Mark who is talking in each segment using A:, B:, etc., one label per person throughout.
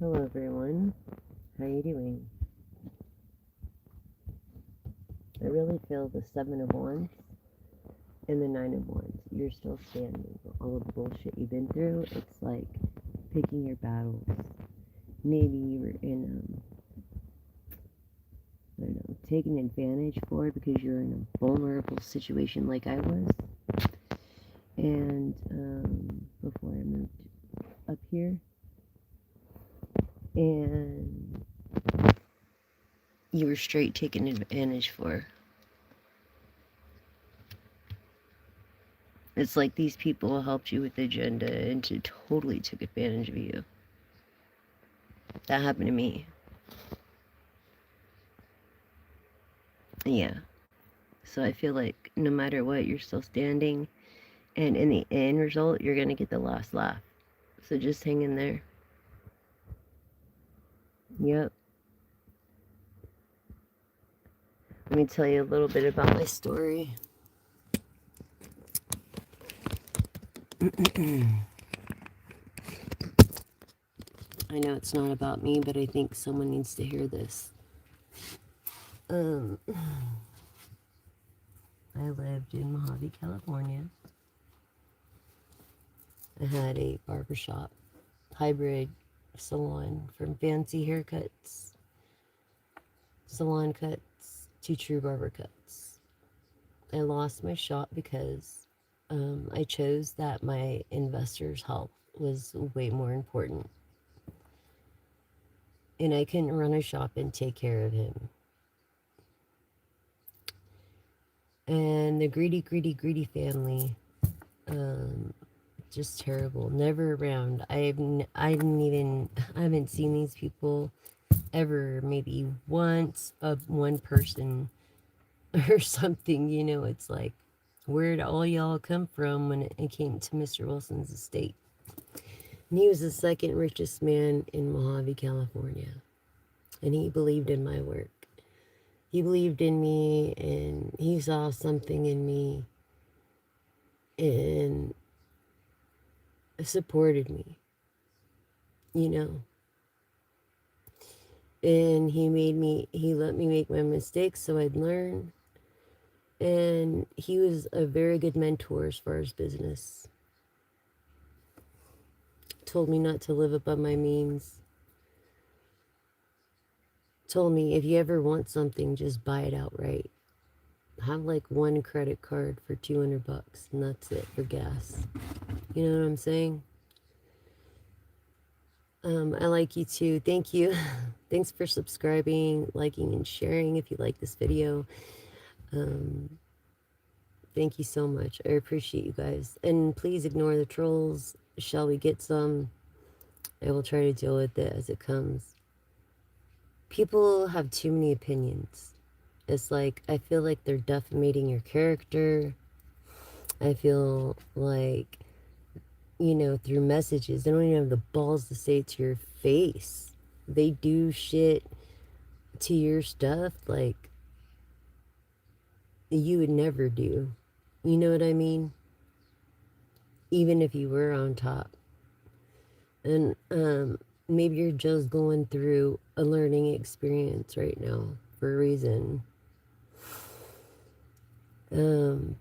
A: Hello everyone, how you doing? I really feel the Seven of Wands and the Nine of Wands. You're still standing. All of the bullshit you've been through, it's like picking your battles. Maybe you were in, I don't know, taken advantage for because you're in a vulnerable situation like I was. And before I moved up here, and you were straight taken advantage for. It's like these people helped you with the agenda and totally took advantage of you. That happened to me. Yeah. So I feel like no matter what, you're still standing. And in the end result, you're going to get the last laugh. So just hang in there. Yep. Let me tell you a little bit about my story. I know it's not about me, but I think someone needs to hear this. I lived in Mojave, California. I had a barbershop, hybrid salon, from fancy haircuts, salon cuts, to true barber cuts. I lost my shop because I chose that my investor's health was way more important. And I couldn't run a shop and take care of him. And the greedy family, just terrible. Never around. I haven't seen these people ever. Maybe once, one person or something. You know, it's like, where'd all y'all come from when it came to Mr. Wilson's estate? And he was the second richest man in Mojave, California. And he believed in my work. He believed in me, and he saw something in me and supported me, you know. And he let me make my mistakes so I'd learn. And he was a very good mentor as far as business. Told me not to live above my means. Told me if you ever want something, just buy it outright. Have like one credit card for $200 and that's it for gas. You know what I'm saying? I like you too. Thank you. Thanks for subscribing, liking, and sharing if you like this video. Thank you so much. I appreciate you guys. And please ignore the trolls. Shall we get some? I will try to deal with it as it comes. People have too many opinions. It's like, I feel like they're defamating your character. I feel like, you know, through messages, they don't even have the balls to say it to your face. They do shit to your stuff like you would never do. You know what I mean? Even if you were on top. And maybe you're just going through a learning experience right now for a reason.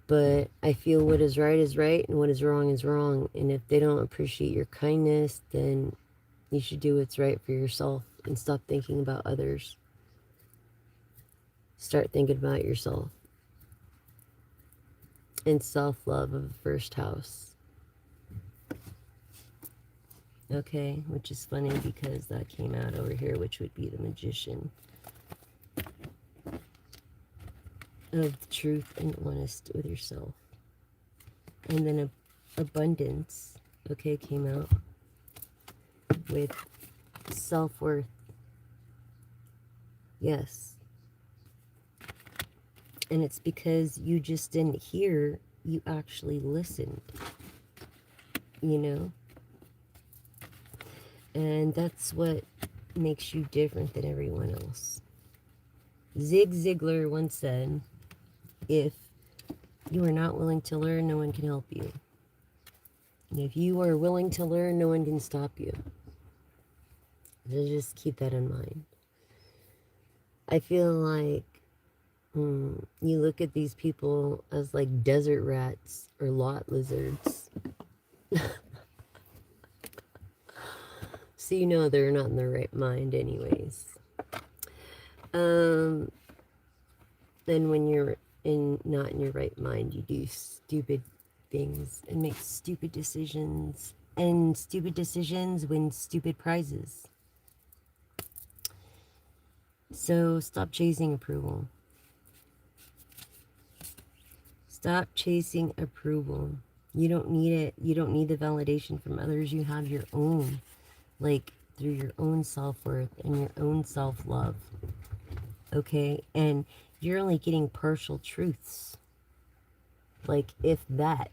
A: But I feel what is right and what is wrong. And if they don't appreciate your kindness, then you should do what's right for yourself and stop thinking about others. Start thinking about yourself. And self-love of the first house. Okay, which is funny because that came out over here, which would be the Magician. Of the truth and honest with yourself. And then abundance, okay, came out with self-worth. Yes. And it's because you just didn't hear, you actually listened. You know? And that's what makes you different than everyone else. Zig Ziglar once said, if you are not willing to learn, no one can help you. And if you are willing to learn, no one can stop you. So just keep that in mind. I feel like you look at these people as like desert rats or lot lizards. So you know they're not in their right mind anyways. Um, then when you're not in your right mind, you do stupid things and make stupid decisions. And stupid decisions win stupid prizes. So stop chasing approval. Stop chasing approval. You don't need it. You don't need the validation from others. You have your own, like through your own self-worth and your own self-love. Okay? And you're only getting partial truths. Like, if that.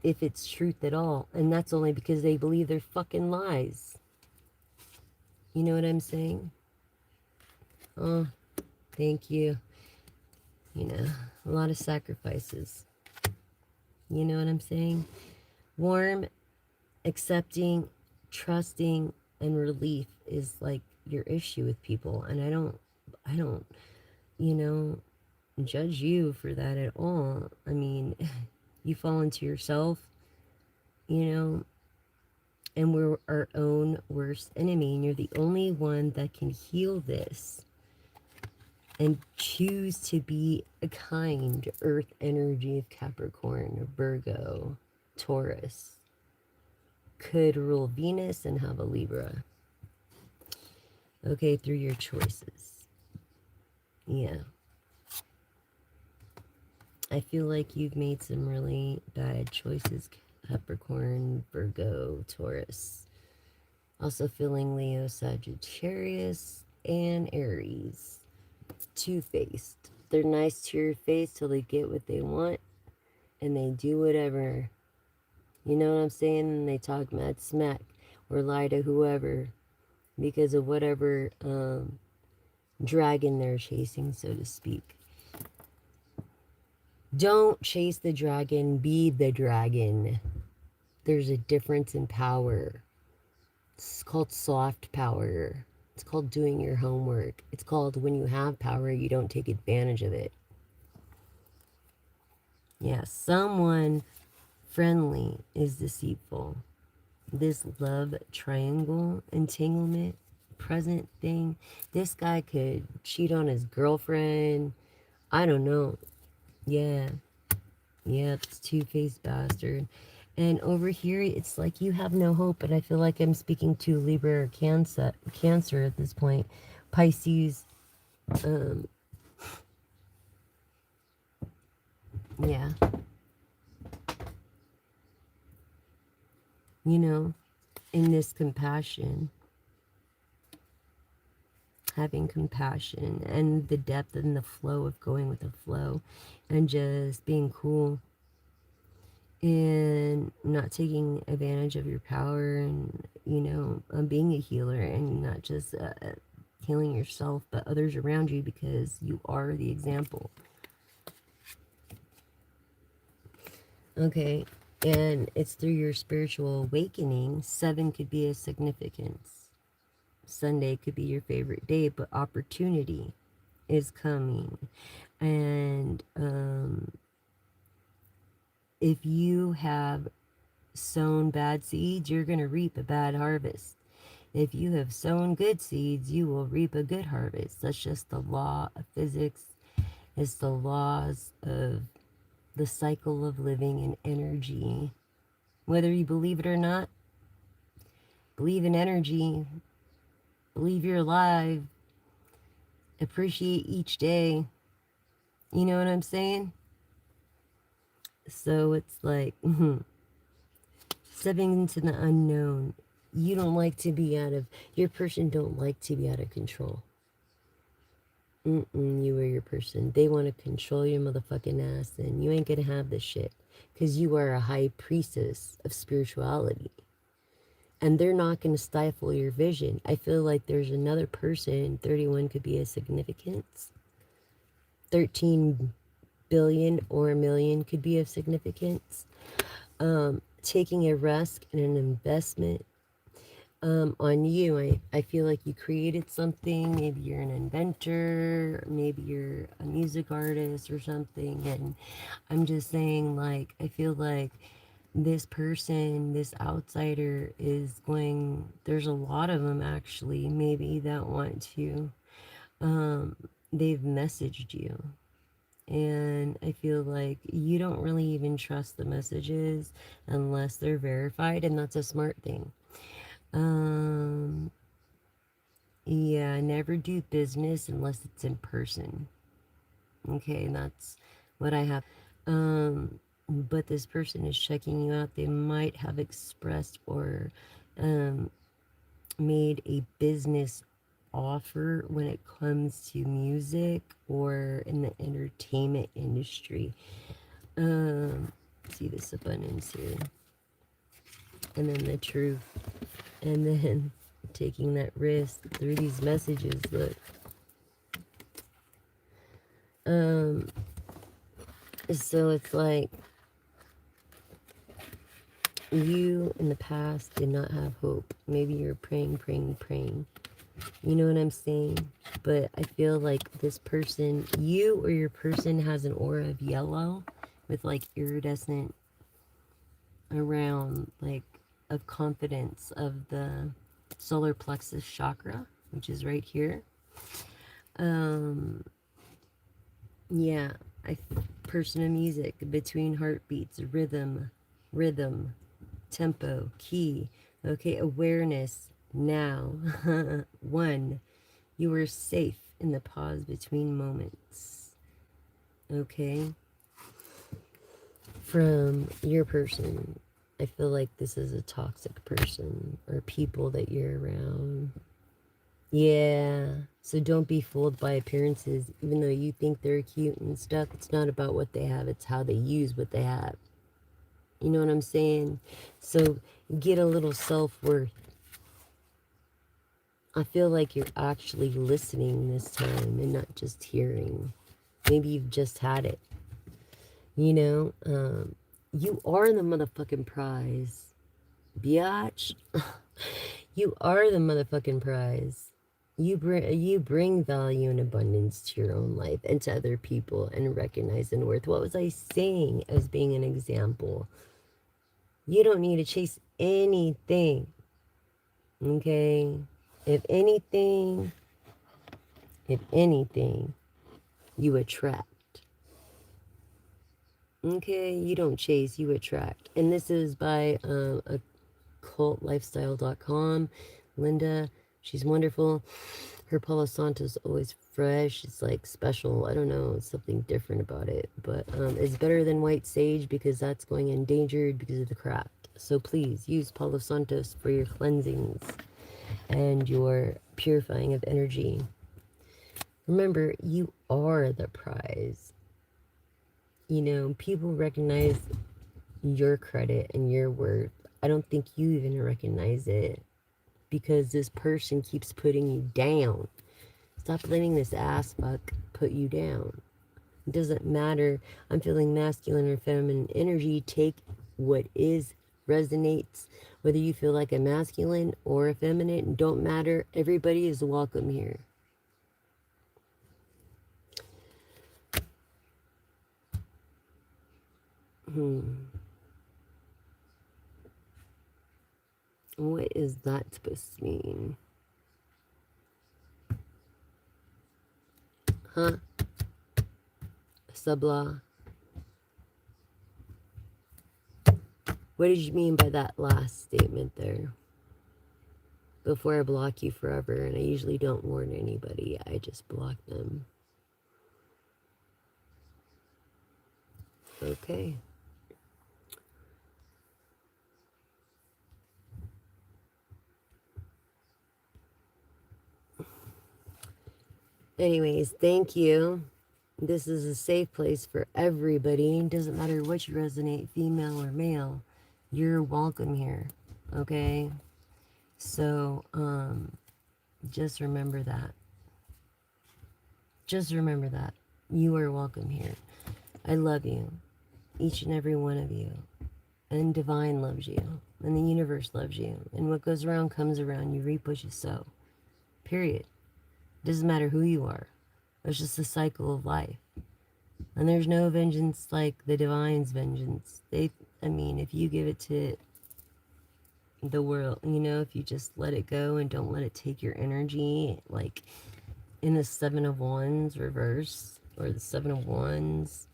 A: If it's truth at all. And that's only because they believe they're fucking lies. You know what I'm saying? Oh, thank you. You know, a lot of sacrifices. You know what I'm saying? Warm, accepting, trusting, and relief is like your issue with people. And I don't, you know, judge you for that at all. I mean, you fall into yourself, you know, and we're our own worst enemy. And you're the only one that can heal this and choose to be a kind earth energy of Capricorn, Virgo, Taurus. Could rule Venus and have a Libra. Okay, through your choices. Yeah. I feel like you've made some really bad choices, Capricorn, Virgo, Taurus. Also feeling Leo, Sagittarius, and Aries. Two-faced. They're nice to your face till they get what they want, and they do whatever. You know what I'm saying? And they talk mad smack or lie to whoever because of whatever dragon they're chasing, so to speak. Don't chase the dragon, be the dragon. There's a difference in power. It's called soft power. It's called doing your homework. It's called when you have power, you don't take advantage of it. Yeah, someone friendly is deceitful. This love triangle entanglement present thing, this guy could cheat on his girlfriend. I don't know. Yeah. Yeah, it's two-faced bastard. And over here, it's like you have no hope. And I feel like I'm speaking to Libra or Cancer at this point. Pisces. Yeah. You know, in this compassion. Having compassion and the depth and the flow of going with the flow. And just being cool. And not taking advantage of your power and, you know, being a healer and not just healing yourself, but others around you because you are the example. Okay, and it's through your spiritual awakening. 7 could be a significance. Sunday could be your favorite day, but opportunity is coming. And if you have sown bad seeds, you're going to reap a bad harvest. If you have sown good seeds, you will reap a good harvest. That's just the law of physics. It's the laws of the cycle of living and energy. Whether you believe it or not, believe in energy, believe you're alive, appreciate each day. You know what I'm saying? So it's like stepping into the unknown. You don't like to be your person don't like to be out of control. You are your person. They want to control your motherfucking ass, and you ain't gonna have this shit. Because you are a high priestess of spirituality. And they're not gonna stifle your vision. I feel like there's another person, 31 could be a significance. 13 billion or a million could be of significance. Taking a risk and an investment on you. I feel like you created something. Maybe you're an inventor, maybe you're a music artist or something. And I'm just saying, like, I feel like this person, this outsider is going, there's a lot of them actually, maybe that want to, um, they've messaged you. And I feel like you don't really even trust the messages unless they're verified, and that's a smart thing. Um, yeah, never do business unless it's in person. Okay, and that's what I have. But this person is checking you out. They might have expressed or um, made a business offer when it comes to music or in the entertainment industry. See this abundance here. And then the truth. And then taking that risk through these messages. Look. So it's like you in the past did not have hope. Maybe you're praying, praying, praying. You know what I'm saying? But I feel like this person, you or your person, has an aura of yellow with like iridescent around, like, of confidence of the solar plexus chakra, which is right here. Yeah, person of music, between heartbeats, rhythm, tempo, key, okay, awareness, now. One, you are safe in the pause between moments, okay? From your person, I feel like this is a toxic person or people that you're around. Yeah, so don't be fooled by appearances, even though you think they're cute and stuff. It's not about what they have, it's how they use what they have. You know what I'm saying? So get a little self-worth. I feel like you're actually listening this time and not just hearing. Maybe you've just had it. You know, you are the motherfucking prize, biatch. You are the motherfucking prize. You bring value and abundance to your own life and to other people and recognize and worth. What was I saying as being an example? You don't need to chase anything. Okay? If anything, if anything, you attract. Okay? You don't chase, you attract. And this is by occultlifestyle.com. Linda, she's wonderful. Her Palo Santo's always fresh. It's like special. I don't know, something different about it. But it's better than white sage because that's going endangered because of the craft. So please use Palo Santos for your cleansings and your purifying of energy. Remember, you are the prize. You know, people recognize your credit and your worth. I don't think you even recognize it because this person keeps putting you down. Stop letting this ass fuck put you down. It doesn't matter. I'm feeling masculine or feminine energy. Take what is, resonates. Whether you feel like a masculine or a feminine, don't matter. Everybody is welcome here. What is that supposed to mean? Huh? Subla. What did you mean by that last statement there? Before I block you forever, and I usually don't warn anybody, I just block them. Okay. Anyways, thank you. This is a safe place for everybody. It doesn't matter what you resonate, female or male. You're welcome here. Okay? So, just remember that. Just remember that. You are welcome here. I love you. Each and every one of you. And Divine loves you. And the universe loves you. And what goes around comes around. You reap what you sow. Period. Doesn't matter who you are. It's just the cycle of life. And there's no vengeance like the divine's vengeance. I mean, if you give it to the world, if you just let it go and don't let it take your energy, like in the Seven of Wands reverse, or the Seven of Wands,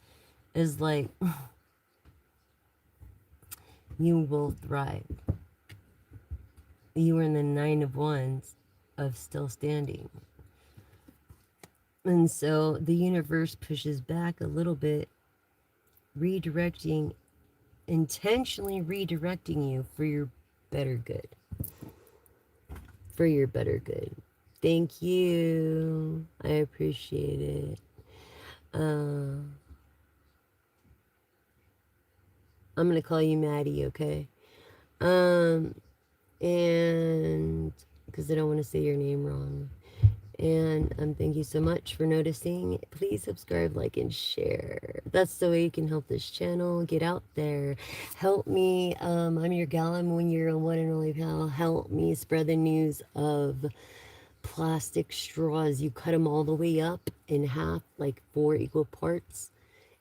A: is like, you will thrive. You are in the Nine of Wands of still standing. And so the universe pushes back a little bit, intentionally redirecting you for your better good. For your better good. Thank you. I appreciate it. I'm going to call you Maddie, okay? And because I don't want to say your name wrong. And thank you so much for noticing. Please subscribe, like, and share. That's the way you can help this channel get out there. Help me. I'm your gal. I'm your one and only pal. Help me spread the news of plastic straws. You cut them all the way up in half, like 4 equal parts,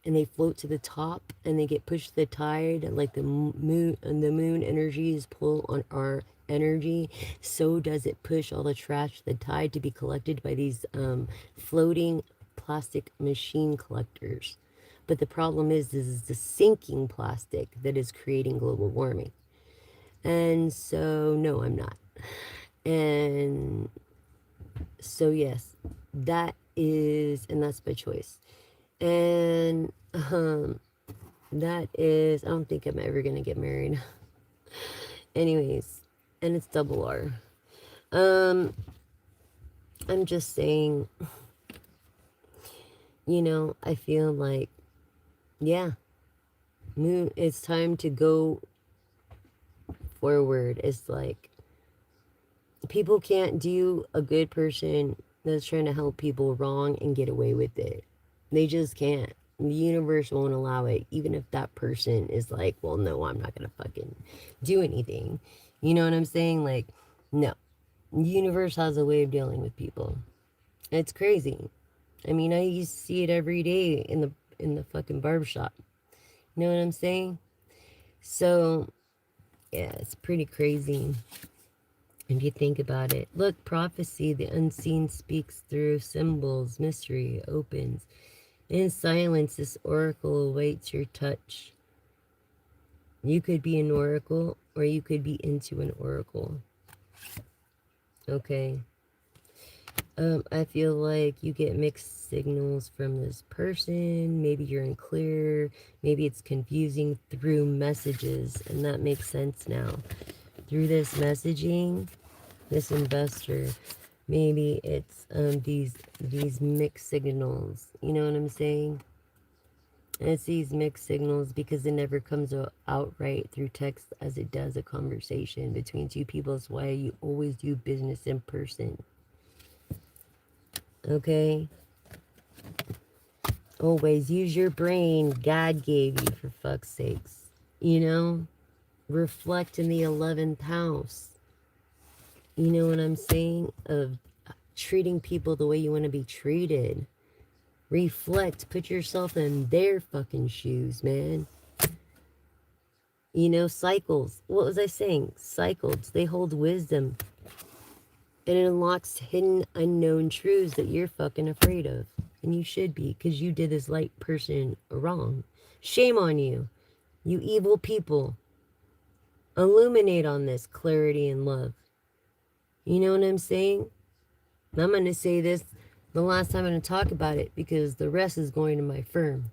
A: and they float to the top, and they get pushed to the tide, like the moon. And the moon energy is pull on our energy, so does it push all the trash to the tide to be collected by these floating plastic machine collectors. But the problem is the sinking plastic that is creating global warming. And so no, I'm not. And so yes, and that's by choice. And that is, I don't think I'm ever gonna get married. Anyways, and it's double R. I'm just saying, I feel like, yeah, it's time to go forward. It's like, people can't do a good person that's trying to help people wrong and get away with it. They just can't. The universe won't allow it, even if that person is like, well, no, I'm not gonna fucking do anything. You know what I'm saying? Like, no. The universe has a way of dealing with people. It's crazy. I mean, I used to see it every day in the fucking barbershop. You know what I'm saying? So, yeah, it's pretty crazy if you think about it. Look, prophecy, the unseen speaks through symbols, mystery opens. In silence, this oracle awaits your touch. You could be an oracle, or you could be into an oracle. Okay. I feel like you get mixed signals from this person. Maybe you're unclear. Maybe it's confusing through messages, and that makes sense now. Through this messaging, this investor, maybe it's these mixed signals. You know what I'm saying? And it's these mixed signals because it never comes out right through text as it does a conversation between two people. That's why you always do business in person. Okay? Always use your brain God gave you, for fuck's sakes. Reflect in the 11th house. You know what I'm saying? Of treating people the way you want to be treated. Reflect. Put yourself in their fucking shoes, man. Cycles. What was I saying? Cycles. They hold wisdom. And it unlocks hidden, unknown truths that you're fucking afraid of. And you should be, because you did this light person wrong. Shame on you. You evil people. Illuminate on this clarity and love. You know what I'm saying? I'm going to say this the last time I'm going to talk about it, because the rest is going to my firm.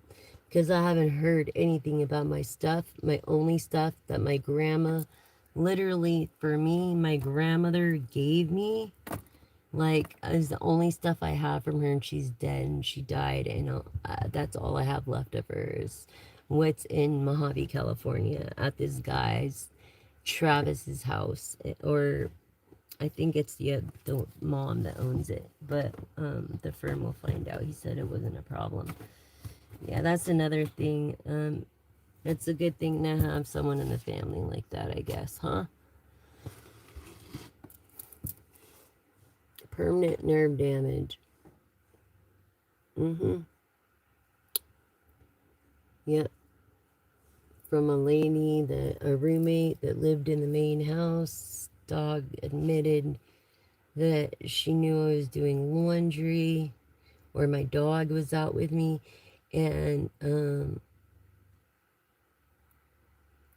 A: Because I haven't heard anything about my stuff. My only stuff that my grandma, literally for me, my grandmother gave me, like, is the only stuff I have from her, and she's dead, and she died, and that's all I have left of her is what's in Mojave, California, at this guy's, Travis's house, or I think it's the mom that owns it, but the firm will find out. He said it wasn't a problem. Yeah, that's another thing. It's a good thing to have someone in the family like that, I guess, huh? Permanent nerve damage. Mm-hmm. Yep. From a lady a roommate that lived in the main house. Dog admitted that she knew I was doing laundry or my dog was out with me and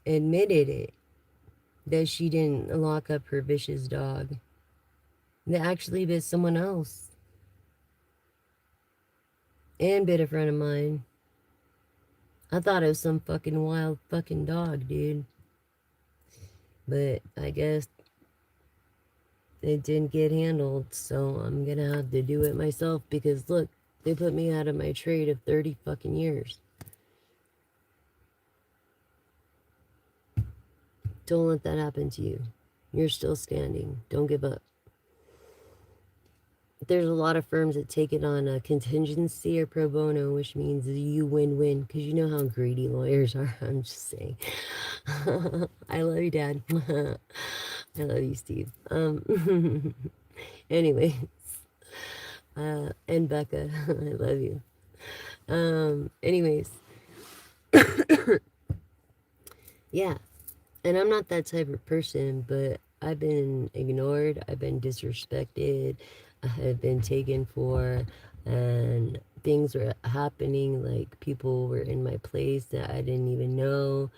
A: admitted it that she didn't lock up her vicious dog. That actually bit someone else and bit a friend of mine. I thought it was some fucking wild fucking dog, dude. But I guess it didn't get handled, so I'm gonna have to do it myself because look, they put me out of my trade of 30 fucking years. Don't let that happen to you. You're still standing. Don't give up. There's a lot of firms that take it on a contingency or pro bono, which means you win-win, because you know how greedy lawyers are. I'm just saying. I love you, Dad. I love you, Steve. Anyway, and Becca, I love you. Anyways, yeah. And I'm not that type of person, but I've been ignored, I've been disrespected, I have been taken for, and things were happening like people were in my place that I didn't even know,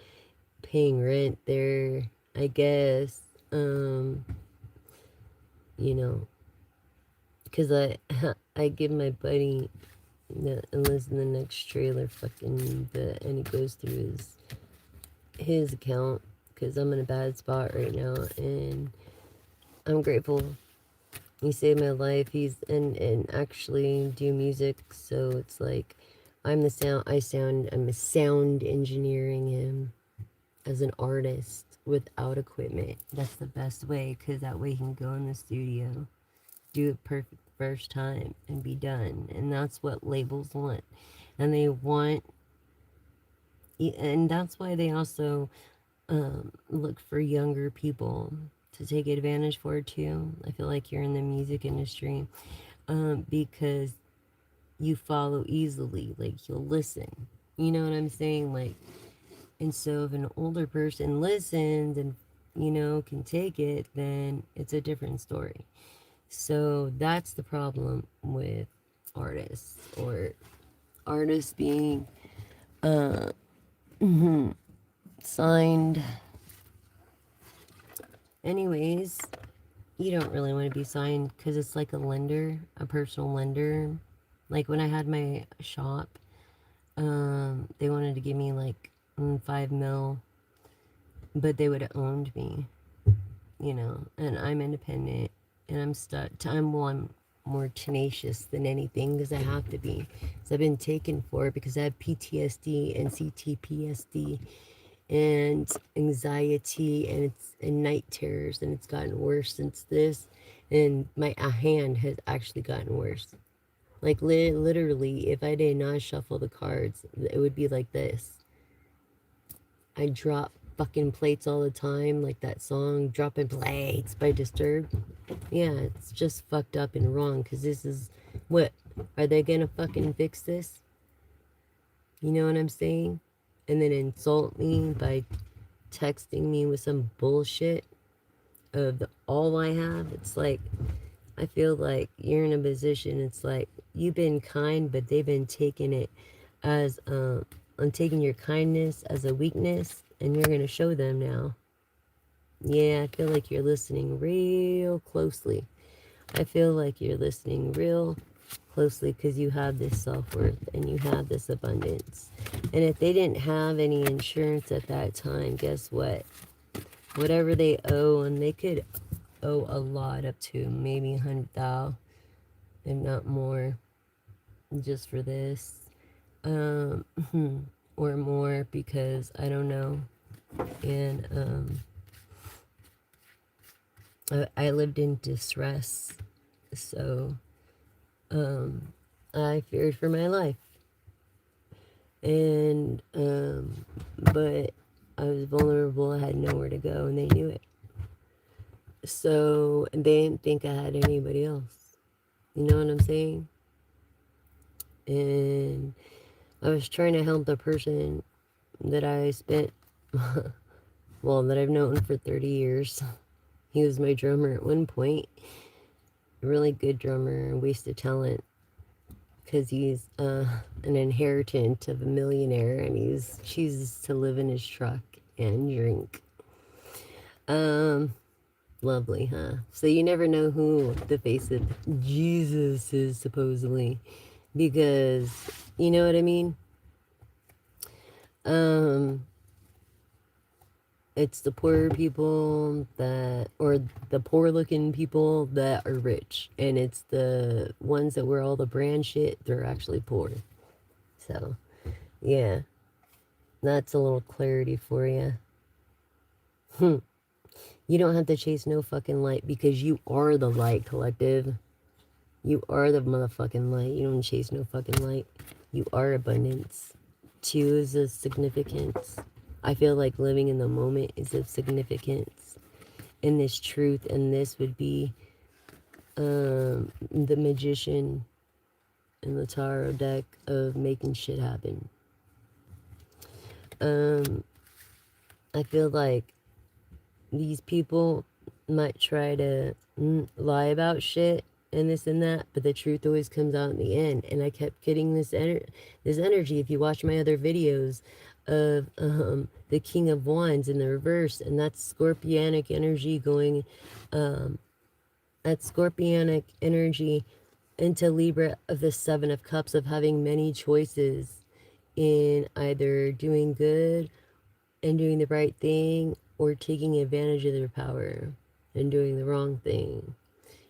A: paying rent there, I guess. You know, because I give my buddy that lives in the next trailer fucking the and it goes through his account because I'm in a bad spot right now and I'm grateful. He saved my life. He's and actually do music, so it's like I'm a sound engineering him as an artist without equipment. That's the best way because that way he can go in the studio, do it perfect first time and be done. And that's what labels want. And they want and that's why they also look for younger people to take advantage for too. I feel like you're in the music industry because you follow easily, like you'll listen. You know what I'm saying? Like, and so if an older person listens and can take it, then it's a different story. So that's the problem with artists or artists being signed. Anyways, you don't really want to be signed because it's like a lender, a personal lender. Like when I had my shop, they wanted to give me like 5 mil, but they would have owned me, and I'm independent and I'm stuck. I'm more tenacious than anything because I have to be. So I've been taken for it because I have PTSD and CTPSD and anxiety and night terrors, and it's gotten worse since this, and my hand has actually gotten worse. Like literally, if I did not shuffle the cards, it would be like this. I drop fucking plates all the time, like that song "Dropping Plates" by Disturbed. Yeah, it's just fucked up and wrong. Cause this is what are they gonna fucking fix this? You know what I'm saying? And then insult me by texting me with some bullshit of all I have. It's like I feel like you're in a position. It's like you've been kind, but they've been taking it as I'm taking your kindness as a weakness, and you're gonna show them now. Yeah, I feel like you're listening real closely. I feel like you're listening real closely because you have this self-worth and you have this abundance. And if they didn't have any insurance at that time, guess what? Whatever they owe, and they could owe a lot, up to maybe 100,000, if not more, just for this, um, or more, because I don't know. And I lived in distress, so I feared for my life. And, but I was vulnerable, I had nowhere to go, and they knew it. So they didn't think I had anybody else. You know what I'm saying? And I was trying to help the person that I spent, well, that I've known for 30 years. He was my drummer at one point, a really good drummer, a waste of talent, because he's an inheritant of a millionaire and he's chooses to live in his truck and drink. Um, Lovely, huh? So you never know who the face of Jesus is, supposedly, because you know what I mean. Um, it's the poorer people that, or the poor-looking people that are rich, and it's the ones that wear all the brand shit. They're actually poor. So, yeah, that's a little clarity for you. You don't have to chase no fucking light because you are the light, collective. You are the motherfucking light. You don't chase no fucking light. You are abundance. Two is of significance. I feel like living in the moment is of significance. And this truth, and this would be the magician in the tarot deck of making shit happen. I feel like these people might try to lie about shit and this and that, but the truth always comes out in the end. And I kept getting this energy. If you watch my other videos of the King of Wands in the reverse, and that's Scorpionic energy going, that Scorpionic energy into Libra of the Seven of Cups, of having many choices in either doing good and doing the right thing or taking advantage of their power and doing the wrong thing.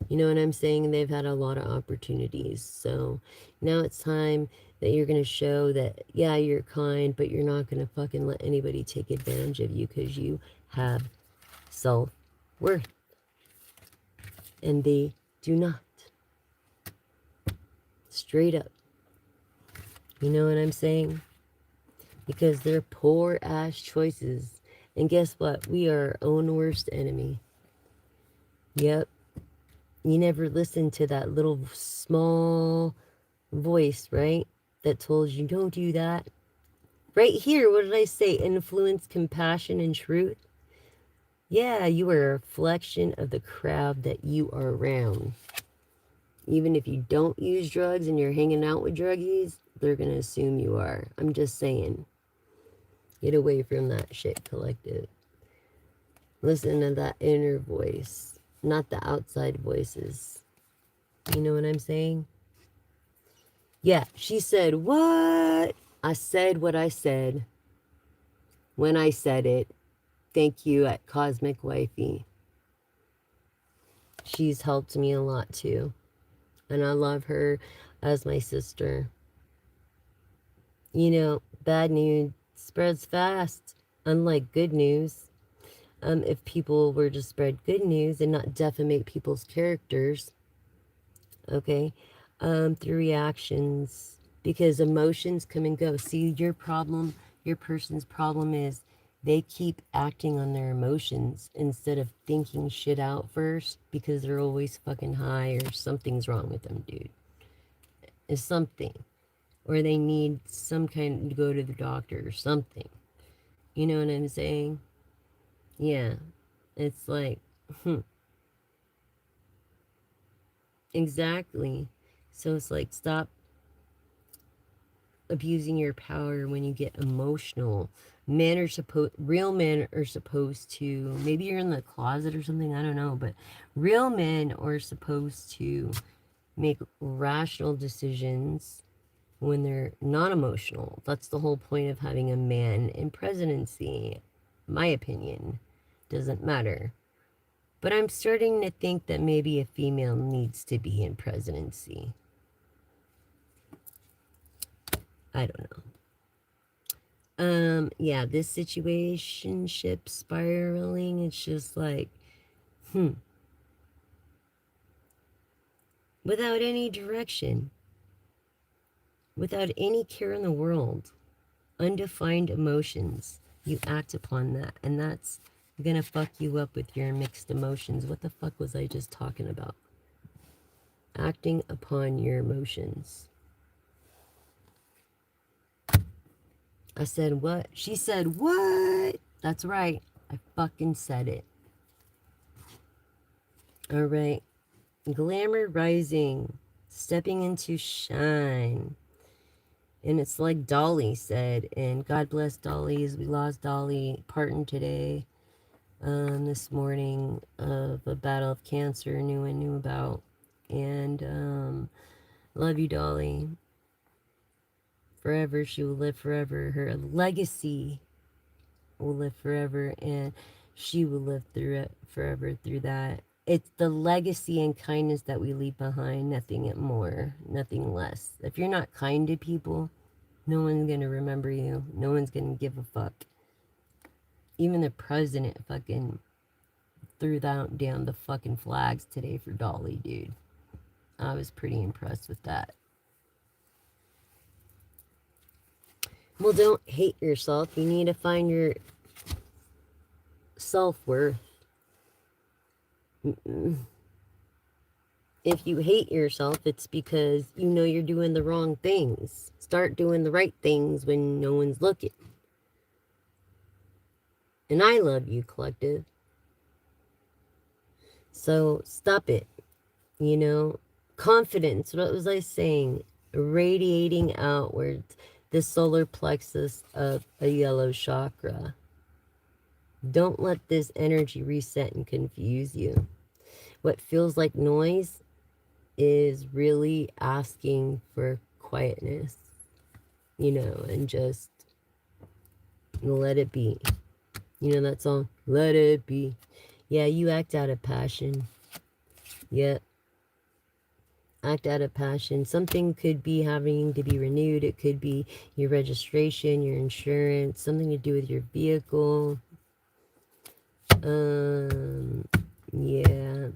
A: You know what I'm saying? They've had a lot of opportunities. So now it's time that you're going to show that, yeah, you're kind, but you're not going to fucking let anybody take advantage of you because you have self worth. And they do not. Straight up. You know what I'm saying? Because they're poor ass choices. And guess what? We are our own worst enemy. Yep. You never listened to that little small voice, right? That told you, don't do that. Right here, what did I say? Influence, compassion, and truth. Yeah, you are a reflection of the crowd that you are around. Even if you don't use drugs and you're hanging out with druggies, they're going to assume you are. I'm just saying. Get away from that shit, collective. Listen to that inner voice, not the outside voices. You know what I'm saying? Yeah, she said, what? I said what I said when I said it. Thank you at Cosmic Wifey. She's helped me a lot too. And I love her as my sister. You know, bad news spreads fast, unlike good news. If people were to spread good news and not defamate people's characters, okay, through reactions, because emotions come and go. See, your problem, your person's problem is they keep acting on their emotions instead of thinking shit out first because they're always fucking high or something's wrong with them, dude. It's something. Or they need some kind to go to the doctor or something. You know what I'm saying? Yeah. It's like, exactly. So it's like, stop abusing your power when you get emotional. Real men are supposed to, maybe you're in the closet or something, I don't know, but real men are supposed to make rational decisions when they're not emotional. That's the whole point of having a man in presidency, my opinion. Doesn't matter. But I'm starting to think that maybe a female needs to be in presidency. I don't know. Yeah, this situationship spiraling, it's just like, without any direction, without any care in the world. undefined emotions. You act upon that, and that's gonna fuck you up with your mixed emotions. What the fuck was I just talking about? Acting upon your emotions. I said what? She said what? That's right. I fucking said it. All right. Glamour rising. Stepping into shine. And it's like Dolly said, and God bless Dolly as we lost Dolly Parton today, this morning, of a battle of cancer knew about. And love you, Dolly. Forever, she will live forever. Her legacy will live forever, and she will live through it forever through that. It's the legacy and kindness that we leave behind, nothing more, nothing less. If you're not kind to people, no one's going to remember you. No one's going to give a fuck. Even the president fucking threw down the fucking flags today for Dolly, dude. I was pretty impressed with that. Well, don't hate yourself. You need to find your self-worth. If you hate yourself, it's because you know you're doing the wrong things. Start doing the right things when no one's looking. And I love you, collective. So stop it. You know, confidence. What was I saying? Radiating outwards, the solar plexus of a yellow chakra. Don't let this energy reset and confuse you. What feels like noise is really asking for quietness, you know, and just let it be. You know that song, Let It Be. Yeah, you act out of passion. Yep. Act out of passion. Something could be having to be renewed. It could be your registration, your insurance, something to do with your vehicle. Yeah.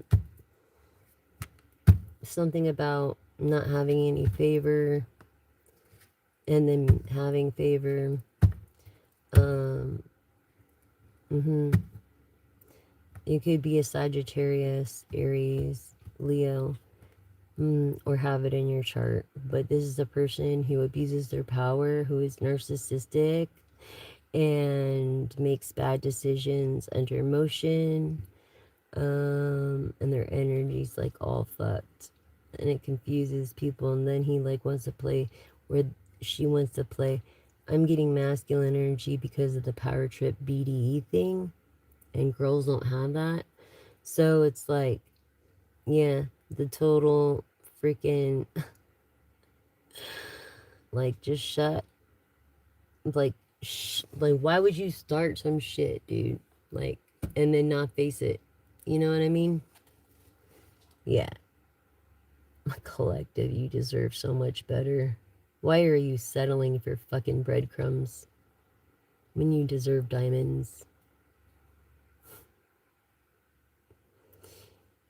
A: Something about not having any favor and then having favor. It could be a Sagittarius, Aries, Leo, or have it in your chart. But this is a person who abuses their power, who is narcissistic, and makes bad decisions under emotion, and their energy's like all fucked, and it confuses people. And then he like wants to play where she wants to play. I'm getting masculine energy because of the power trip BDE thing, and girls don't have that. So it's like, yeah, the total freaking like just shut, like like why would you start some shit, dude? Like, and then not face it. You know what I mean? Yeah. Collective, you deserve so much better. Why are you settling for fucking breadcrumbs when you deserve diamonds?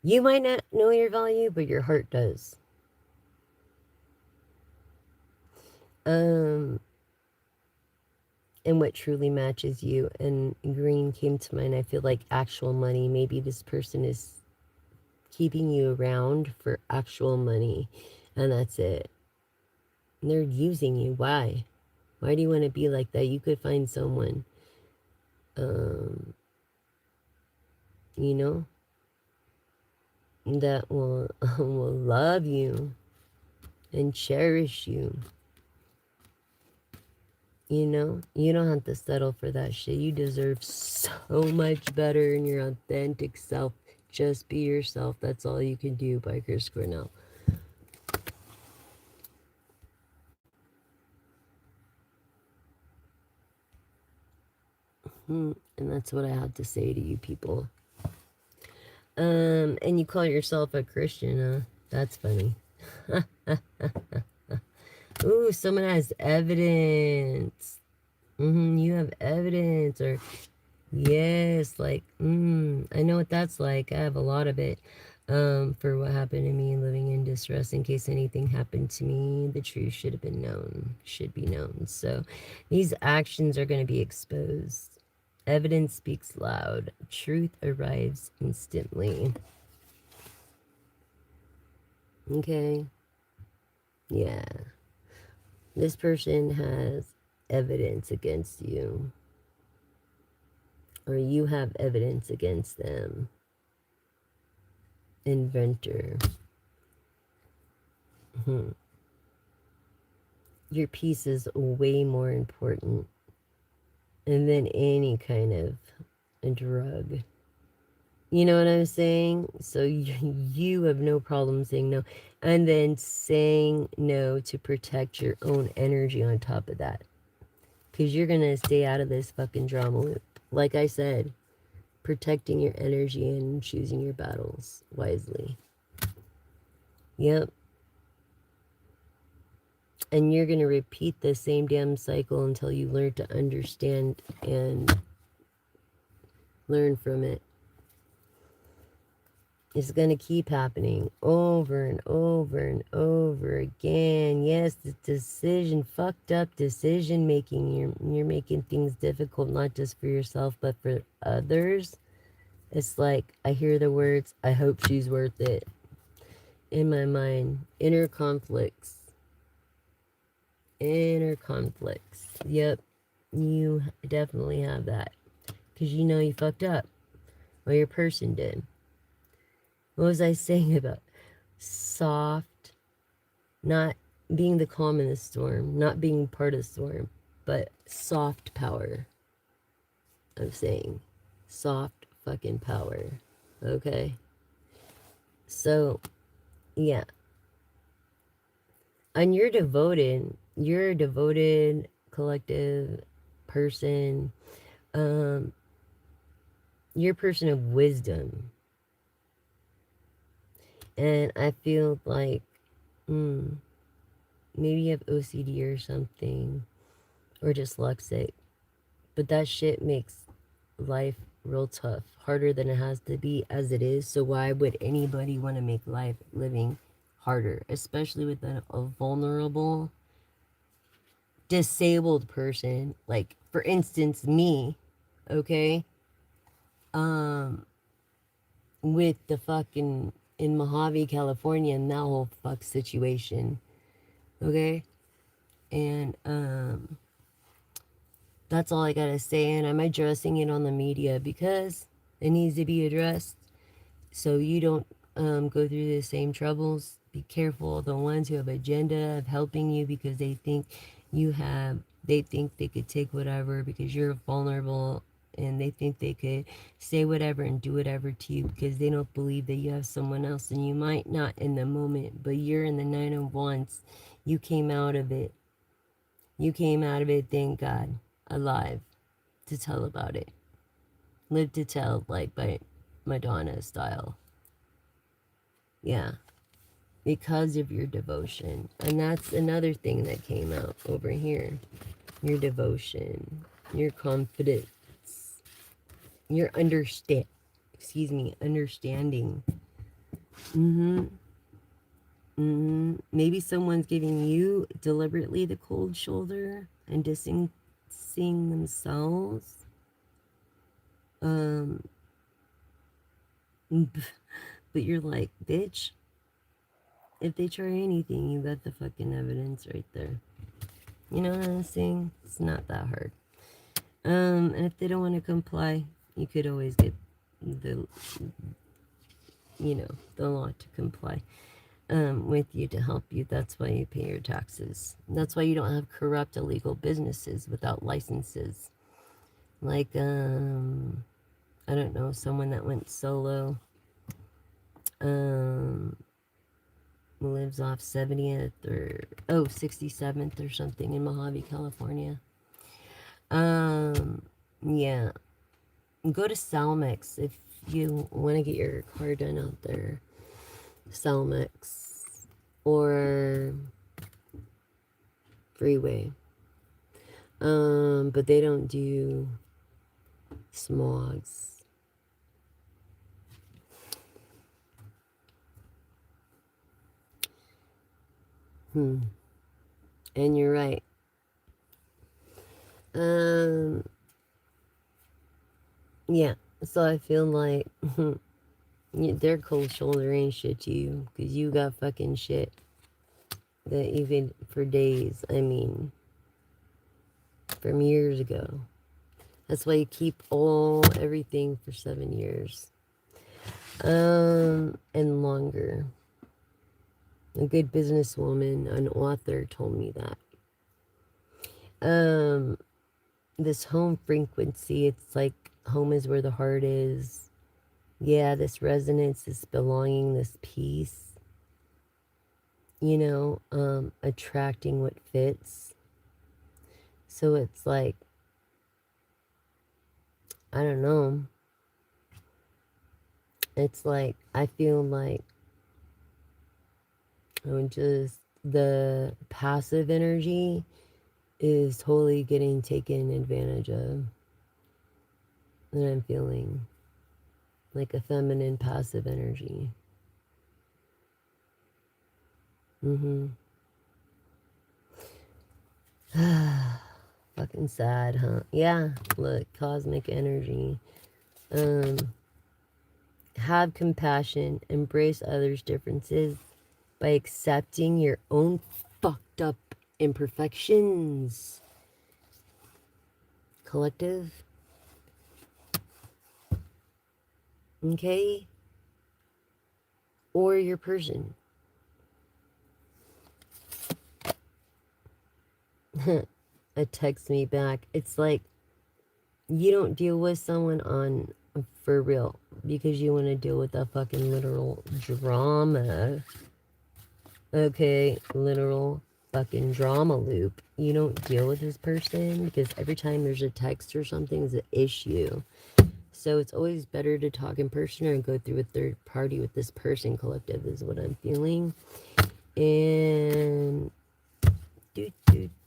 A: You might not know your value, but your heart does. And what truly matches you. And green came to mind. I feel like actual money. Maybe this person is keeping you around for actual money, and that's it. And they're using you. Why? Why do you want to be like that? You could find someone, you know, that will will love you and cherish you. You know, you don't have to settle for that shit. You deserve so much better in your authentic self. Just be yourself. That's all you can do, by Chris Cornell. And that's what I have to say to you people. And you call yourself a Christian, huh? That's funny. Ooh, someone has evidence. You have evidence, or yes, like, I know what that's like. I have a lot of it. for what happened to me, living in distress. In case anything happened to me, the truth should have been known, should be known. So these actions are going to be exposed. Evidence speaks loud. Truth arrives instantly. Okay? Yeah. This person has evidence against you, or you have evidence against them. Inventor. Your peace is way more important than any kind of a drug. You know what I'm saying? So you have no problem saying no. And then saying no to protect your own energy on top of that. Because you're going to stay out of this fucking drama loop. Like I said, protecting your energy and choosing your battles wisely. Yep. And you're going to repeat the same damn cycle until you learn to understand and learn from it. It's going to keep happening over and over and over again. Yes, the decision, fucked up decision making. You're making things difficult, not just for yourself, but for others. It's like, I hear the words, I hope she's worth it. In my mind, inner conflicts. Inner conflicts. Yep, you definitely have that. Because you know you fucked up. Or your person did. What was I saying about soft, not being the calm in the storm, not being part of the storm, but soft power? I'm saying soft fucking power. Okay? So, yeah. And you're a devoted collective person. You're a person of wisdom. And I feel like, maybe you have OCD or something, or dyslexic, but that shit makes life real tough, harder than it has to be as it is. So why would anybody want to make life living harder, especially with a vulnerable, disabled person, like for instance me, okay, with the fucking in Mojave, California, and that whole fuck situation, okay, and that's all I gotta say. And I'm addressing it on the media because it needs to be addressed. So you don't go through the same troubles. Be careful of the ones who have agenda of helping you because they think they could take whatever because you're vulnerable, and they think they could say whatever and do whatever to you because they don't believe that you have someone else, and you might not in the moment, but you're in the Nine of Wands. You came out of it. You came out of it, thank God, alive to tell about it. Live to tell, like by Madonna style. Yeah, because of your devotion. And that's another thing that came out over here. Your devotion, your confidence, your understanding. Maybe someone's giving you deliberately the cold shoulder and distancing themselves. But you're like, bitch, if they try anything, you got the fucking evidence right there. You know what I'm saying? It's not that hard. And if they don't want to comply, you could always get the, the law to comply with you to help you. That's why you pay your taxes. That's why you don't have corrupt, illegal businesses without licenses. Like, I don't know, someone that went solo, lives off 70th or 67th or something in Mojave, California. Yeah. Go to Salmex if you want to get your car done out there. Salmex or Freeway. But they don't do smogs. Hmm. And you're right. Um, yeah. So I feel like they're cold shouldering shit to you because you got fucking shit that even for days. I mean, from years ago. That's why you keep everything for 7 years. And longer. A good businesswoman, an author told me that. Um, this home frequency, it's like home is where the heart is. Yeah, this resonance, this belonging, this peace, attracting what fits. So it's like, I don't know. It's like, I feel like just the passive energy is totally getting taken advantage of. And I'm feeling like a feminine passive energy. Mm-hmm. Fucking sad, huh? Yeah, look, cosmic energy. Um, have compassion, embrace others' differences by accepting your own fucked up imperfections. Collective, okay? Or your person. It texts me back. It's like you don't deal with someone on for real because you want to deal with that fucking literal drama. Okay, literal fucking drama loop. You don't deal with this person because every time there's a text or something is an issue. So it's always better to talk in person or go through a third party with this person. Collective is what I'm feeling. And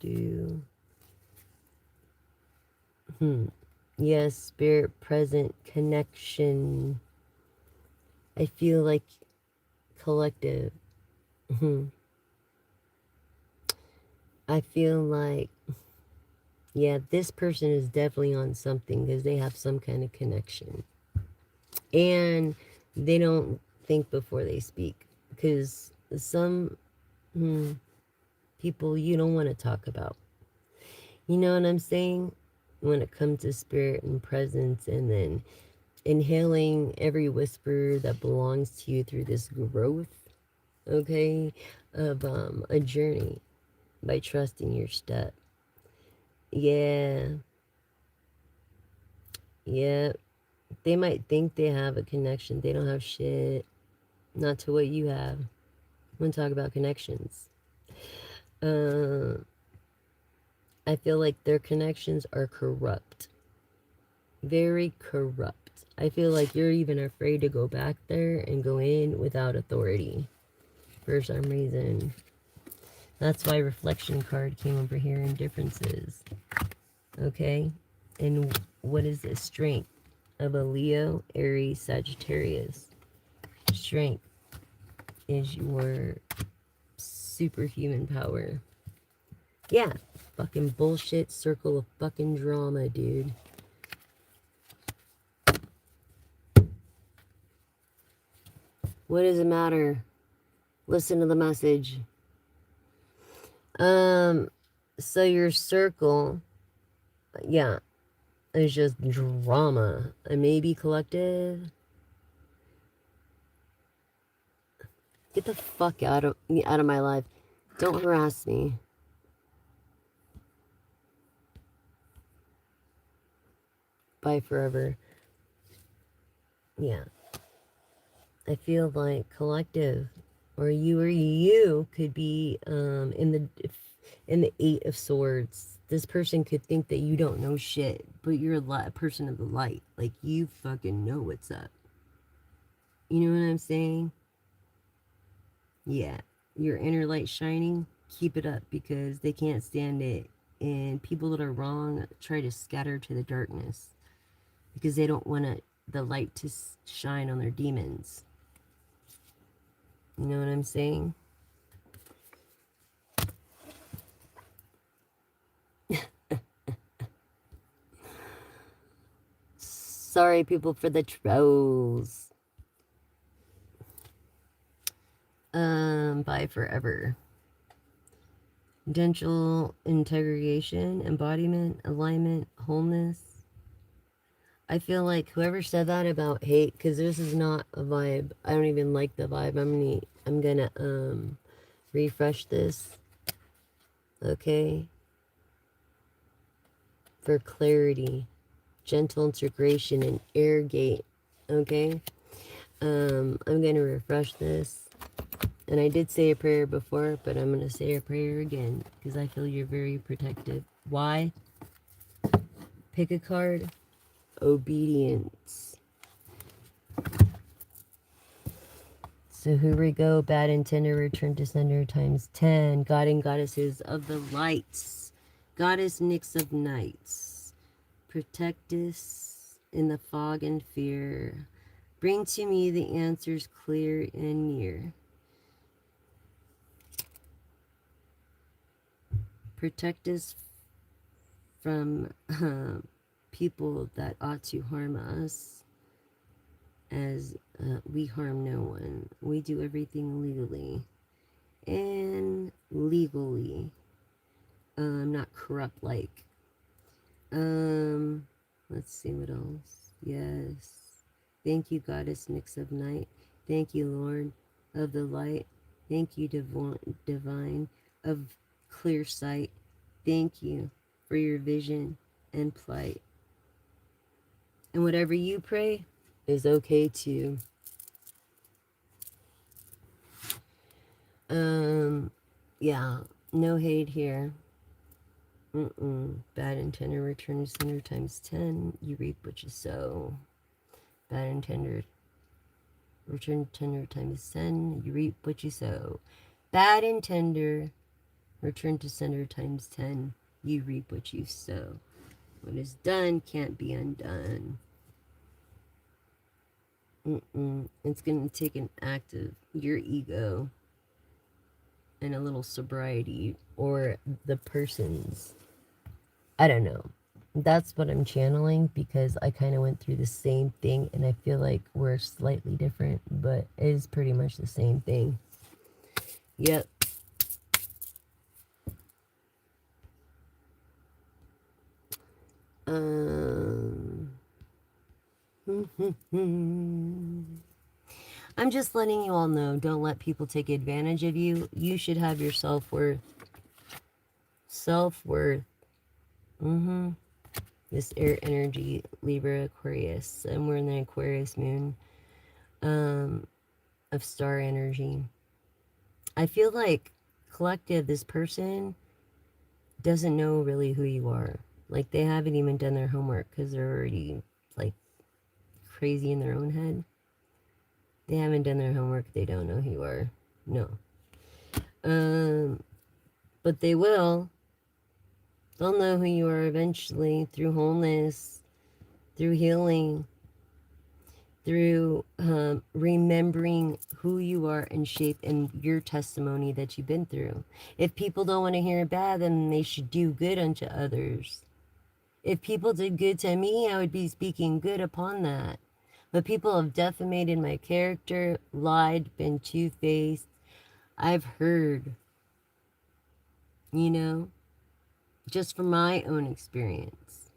A: do. Yes, spirit present connection. I feel like collective. I feel like, yeah, this person is definitely on something because they have some kind of connection. And they don't think before they speak because some people you don't want to talk about. You know what I'm saying? When it comes to spirit and presence, and then inhaling every whisper that belongs to you through this growth, okay, of a journey by trusting your step. Yeah, yeah. They might think they have a connection. They don't have shit. Not to what you have. I'm gonna talk about connections. Uh, I feel like their connections are corrupt. Very corrupt. I feel like you're even afraid to go back there and go in without authority for some reason. That's why reflection card came over here in differences. Okay? And what is this? Strength of a Leo, Aries, Sagittarius. Strength is your superhuman power. Yeah, fucking bullshit circle of fucking drama, dude. What does it matter? Listen to the message. So your circle, yeah, is just drama. A maybe collective. Get the fuck out of my life. Don't harass me. Bye forever. Yeah. I feel like collective or you could be in the Eight of Swords. This person could think that you don't know shit, but you're a person of the light. Like you fucking know what's up. You know what I'm saying? Yeah. Your inner light shining, keep it up because they can't stand it. And people that are wrong try to scatter to the darkness because they don't want the light to shine on their demons. You know what I'm saying? Sorry, people, for the trolls. Bye forever. Dental integration, embodiment, alignment, wholeness. I feel like whoever said that about hate, because this is not a vibe. I don't even like the vibe. I'm gonna refresh this. Okay. For clarity. Gentle integration and air gate. Okay. I'm gonna refresh this. And I did say a prayer before, but I'm gonna say a prayer again because I feel you're very protective. Why? Pick a card. Obedience. So here we go. Bad and tender return to sender times 10. God and goddesses of the lights. Goddess Nyx of nights. Protect us in the fog and fear. Bring to me the answers clear and near. Protect us from people that ought to harm us, as we harm no one. We do everything legally and legally, not corrupt like. Let's see what else. Yes. Thank you, Goddess Nyx of Night. Thank you, Lord of the Light. Thank you, Divine of clear sight. Thank you for your vision and plight. And whatever you pray is okay too. Yeah, no hate here. Bad and tender return to sender times 10. You reap what you sow. Bad and tender return to tender times 10. You reap what you sow. Bad and tender return to sender times 10. You reap what you sow. What is done can't be undone. It's going to take an act of your ego and a little sobriety, or the person's. I don't know. That's what I'm channeling because I kind of went through the same thing and I feel like we're slightly different, but it is pretty much the same thing. Yep. I'm just letting you all know, don't let people take advantage of you. You should have your self-worth. Self-worth. This air energy, Libra, Aquarius, and we're in the Aquarius moon of star energy. I feel like collective, this person doesn't know really who you are. Like they haven't even done their homework because they're already like crazy in their own head. They haven't done their homework. They don't know who you are. No. But they will. They'll know who you are eventually through wholeness, through healing, through remembering who you are and shape and your testimony that you've been through. If people don't want to hear bad, then they should do good unto others. If people did good to me, I would be speaking good upon that. But people have defamated my character, lied, been two-faced. I've heard, just from my own experience.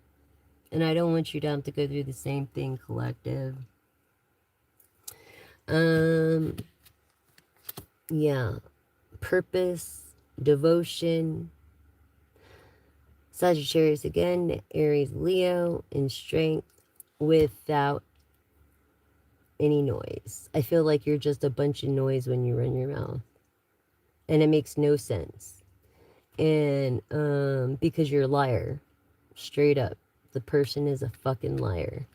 A: And I don't want you to have to go through the same thing, collective. Yeah. Purpose, devotion. Sagittarius again, Aries, Leo, in strength without any noise. I feel like you're just a bunch of noise when you run your mouth. And it makes no sense. And because you're a liar. Straight up. The person is a fucking liar.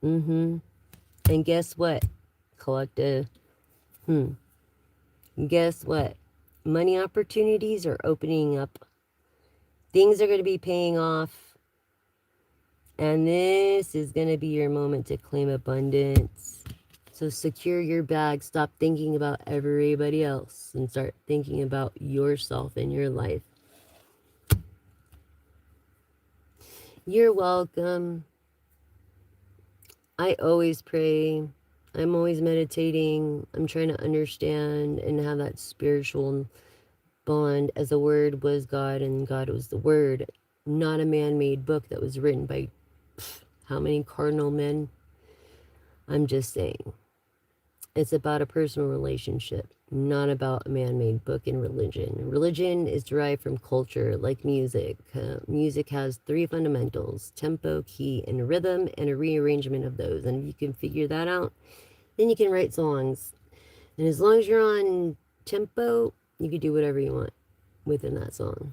A: And guess what, collective? Guess what? Money opportunities are opening up. Things are going to be paying off. And this is going to be your moment to claim abundance. So secure your bag. Stop thinking about everybody else and start thinking about yourself and your life. You're welcome. I always pray. I'm always meditating. I'm trying to understand and have that spiritual bond, as the Word was God and God was the Word, not a man made book that was written by how many cardinal men? I'm just saying. It's about a personal relationship, not about a man made book in religion. Religion is derived from culture, like music. Music has three fundamentals: tempo, key, and rhythm, and a rearrangement of those. And if you can figure that out, then you can write songs. And as long as you're on tempo, you can do whatever you want within that song.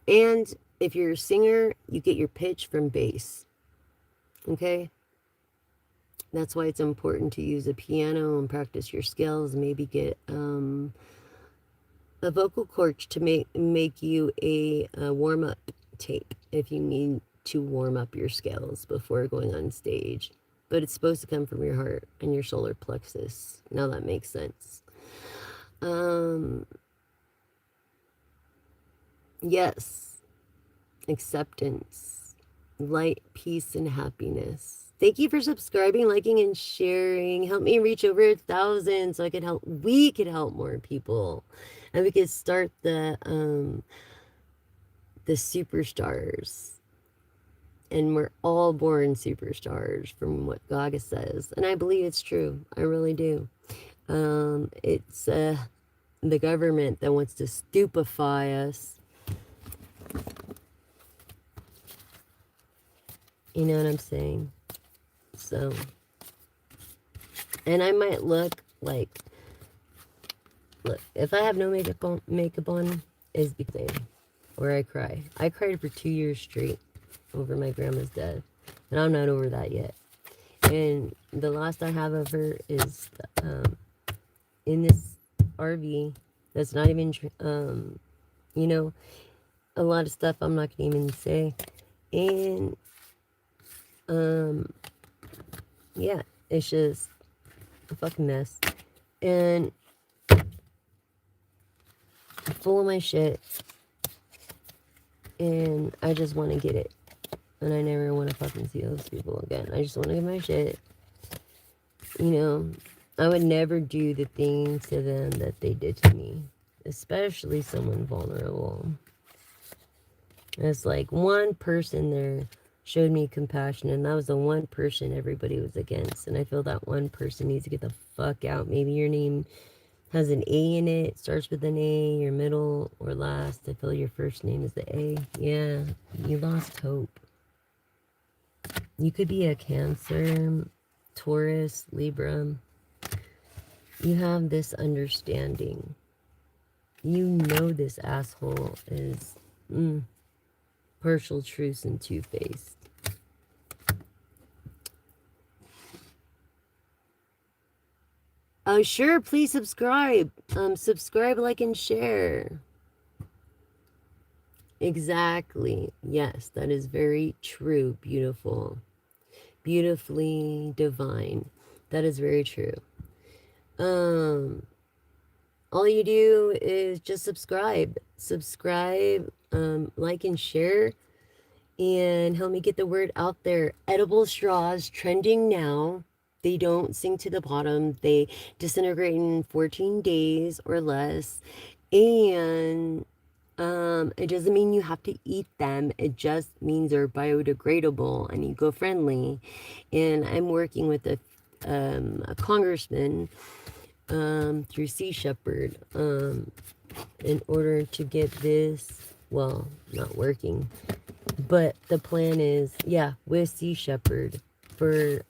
A: And if you're a singer, you get your pitch from bass. Okay? That's why it's important to use a piano and practice your scales. Maybe get a vocal coach to make you a warm up tape if you need to warm up your scales before going on stage. But it's supposed to come from your heart and your solar plexus. Now that makes sense. Yes, acceptance, light, peace, and happiness. Thank you for subscribing, liking, and sharing. Help me reach over 1,000 so we could help more people. And we could start the superstars. And we're all born superstars from what Gaga says. And I believe it's true. I really do. It's the government that wants to stupefy us. You know what I'm saying? So, and I might look, if I have no makeup on, is because or I cry. I cried for 2 years straight over my grandma's death, and I'm not over that yet. And the last I have of her is in this RV that's not even, you know, a lot of stuff I'm not gonna even say. And yeah, it's just a fucking mess. And full of my shit. And I just want to get it. And I never want to fucking see those people again. I just want to get my shit. You know, I would never do the thing to them that they did to me. Especially someone vulnerable. It's like one person there showed me compassion, and that was the one person everybody was against. And I feel that one person needs to get the fuck out. Maybe your name has an A in it, starts with an A, your middle or last. I feel your first name is the A. Yeah, you lost hope. You could be a Cancer, Taurus, Libra. You have this understanding. You know this asshole is partial truth and two-faced. Sure, please subscribe. Subscribe, like, and share. Exactly. Yes, that is very true. Beautiful. Beautifully divine. That is very true. All you do is just subscribe. Subscribe, like, and share. And help me get the word out there. Edible straws trending now. They don't sink to the bottom. They disintegrate in 14 days or less. And it doesn't mean you have to eat them. It just means they're biodegradable and eco-friendly. And I'm working with a congressman through Sea Shepherd in order to get this, well, not working. But the plan is, yeah, with Sea Shepherd for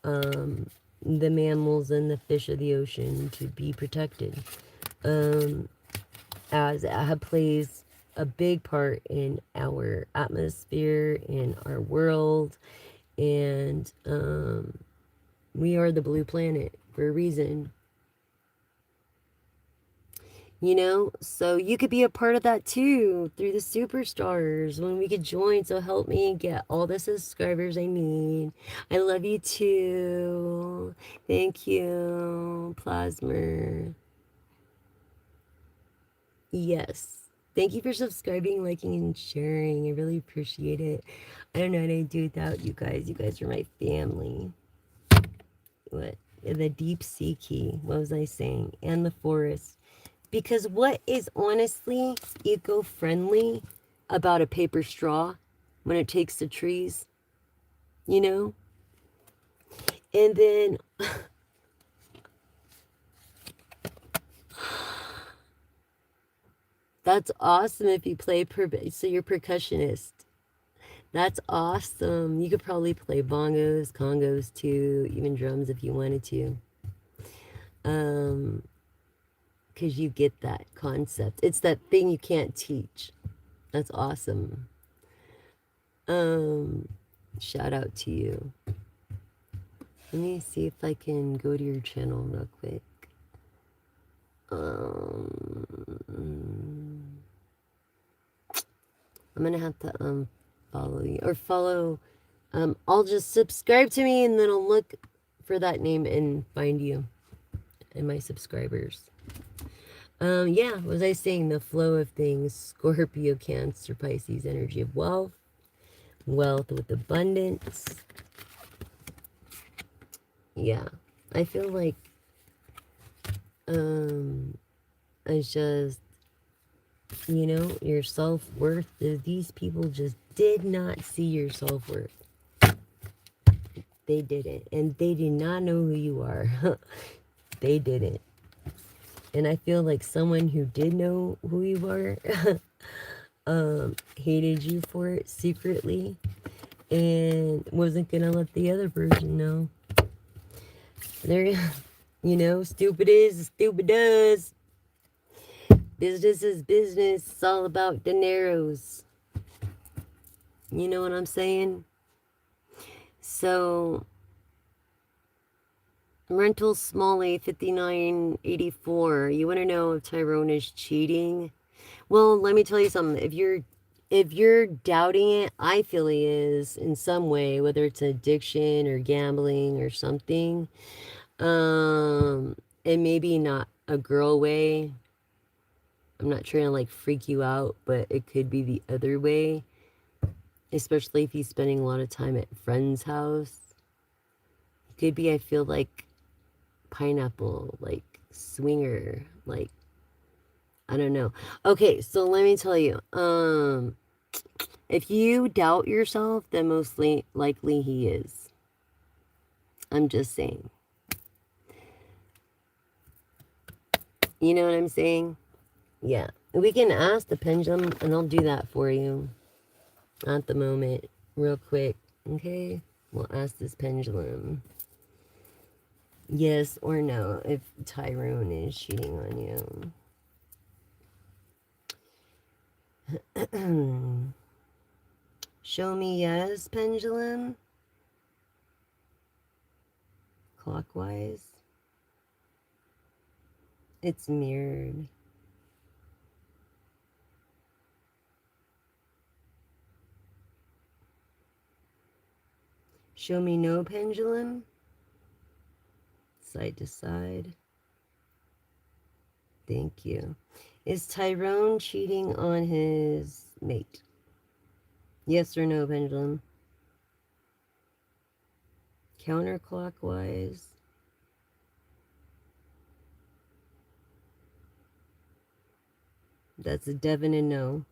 A: the mammals and the fish of the ocean to be protected. As it plays a big part in our atmosphere, in our world, and we are the blue planet for a reason. You know, so you could be a part of that too through the superstars when we could join. So help me get all the subscribers I need. I love you too. Thank you, Plasma. Yes. Thank you for subscribing, liking, and sharing. I really appreciate it. I don't know what I'd do without you guys. You guys are my family. What? The deep sea key. What was I saying? And the forest. Because what is honestly eco-friendly about a paper straw when it takes the trees? You know? And then that's awesome if you play so you're percussionist. That's awesome. You could probably play bongos, congos too, even drums if you wanted to. Because you get that concept. It's that thing you can't teach. That's awesome. Shout out to you. Let me see if I can go to your channel real quick. I'm gonna have to follow you or follow. I'll just subscribe to me and then I'll look for that name and find you and my subscribers. Yeah, what was I saying? The flow of things. Scorpio, Cancer, Pisces, energy of wealth. Wealth with abundance. Yeah, I feel like I just, you know, your self-worth, these people just did not see your self-worth. They didn't. And they did not know who you are. They didn't. And I feel like someone who did know who you are hated you for it secretly and wasn't gonna let the other person know. They're, you know, stupid is, stupid does. Business is business. It's all about dineros. You know what I'm saying? So, Rental Smalley 5984. You want to know if Tyrone is cheating? Well, let me tell you something. If you're doubting it, I feel he is in some way, whether it's addiction or gambling or something. And maybe not a girl way. I'm not trying to like freak you out, but it could be the other way. Especially if he's spending a lot of time at friend's house. It could be, I feel like, pineapple, like swinger, like, I don't know. Okay, so let me tell you. If you doubt yourself, then most likely he is. I'm just saying. You know what I'm saying? Yeah. We can ask the pendulum, and I'll do that for you. At the moment, real quick. Okay? We'll ask this pendulum. Yes or no, if Tyrone is cheating on you. Show me yes, pendulum. Clockwise. It's mirrored. Show me no, pendulum. Side to side. Thank you. Is Tyrone cheating on his mate? Yes or no, pendulum? Counterclockwise. That's a definite no.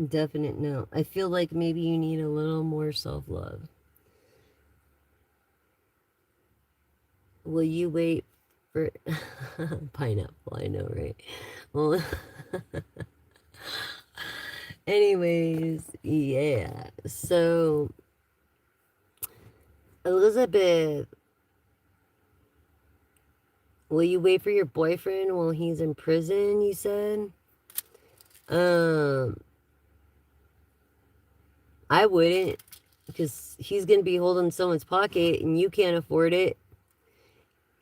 A: Definite no. I feel like maybe you need a little more self-love. Will you wait for pineapple? I know, right? Well, anyways, yeah. So, Elizabeth, will you wait for your boyfriend while he's in prison, you said? I wouldn't, because he's going to be holding someone's pocket and you can't afford it.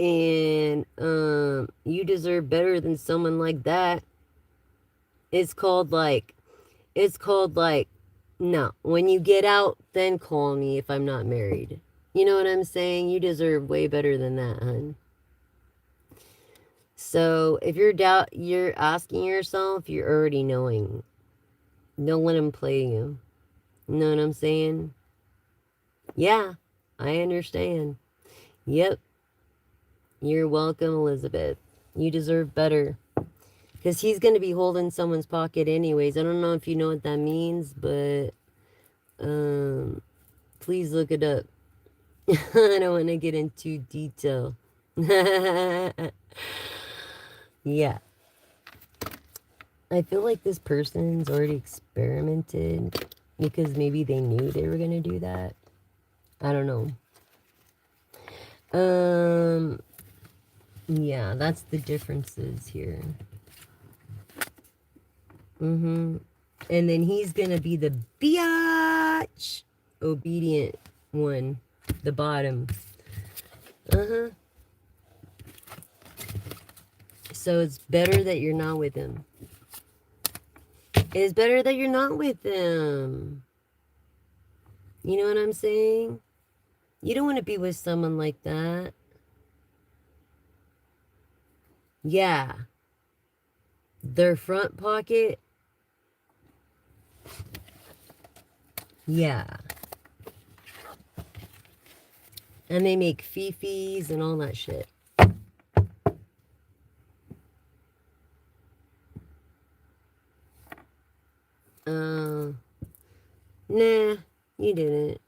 A: And you deserve better than someone like that. It's called like, no, when you get out, then call me if I'm not married. You know what I'm saying? You deserve way better than that, hun. So if you're asking yourself, you're already knowing. Don't let him play you. You know what I'm saying? Yeah, I understand. Yep, you're welcome, Elizabeth. You deserve better. Because he's going to be holding someone's pocket anyways. I don't know if you know what that means, but please look it up. I don't want to get into detail. Yeah. I feel like this person's already experimented because maybe they knew they were going to do that. I don't know. Yeah, that's the differences here. And then he's gonna be the biatch obedient one, the bottom. So it's better that you're not with him. It's better that you're not with him. You know what I'm saying? You don't want to be with someone like that. Yeah. Their front pocket. Yeah. And they make fifis and all that shit. Nah, you didn't.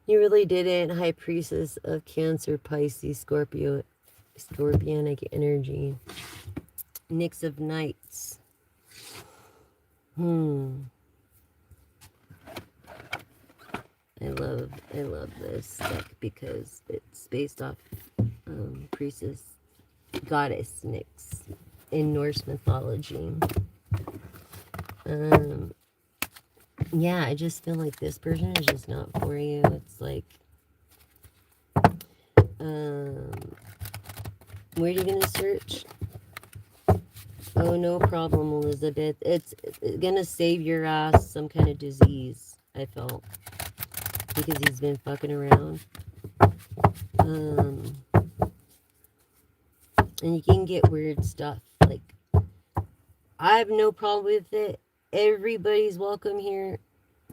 A: You really didn't. High Priestess of Cancer, Pisces, Scorpio, Scorpionic energy. Nix of Knights. I love this deck because it's based off Priestess Goddess Nyx in Norse mythology. Yeah, I just feel like this person is just not for you. It's like, where are you gonna search? Oh, no problem, Elizabeth. It's gonna save your ass some kind of disease, I felt. Because he's been fucking around. And you can get weird stuff. Like, I have no problem with it. Everybody's welcome here.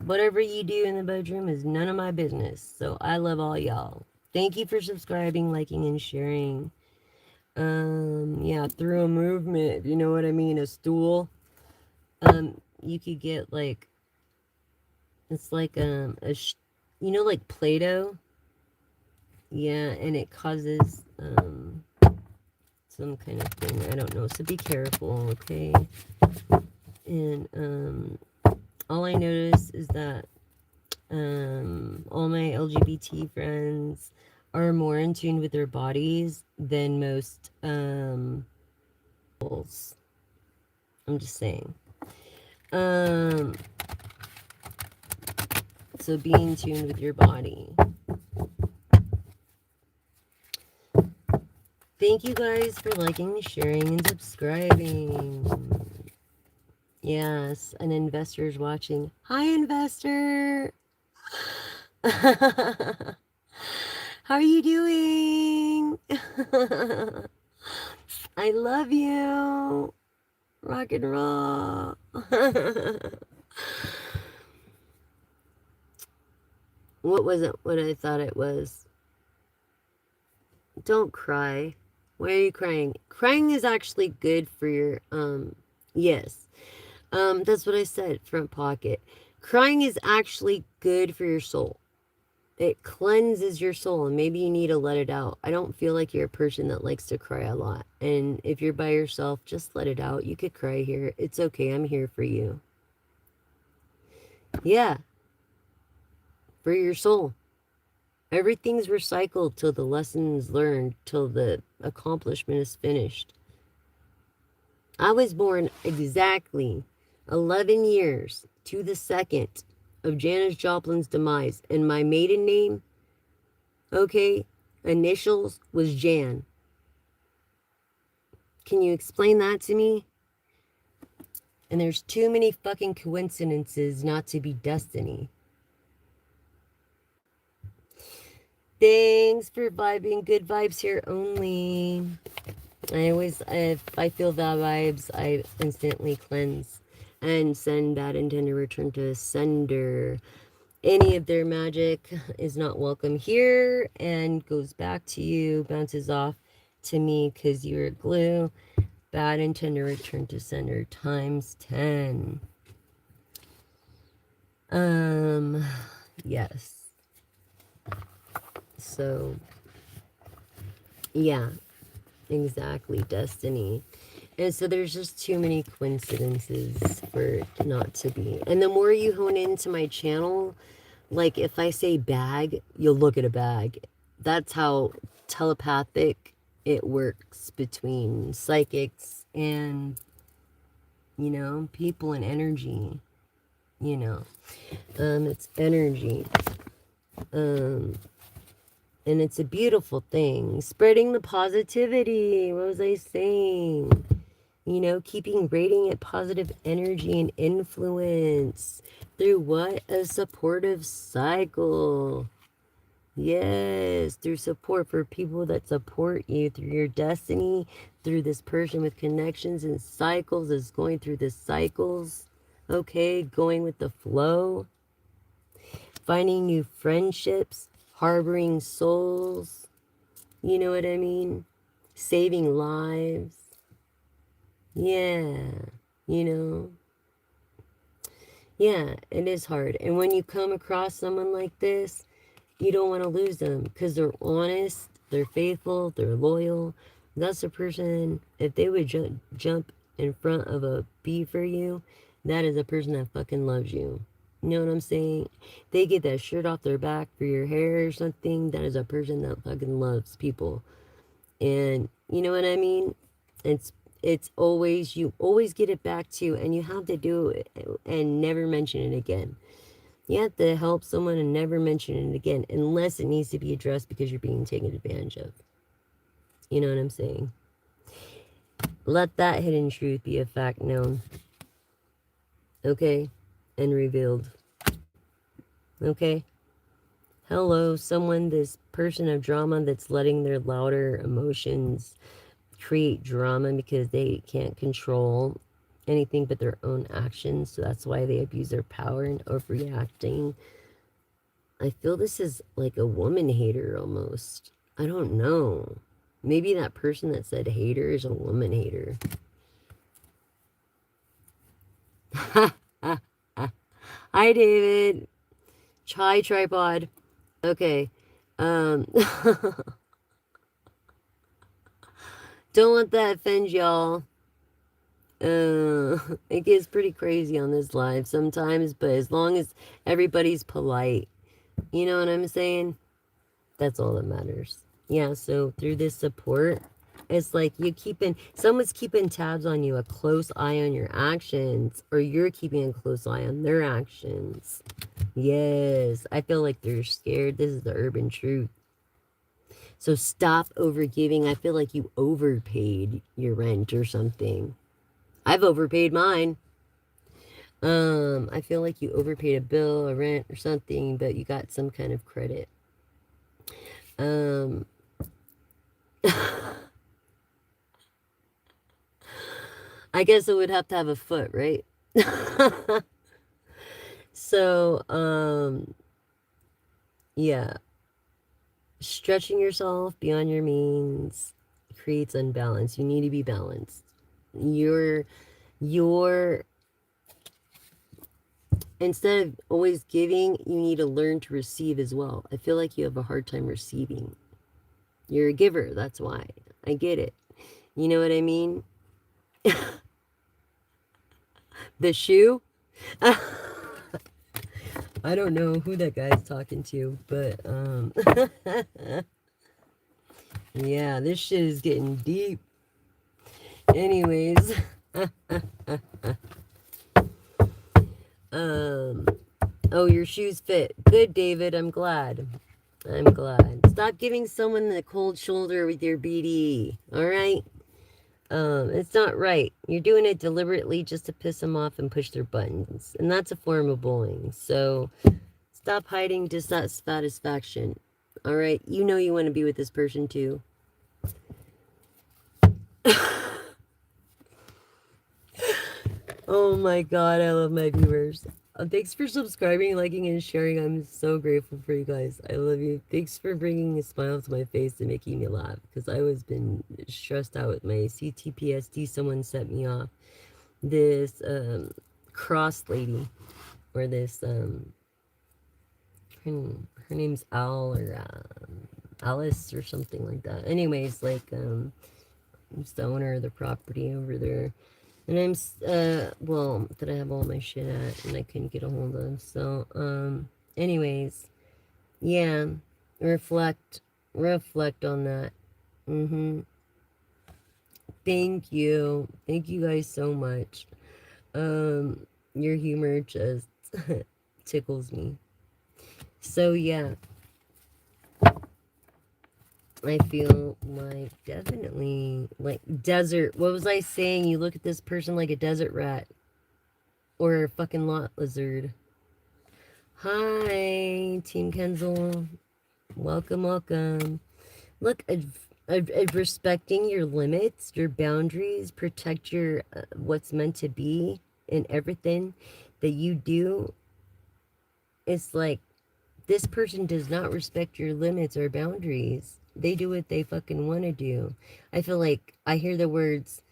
A: Whatever you do in the bedroom is none of my business. So I love all y'all. Thank you for subscribing, liking, and sharing. Yeah, through a movement, you know what I mean? A stool. You could get like, it's like you know, like Play-Doh. Yeah, and it causes some kind of thing. I don't know. So be careful, okay? And all I notice is that all my LGBT friends are more in tune with their bodies than most couples. I'm just saying. So be in tune with your body. Thank you guys for liking, sharing, and subscribing. Yes, an investor's watching. Hi, investor. How are you doing? I love you. Rock and roll. What was it? What I thought it was? Don't cry. Why are you crying? Crying is actually good for your yes. That's what I said, front pocket. Crying is actually good for your soul. It cleanses your soul, and maybe you need to let it out. I don't feel like you're a person that likes to cry a lot. And if you're by yourself, just let it out. You could cry here. It's okay. I'm here for you. Yeah. For your soul. Everything's recycled till the lesson's learned, till the accomplishment is finished. I was born exactly 11 years to the second of Janis Joplin's demise, and my maiden name, okay, initials was Jan. Can you explain that to me? And there's too many fucking coincidences not to be destiny. Thanks for vibing. Good vibes here only. I always, if I feel bad vibes, I instantly cleanse and send that intended return to sender. Any of their magic is not welcome here and goes back to you, bounces off to me because you're glue. Bad intended return to sender times 10. Yes. So, yeah, exactly. Destiny. And so there's just too many coincidences for it not to be. And the more you hone into my channel, like if I say bag, you'll look at a bag. That's how telepathic it works between psychics and, people and energy, you know. It's energy. Um, and it's a beautiful thing. Spreading the positivity. What was I saying? Keeping radiant positive energy and influence through what? A supportive cycle. Yes, through support for people that support you, through your destiny, through this person with connections and cycles is going through the cycles. Okay, going with the flow, finding new friendships, harboring souls. You know what I mean? Saving lives. Yeah, you know. Yeah, it is hard. And when you come across someone like this, you don't want to lose them because they're honest, they're faithful, they're loyal. That's a person, if they would jump in front of a bee for you, that is a person that fucking loves you. You know what I'm saying? They get that shirt off their back for your hair or something. That is a person that fucking loves people. And you know what I mean? It's it's always, you always get it back to you, and you have to do it and never mention it again. You have to help someone and never mention it again unless it needs to be addressed because you're being taken advantage of. You know what I'm saying? Let that hidden truth be a fact known. Okay? And revealed. Okay? Hello, someone, this person of drama that's letting their louder emotions create drama because they can't control anything but their own actions. So that's why they abuse their power and overreacting. I feel this is like a woman hater almost. I don't know. Maybe that person that said hater is a woman hater. Hi, David. Chai tripod. Okay. Um, don't let that offend y'all. It gets pretty crazy on this live sometimes, but as long as everybody's polite, you know what I'm saying? That's all that matters. Yeah, so through this support, it's like someone's keeping tabs on you, a close eye on your actions, or you're keeping a close eye on their actions. Yes, I feel like they're scared. This is the urban truth. So stop overgiving. I feel like you overpaid your rent or something. I've overpaid mine. I feel like you overpaid a bill, a rent, or something, but you got some kind of credit. Um, I guess it would have to have a foot, right? So, yeah. Stretching yourself beyond your means creates unbalance. You need to be balanced. You're instead of always giving, you need to learn to receive as well. I feel like you have a hard time receiving. You're a giver, that's why. I get it. You know what I mean? The shoe? I don't know who that guy's talking to, but yeah, this shit is getting deep. Anyways, oh, your shoes fit. Good, David. I'm glad. I'm glad. Stop giving someone the cold shoulder with your BD. All right? It's not right. You're doing it deliberately just to piss them off and push their buttons. And that's a form of bullying. So stop hiding dissatisfaction. All right, you know you want to be with this person too. Oh my god, I love my viewers. Thanks for subscribing, liking, and sharing. I'm so grateful for you guys. I love you. Thanks for bringing a smile to my face and making me laugh because I was been stressed out with my CTPSD. Someone set me off. This cross lady, or this her, her name's Al or Alice or something like that. Anyways, like I'm the owner of the property over there. And I'm, well, that I have all my shit at and I couldn't get a hold of. So, anyways, yeah, reflect on that. Mm-hmm. Thank you. Thank you guys so much. Your humor just tickles me. So, yeah, I feel like definitely like desert. What was I saying? You look at this person like a desert rat or a fucking lot lizard. Hi, Team Kenzel. Welcome, welcome. Look, respecting your limits, your boundaries, protect your what's meant to be, and everything that you do. It's like this person does not respect your limits or boundaries. They do what they fucking want to do. I feel like I hear the words,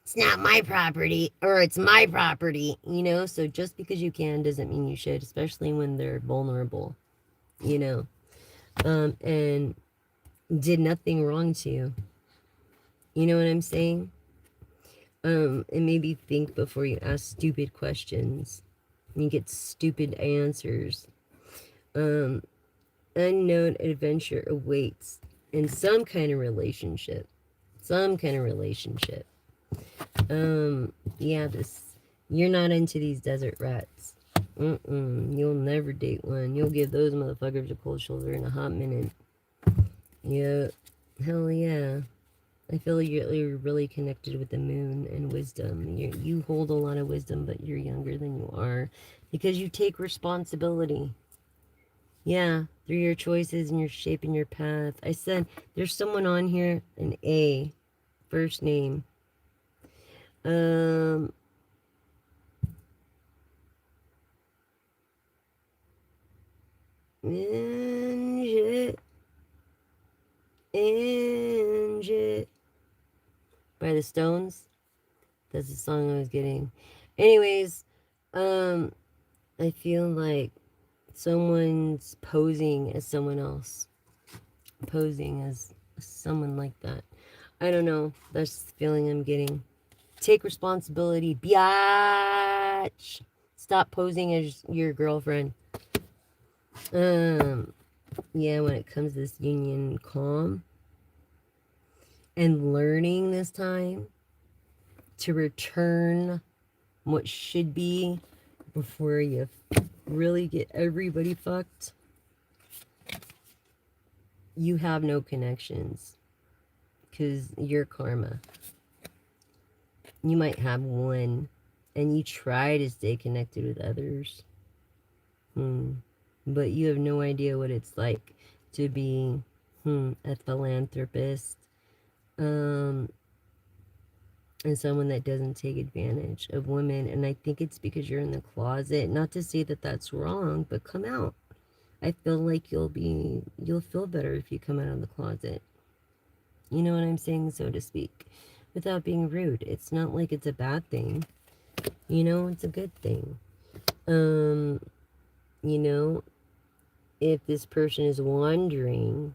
A: it's not my property, or it's my property, you know? So just because you can doesn't mean you should, especially when they're vulnerable, you know? And did nothing wrong to you. You know what I'm saying? And maybe think before you ask stupid questions. You get stupid answers. Unknown adventure awaits in some kind of relationship. Some kind of relationship. Yeah, you're not into these desert rats. You'll never date one. You'll give those motherfuckers a cold shoulder in a hot minute. Yeah. Hell yeah. I feel like you're really connected with the moon and wisdom. You hold a lot of wisdom, but you're younger than you are because you take responsibility. Yeah, through your choices and you're shaping your path. I said there's someone on here, an A, first name. Angie, Angie, by the Stones. That's the song I was getting. Anyways, I feel like someone's posing as someone else. Posing as someone like that. I don't know. That's the feeling I'm getting. Take responsibility, biatch. Stop posing as your girlfriend. Yeah, when it comes to this union, calm and learning this time to return what should be before you really get everybody fucked. You have no connections because you're karma. You might have one and you try to stay connected with others. But you have no idea what it's like to be a philanthropist and someone that doesn't take advantage of women. And I think it's because you're in the closet. Not to say that that's wrong, but come out. I feel like you'll feel better if you come out of the closet. You know what I'm saying, so to speak, without being rude. It's not like it's a bad thing. You know, it's a good thing. You know, if this person is wandering,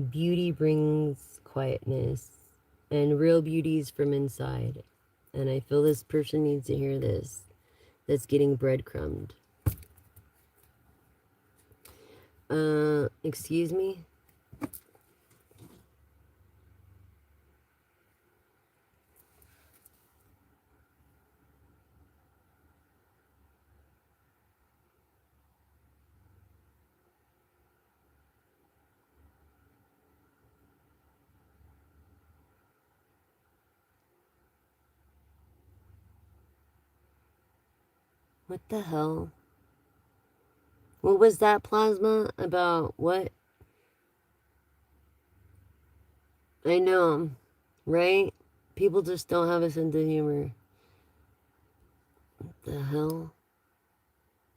A: beauty brings quietness, and real beauty is from inside. And I feel this person needs to hear this. That's getting breadcrumbed. Excuse me? What the hell? What was that, Plasma? About what? I know, right? People just don't have a sense of humor. What the hell?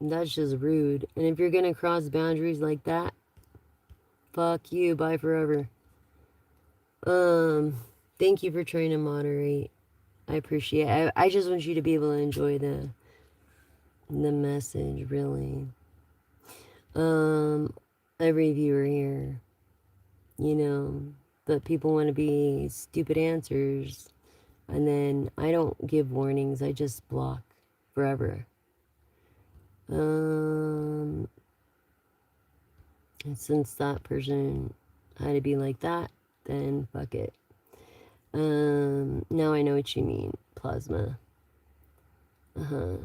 A: That's just rude. And if you're gonna cross boundaries like that, fuck you. Bye forever. Um, Thank you for trying to moderate. I appreciate it. I just want you to be able to enjoy the message, really. Um, every viewer here, you know, but people want to be stupid answers, and then I don't give warnings. I just block forever. And since that person had to be like that, then fuck it. Now I know what you mean, Plasma. Uh-huh.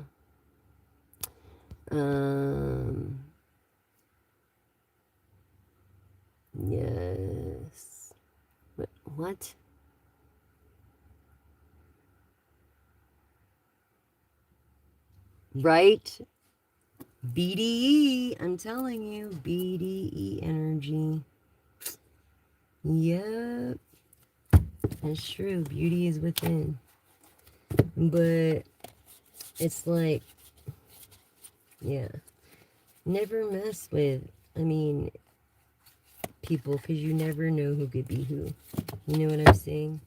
A: Yes. What? Right? BDE, I'm telling you, BDE energy. Yep, that's true. Beauty is within. But it's like, yeah, never mess with, I mean, people, because you never know who could be who. You know what I'm saying?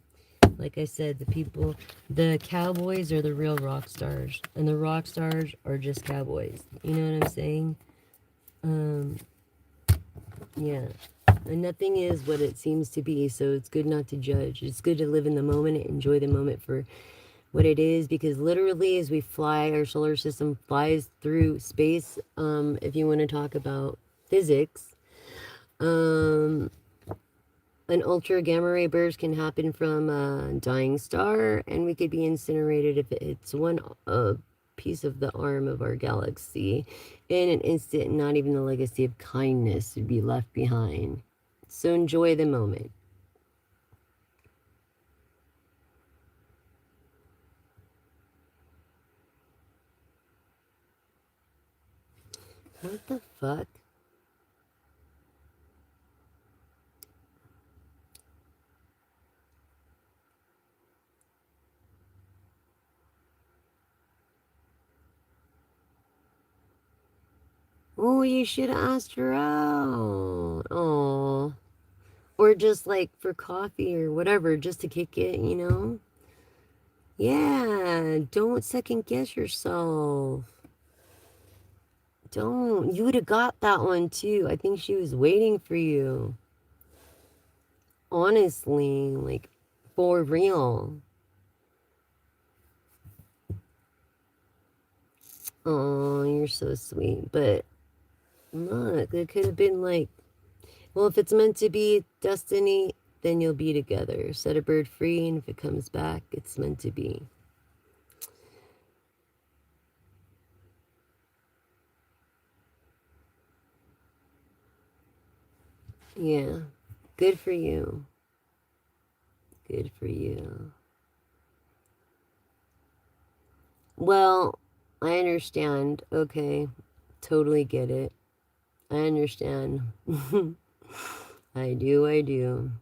A: Like I said, the cowboys are the real rock stars, and the rock stars are just cowboys. You know what I'm saying? Yeah. And nothing is what it seems to be, so it's good not to judge. It's good to live in the moment and enjoy the moment for what it is, because literally as we fly, our solar system flies through space. If you want to talk about physics, an ultra gamma ray burst can happen from a dying star, and we could be incinerated if it's one piece of the arm of our galaxy in an instant. Not even the legacy of kindness would be left behind. So enjoy the moment. What the fuck? Oh, you should have asked her out. Oh. Or just like for coffee or whatever, just to kick it, you know? Yeah, don't second guess yourself. Don't. You would have got that one too. I think she was waiting for you. Honestly, like, for real. Oh, you're so sweet. But look, it could have been like, well, if it's meant to be destiny, then you'll be together. Set a bird free, and if it comes back, it's meant to be. Yeah. Good for you. Good for you. Well, I understand. Okay. Totally get it. I understand. I do, I do.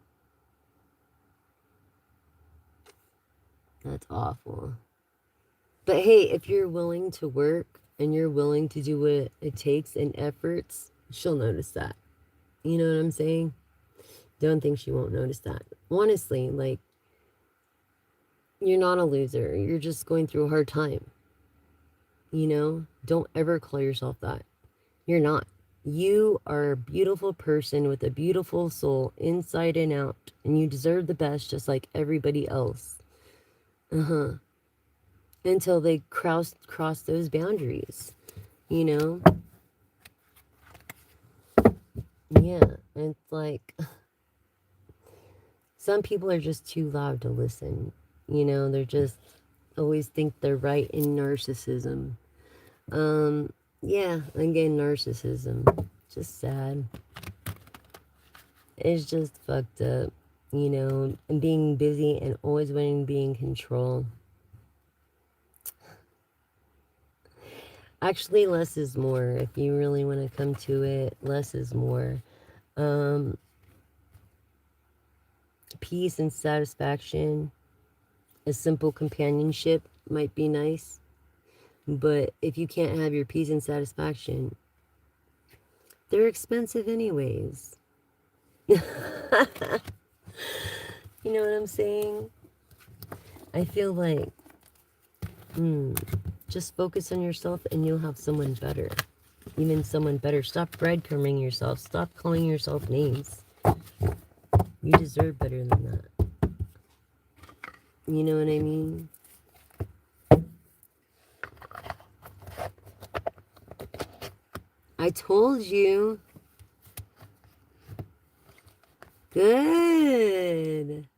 A: That's awful. But hey, if you're willing to work and you're willing to do what it takes and efforts, she'll notice that. You know what I'm saying? Don't think she won't notice that. Honestly, like, you're not a loser. You're just going through a hard time. You know? Don't ever call yourself that. You're not. You are a beautiful person with a beautiful soul inside and out, and you deserve the best just like everybody else. Uh-huh. Until they cross those boundaries, you know? Yeah, it's like some people are just too loud to listen. You know, they're just always think they're right in narcissism. Yeah, again, narcissism. Just sad. It's just fucked up, you know, and being busy and always wanting to be in control. Actually, less is more. If you really want to come to it, less is more. Um, Peace and satisfaction, a simple companionship might be nice. But if you can't have your peace and satisfaction, they're expensive anyways. You know what I'm saying? I feel like, just focus on yourself and you'll have someone better. Even someone better. Stop breadcrumbing yourself. Stop calling yourself names. You deserve better than that. You know what I mean? I told you. Good.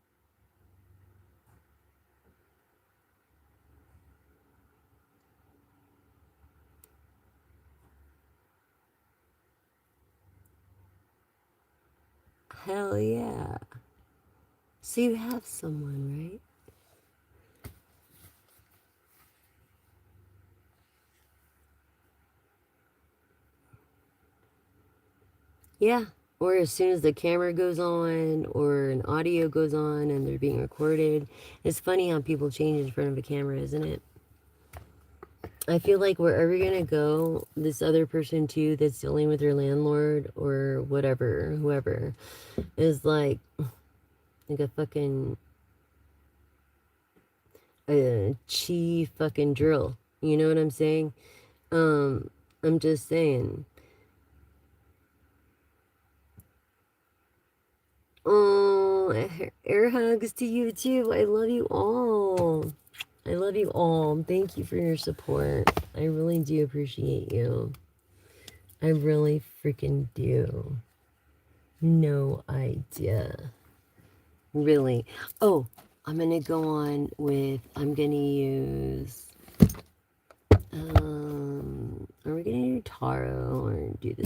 A: Hell yeah. So you have someone, right? Yeah. Or as soon as the camera goes on or an audio goes on and they're being recorded. It's funny how people change in front of a camera, isn't it? I feel like wherever you're gonna go, this other person too that's dealing with your landlord or whatever, whoever, is like a fucking chi fucking drill. You know what I'm saying? I'm just saying. Oh, air hugs to you too. I love you all. I love you all. Thank you for your support. I really do appreciate you. I really freaking do. No idea. Really. Oh, I'm gonna go on with, I'm gonna use, are we gonna do tarot or do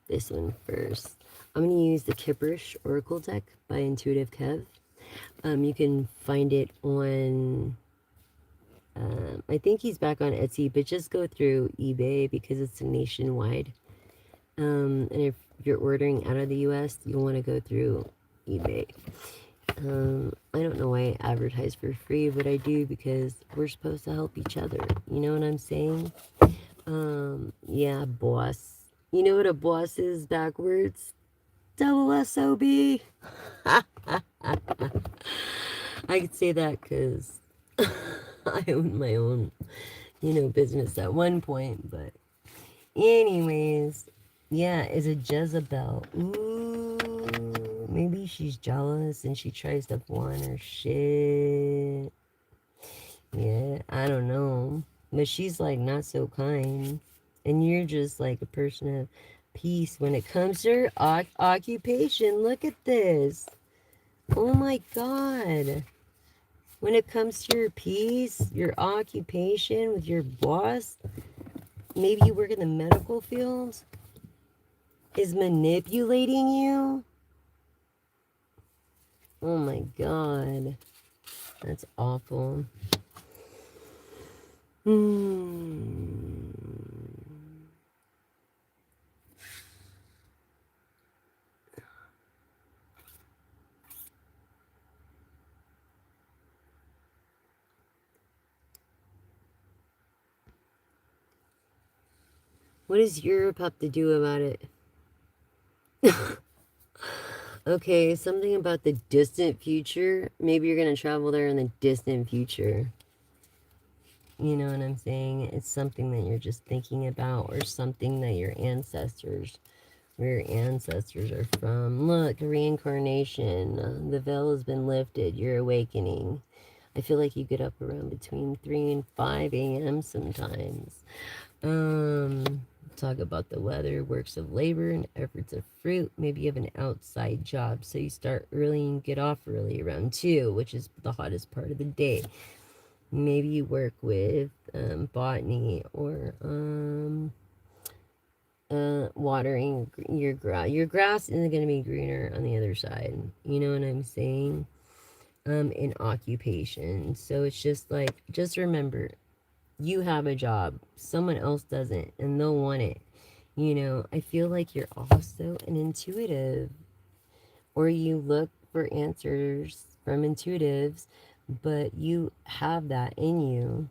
A: this one first? I'm gonna use the Kipperish Oracle deck by Intuitive Kev. You can find it on, I think he's back on Etsy, but just go through eBay because it's nationwide. And if you're ordering out of the US, you'll want to go through eBay. I don't know why I advertise for free, but I do because we're supposed to help each other. You know what I'm saying? Yeah, boss. You know what a boss is backwards? Double SOB. I could say that because I owned my own, business at one point. But, anyways, yeah, is a Jezebel. Ooh, maybe she's jealous and she tries to flaunt her shit. Yeah, I don't know. But she's like not so kind. And you're just like a person of peace when it comes to your occupation. Look at this. Oh my God. When it comes to your peace, your occupation with your boss, maybe you work in the medical field, is manipulating you. Oh my God. That's awful. What does Europe have to do about it? Okay, something about the distant future. Maybe you're going to travel there in the distant future. You know what I'm saying? It's something that you're just thinking about or something that where your ancestors are from. Look, reincarnation. The veil has been lifted. You're awakening. I feel like you get up around between 3 and 5 a.m. sometimes. Talk about the weather, works of labor, and efforts of fruit. Maybe you have an outside job, so you start early and get off early around 2, which is the hottest part of the day. Maybe you work with botany or watering your grass. Your grass isn't going to be greener on the other side. You know what I'm saying? In occupation. So it's just like, just remember, You have a job, someone else doesn't, and they'll want it. You know, I feel like you're also an intuitive, or you look for answers from intuitives, but you have that in you.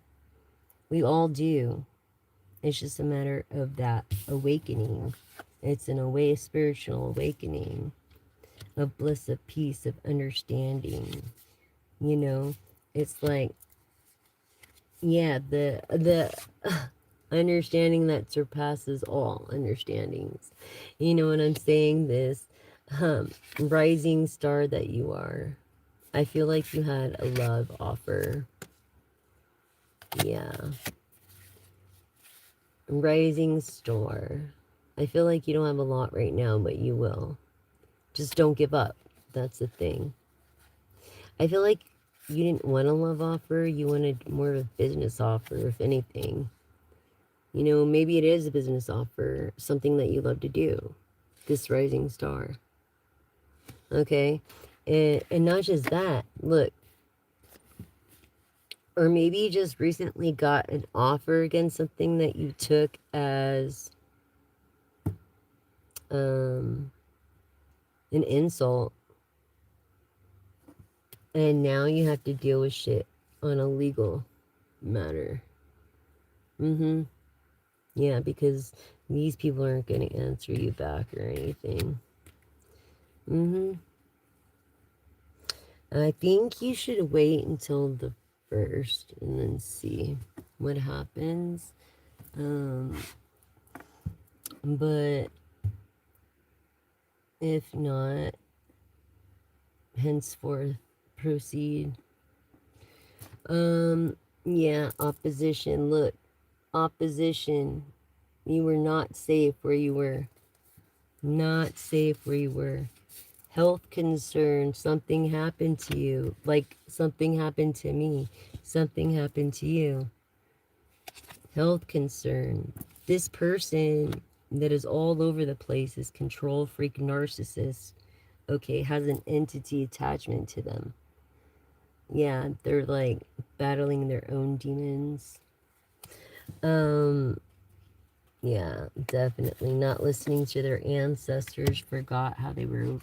A: We all do. It's just a matter of that awakening. It's an spiritual awakening of bliss, of peace, of understanding. You know, it's like, yeah, the understanding that surpasses all understandings. You know what I'm saying? This rising star that you are. I feel like you had a love offer. Yeah. Rising star. I feel like you don't have a lot right now, but you will. Just don't give up. That's the thing. I feel like you didn't want a love offer. You wanted more of a business offer, if anything. You know, maybe it is a business offer, something that you love to do. This rising star. Okay? And not just that. Look, or maybe you just recently got an offer against something that you took as an insult, and now you have to deal with shit on a legal matter. Mm-hmm. Yeah, because these people aren't going to answer you back or anything. Mm-hmm. I think you should wait until the first and then see what happens. But if not, henceforth proceed. Yeah, opposition. Look, opposition. You were not safe where you were. Not safe where you were. Health concern. Something happened to you. Like something happened to me. Something happened to you. Health concern. This person that is all over the place is control freak narcissist. Okay, has an entity attachment to them. Yeah, they're like battling their own demons. Yeah, definitely not listening to their ancestors, forgot how they were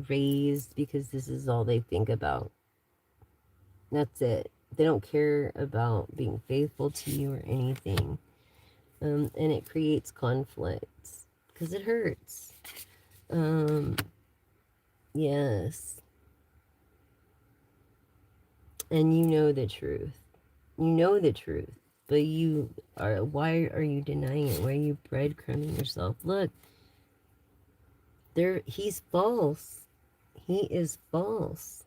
A: raised because this is all they think about. That's it. They don't care about being faithful to you or anything. And it creates conflicts because it hurts. Yes. And you know the truth. You know the truth. But you are, why are you denying it? Why are you breadcrumbing yourself? Look, he's false. He is false.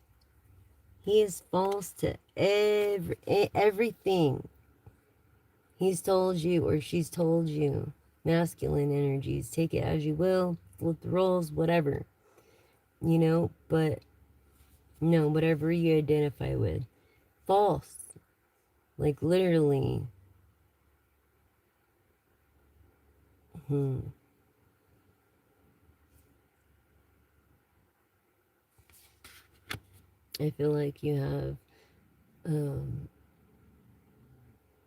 A: He is false to everything. He's told you or she's told you. Masculine energies. Take it as you will. Flip the roles, whatever. You know, but no, whatever you identify with. False. Like literally. I feel like you have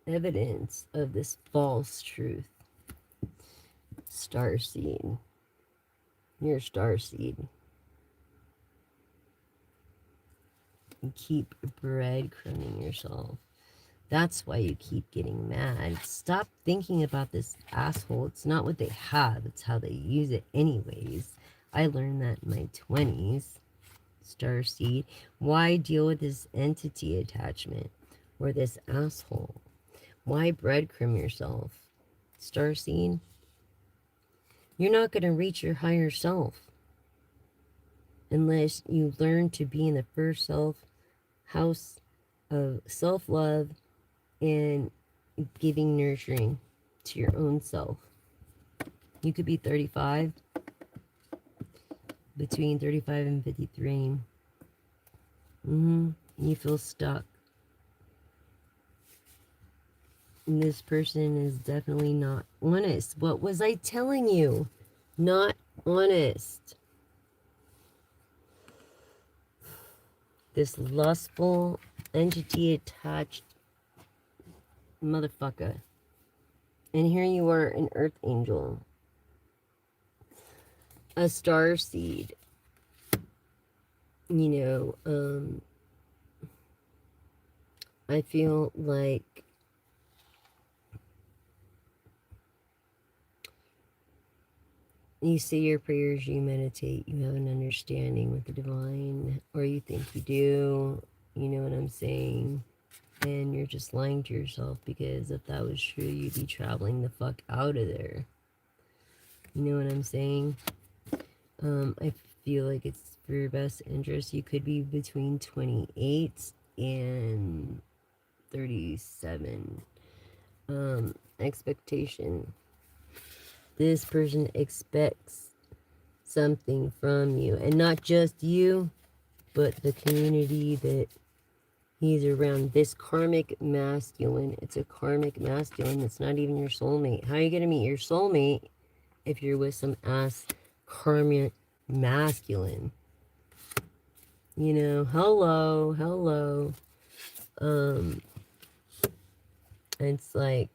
A: evidence of this false truth. Starseed. You're a starseed. You keep breadcrumbing yourself. That's why you keep getting mad. Stop thinking about this asshole. It's not what they have, it's how they use it anyways. I learned that in my 20s. Starseed. Why deal with this entity attachment or this asshole? Why breadcrumb yourself? Starseed. You're not going to reach your higher self unless you learn to be in the first house of self-love and giving nurturing to your own self. You could be 35, between 35 and 53. You feel stuck. And this person is definitely not honest. What was I telling you? Not honest. This lustful entity attached motherfucker. And here you are, an earth angel. A star seed. You know, I feel like you say your prayers, you meditate, you have an understanding with the divine, or you think you do, you know what I'm saying? And you're just lying to yourself, because if that was true, you'd be traveling the fuck out of there. You know what I'm saying? I feel like it's for your best interest. You could be between 28 and 37. Expectation. This person expects something from you, and not just you, but the community that he's around. This karmic masculine, it's a karmic masculine. It's not even your soulmate. How are you gonna meet your soulmate if you're with some ass karmic masculine? You know, hello. It's like,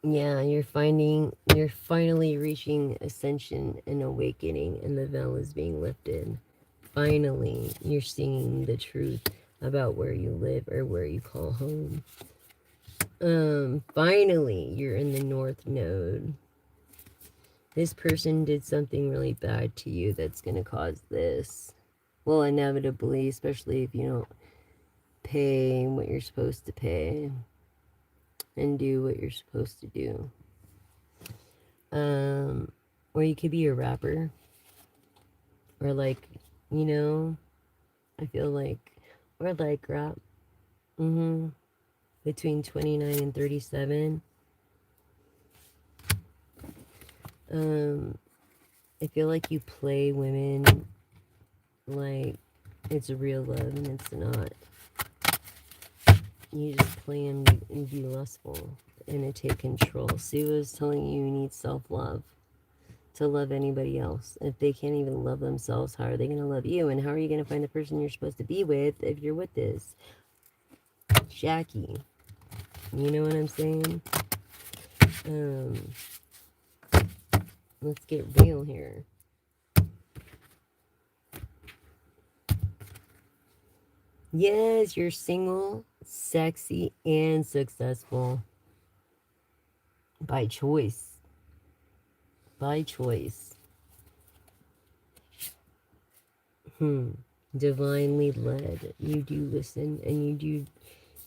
A: yeah, you're finally reaching ascension and awakening, and the veil is being lifted. Finally, you're seeing the truth about where you live, or where you call home. Finally, you're in the North Node. This person did something really bad to you that's gonna cause this. Well, inevitably, especially if you don't pay what you're supposed to pay and do what you're supposed to do. Or you could be a rapper, or like, you know, I feel like, or like rap. Between 29 and 37. I feel like you play women like it's real love, and it's not. You just play and be lustful and to take control. Sue is telling you need self-love to love anybody else. If they can't even love themselves, how are they going to love you? And how are you going to find the person you're supposed to be with if you're with this Jackie? You know what I'm saying? Let's get real here. Yes, you're single, sexy, and successful. By choice. By choice. Divinely led. You do listen, and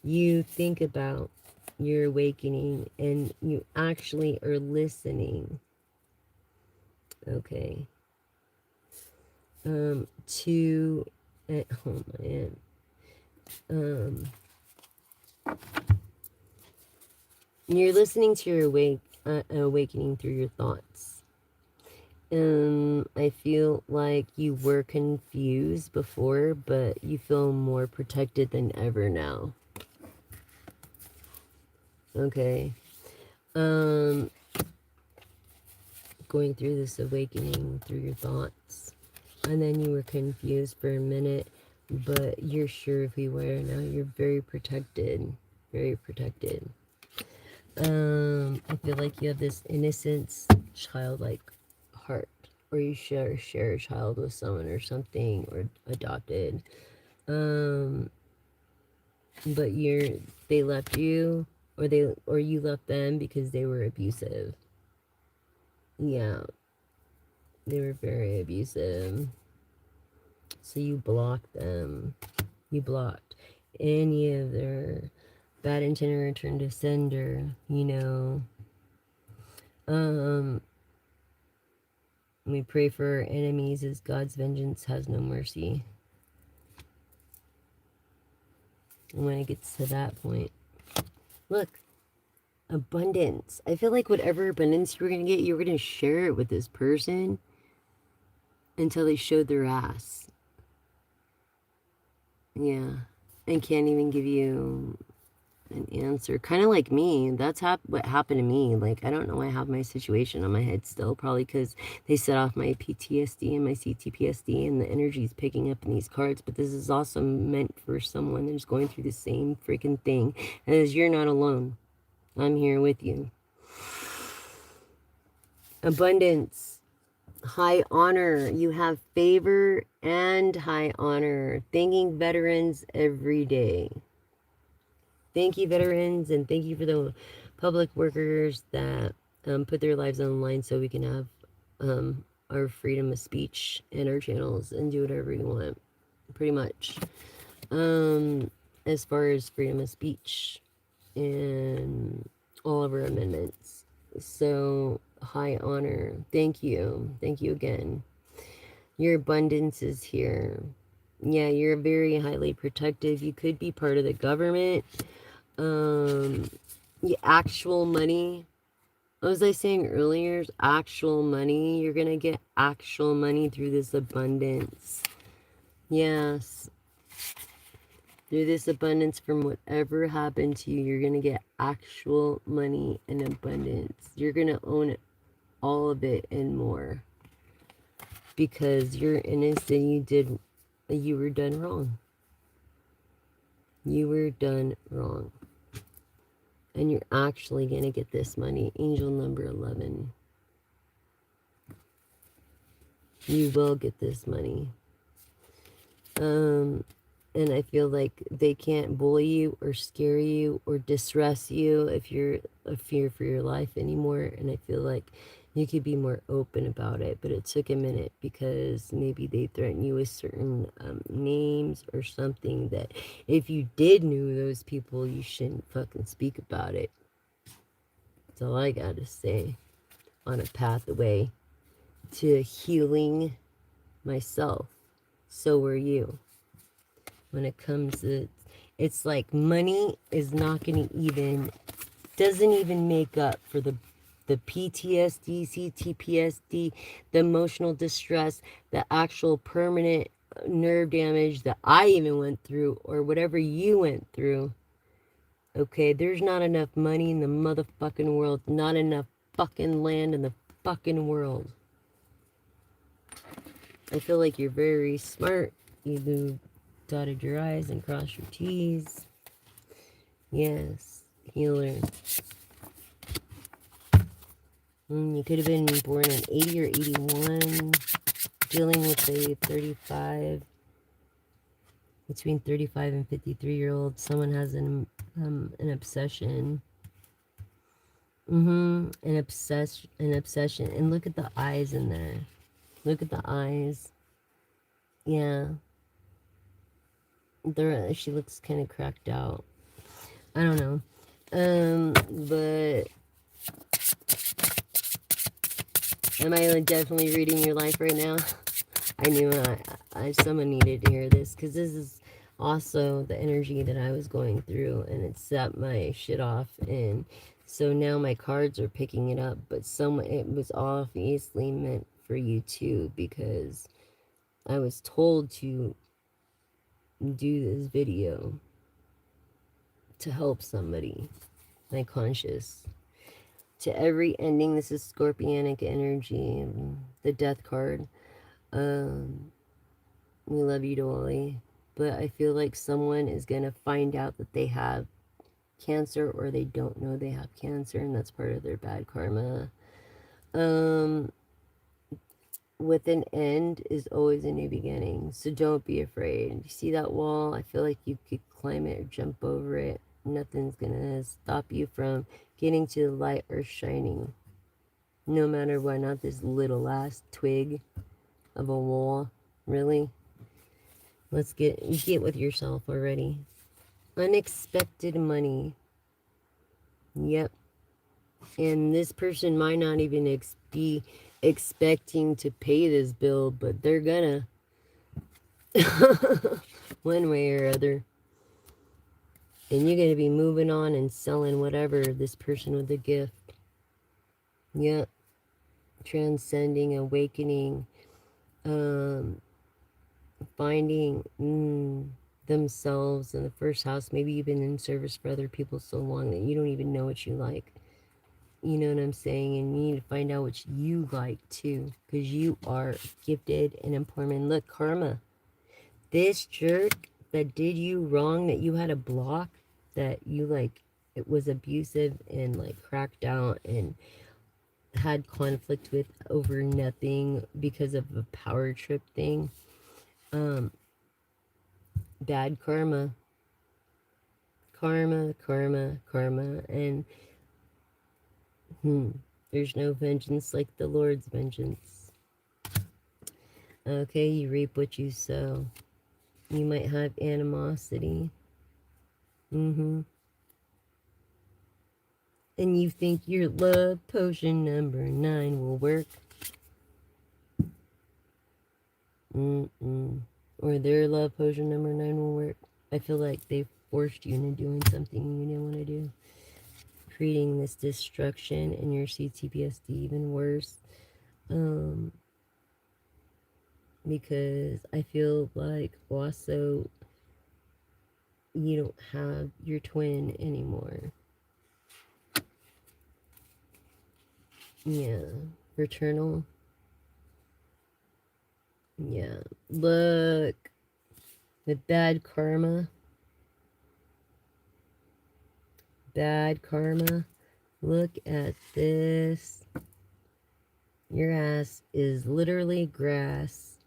A: you think about your awakening, and you actually are listening. Okay. Oh man. You're listening to your awakening through your thoughts. I feel like you were confused before, but you feel more protected than ever now. Okay. Going through this awakening through your thoughts. And then you were confused for a minute, but you're sure of who you are now. You're very protected. Very protected. I feel like you have this innocence, childlike heart, or you share a child with someone or something, or adopted. But they left you, or you left them because they were abusive. Yeah, they were very abusive. So you blocked them. You blocked any of their bad intent or return to sender, you know. We pray for our enemies, as God's vengeance has no mercy. And when it gets to that point, look, abundance. I feel like whatever abundance you were going to get, you were going to share it with this person until they showed their ass. Yeah. And can't even give you an answer. Kind of like me. That's what happened to me. Like, I don't know why I have my situation on my head still. Probably because they set off my PTSD and my CTPSD, and the energy is picking up in these cards. But this is also meant for someone that's going through the same freaking thing. As you're not alone. I'm here with you. Abundance. High honor. You have favor and high honor. Thanking veterans every day. Thank you, veterans, and thank you for the public workers that put their lives on the line so we can have our freedom of speech and our channels and do whatever we want, pretty much. As far as freedom of speech and all of our amendments. So, high honor. Thank you. Thank you again. Your abundance is here. Yeah, you're very highly protective. You could be part of the government. The actual money, what was I saying earlier? Actual money. You're gonna get actual money through this abundance. Yes. Through this abundance from whatever happened to you, you're gonna get actual money and abundance. You're gonna own all of it and more. Because you're innocent, you were done wrong. You were done wrong. And you're actually going to get this money. Angel number 11. You will get this money. And I feel like they can't bully you or scare you or distress you if you're a fear for your life anymore. And I feel like you could be more open about it. But it took a minute because maybe they threatened you with certain names or something that if you did know those people, you shouldn't fucking speak about it. That's all I gotta say on a pathway to healing myself. So are you. When it comes to, it's like money is not gonna doesn't even make up for the PTSD, CTPSD, the emotional distress, the actual permanent nerve damage that I even went through or whatever you went through. Okay, there's not enough money in the motherfucking world. Not enough fucking land in the fucking world. I feel like you're very smart. You dotted your I's and crossed your T's. Yes, healer. You could have been born in 80 or 81. Dealing with a 35. Between 35 and 53-year-old. Someone has an obsession. An obsession. And look at the eyes in there. Look at the eyes. Yeah. She looks kind of cracked out. I don't know. But am I definitely reading your life right now? I knew someone needed to hear this because this is also the energy that I was going through, and it set my shit off, and so now my cards are picking it up. But it was obviously meant for you too, because I was told to do this video to help somebody, my conscious. To every ending, this is scorpionic energy, the death card. We love you, Dolly. But I feel like someone is going to find out that they have cancer or they don't know they have cancer, and that's part of their bad karma. With an end is always a new beginning, so don't be afraid. You see that wall? I feel like you could climb it or jump over it. Nothing's gonna stop you from getting to the light or shining. No matter what, not this little last twig of a wall. Really? Let's get with yourself already. Unexpected money. Yep. And this person might not even be expecting to pay this bill, but they're gonna. One way or other. And you're gonna be moving on and selling whatever this person with the gift. Yep. Transcending, awakening, finding, themselves in the first house. Maybe you've been in service for other people so long that you don't even know what you like. You know what I'm saying? And you need to find out what you like too, because you are gifted and important. Look, karma. This jerk that did you wrong, that you had a block, that you like, it was abusive and like cracked out and had conflict with over nothing because of a power trip thing. Um, Bad karma. Karma, karma, karma. And there's no vengeance like the Lord's vengeance. Okay, you reap what you sow. You might have animosity. And you think your love potion number 9 will work. Or their love potion number 9 will work. I feel like they forced you into doing something you didn't want to do. Creating this destruction in your CTPSD even worse. Because I feel like also you don't have your twin anymore. Yeah. Fraternal. Yeah. Look. With bad karma. Bad karma. Look at this. Your ass is literally grass.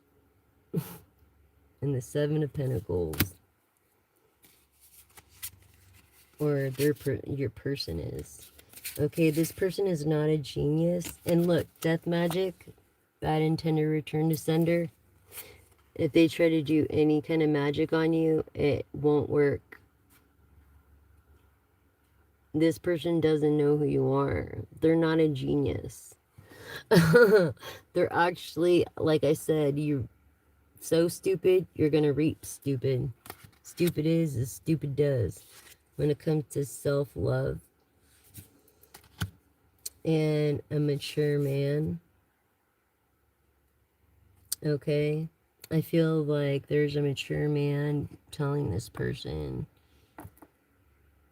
A: And the 7 of Pentacles. Or your person is. Okay, this person is not a genius. And look, death magic, bad intended return to sender. If they try to do any kind of magic on you, it won't work. This person doesn't know who you are. They're not a genius. They're actually, like I said, you're so stupid, you're gonna reap stupid. Stupid is as stupid does when it comes to self-love. And a mature man. Okay? I feel like there's a mature man telling this person,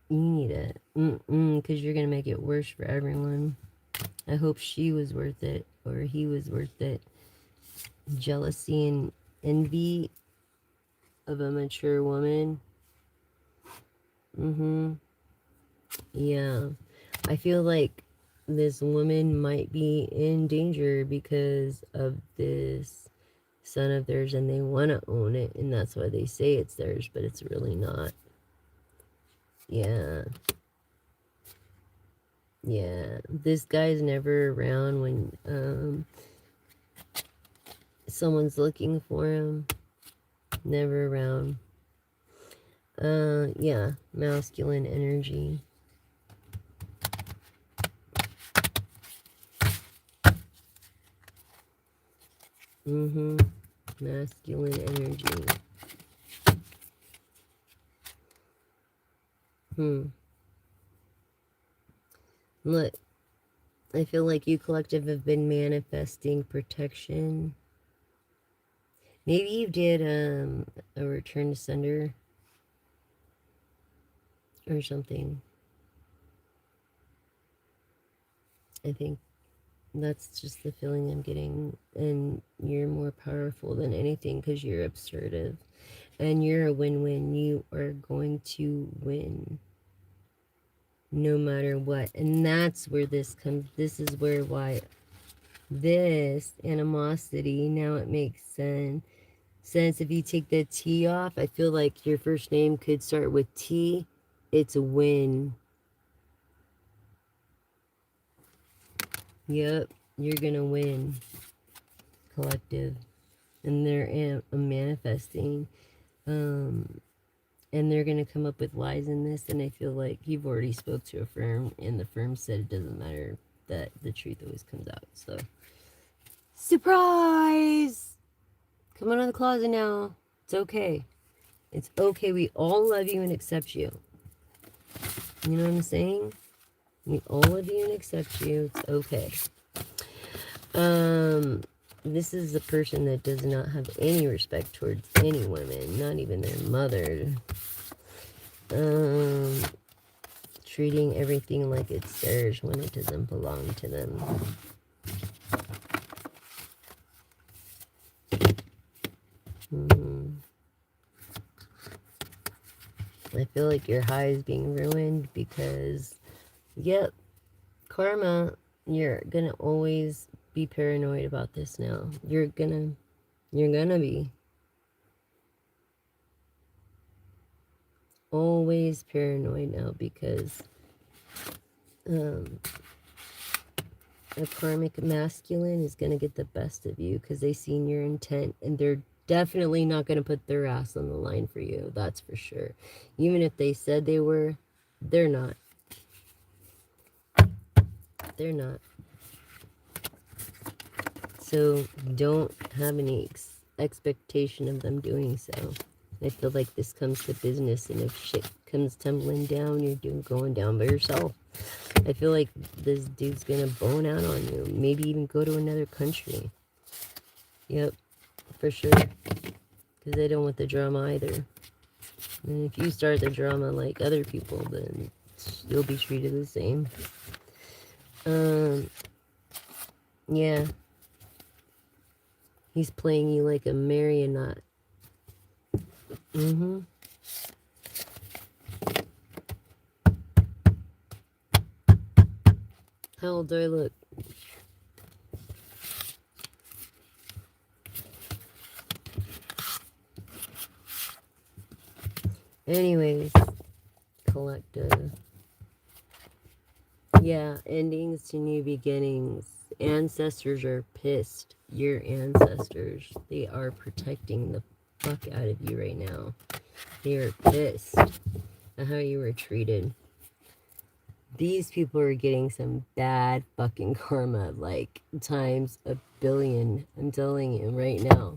A: you need it. Because you're going to make it worse for everyone. I hope she was worth it, or he was worth it. Jealousy and envy of a mature woman. Yeah. I feel like this woman might be in danger because of this son of theirs, and they want to own it, and that's why they say it's theirs, but it's really not. Yeah. Yeah. This guy's never around when someone's looking for him. Never around. Yeah. Masculine energy. Masculine energy. Look, I feel like you collective have been manifesting protection. Maybe you did a return to sender or something. I think that's just the feeling I'm getting. And you're more powerful than anything because you're assertive. And you're a win-win. You are going to win no matter what. And that's where this comes. This is why this animosity, now it makes sense. If you take the T off, I feel like your first name could start with T. It's a win. Yep, you're gonna win, collective. And they're manifesting. And they're gonna come up with lies in this, and I feel like you've already spoke to a firm, and the firm said it doesn't matter, that the truth always comes out. So, surprise! Come out of the closet now. It's okay. It's okay. We all love you and accept you. You know what I'm saying? We all love you and accept you. It's okay. This is a person that does not have any respect towards any women, not even their mother. Treating everything like it's theirs when it doesn't belong to them. I feel like your high is being ruined because, yep, karma, you're gonna always be paranoid about this now. You're gonna be always paranoid now because a karmic masculine is gonna get the best of you because they seen your intent and they're definitely not gonna put their ass on the line for you. That's for sure. Even if they said they were, they're not. They're not. So don't have any expectation of them doing so. I feel like this comes to business, and if shit comes tumbling down, you're going down by yourself. I feel like this dude's gonna bone out on you. Maybe even go to another country. Yep, for sure. Because they don't want the drama either. And if you start the drama like other people, then you'll be treated the same. Yeah. He's playing you like a marionette. How old do I look? Anyways, collective. Yeah, endings to new beginnings. Ancestors are pissed. Your ancestors, they are protecting the fuck out of you right now. They are pissed at how you were treated. These people are getting some bad fucking karma, like times a billion. I'm telling you right now.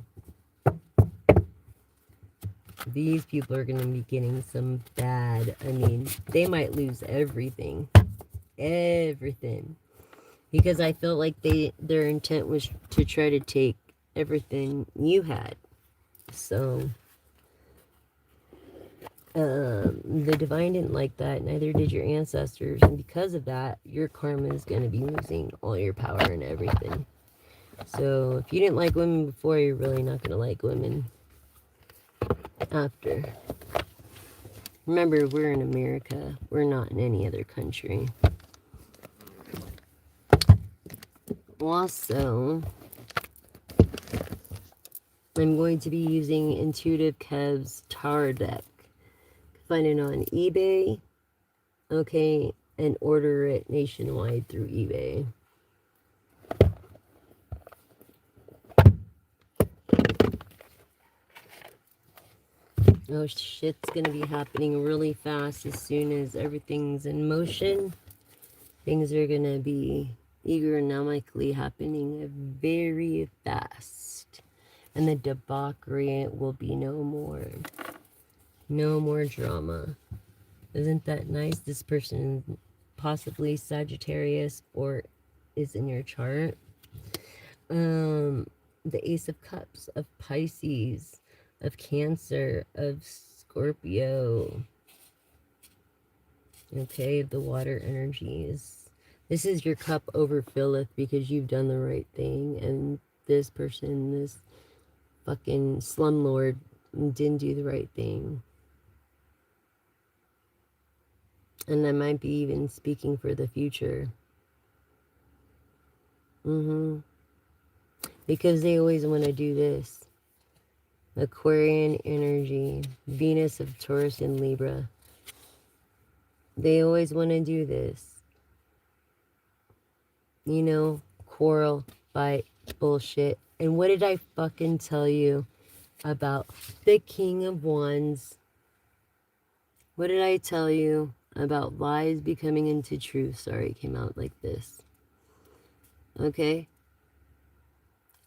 A: These people are going to be getting some bad, I mean, they might lose everything. Everything. Because I felt like their intent was to try to take everything you had. So, the divine didn't like that, neither did your ancestors, and because of that, your karma is going to be losing all your power and everything. So, if you didn't like women before, you're really not going to like women after. Remember, we're in America. We're not in any other country. Also, I'm going to be using Intuitive Kev's Tower Deck. Find it on eBay, okay, and order it nationwide through eBay. Oh, shit's gonna be happening really fast as soon as everything's in motion. Things are gonna be economically happening very fast. And the debauchery will be no more. No more drama. Isn't that nice? This person possibly Sagittarius or is in your chart. The Ace of Cups, of Pisces, of Cancer, of Scorpio. Okay, the water energies. This is your cup overfilleth because you've done the right thing, and this person, this fucking slumlord, didn't do the right thing. And I might be even speaking for the future. Because they always want to do this. Aquarian energy, Venus of Taurus and Libra. They always want to do this. You know, quarrel, fight, bullshit. And what did I fucking tell you about the King of Wands? What did I tell you about lies becoming into truth? Sorry, it came out like this. Okay?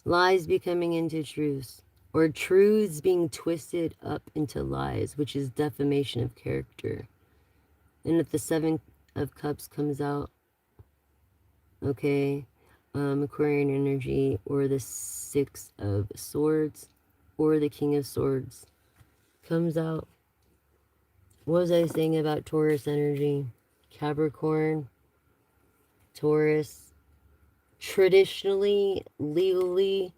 A: Lies becoming into truths. Or truths being twisted up into lies, which is defamation of character. And if the Seven of Cups comes out, okay, Aquarian energy, or the Six of Swords, or the King of Swords comes out. What was I saying about Taurus energy? Capricorn, Taurus. Traditionally, legally,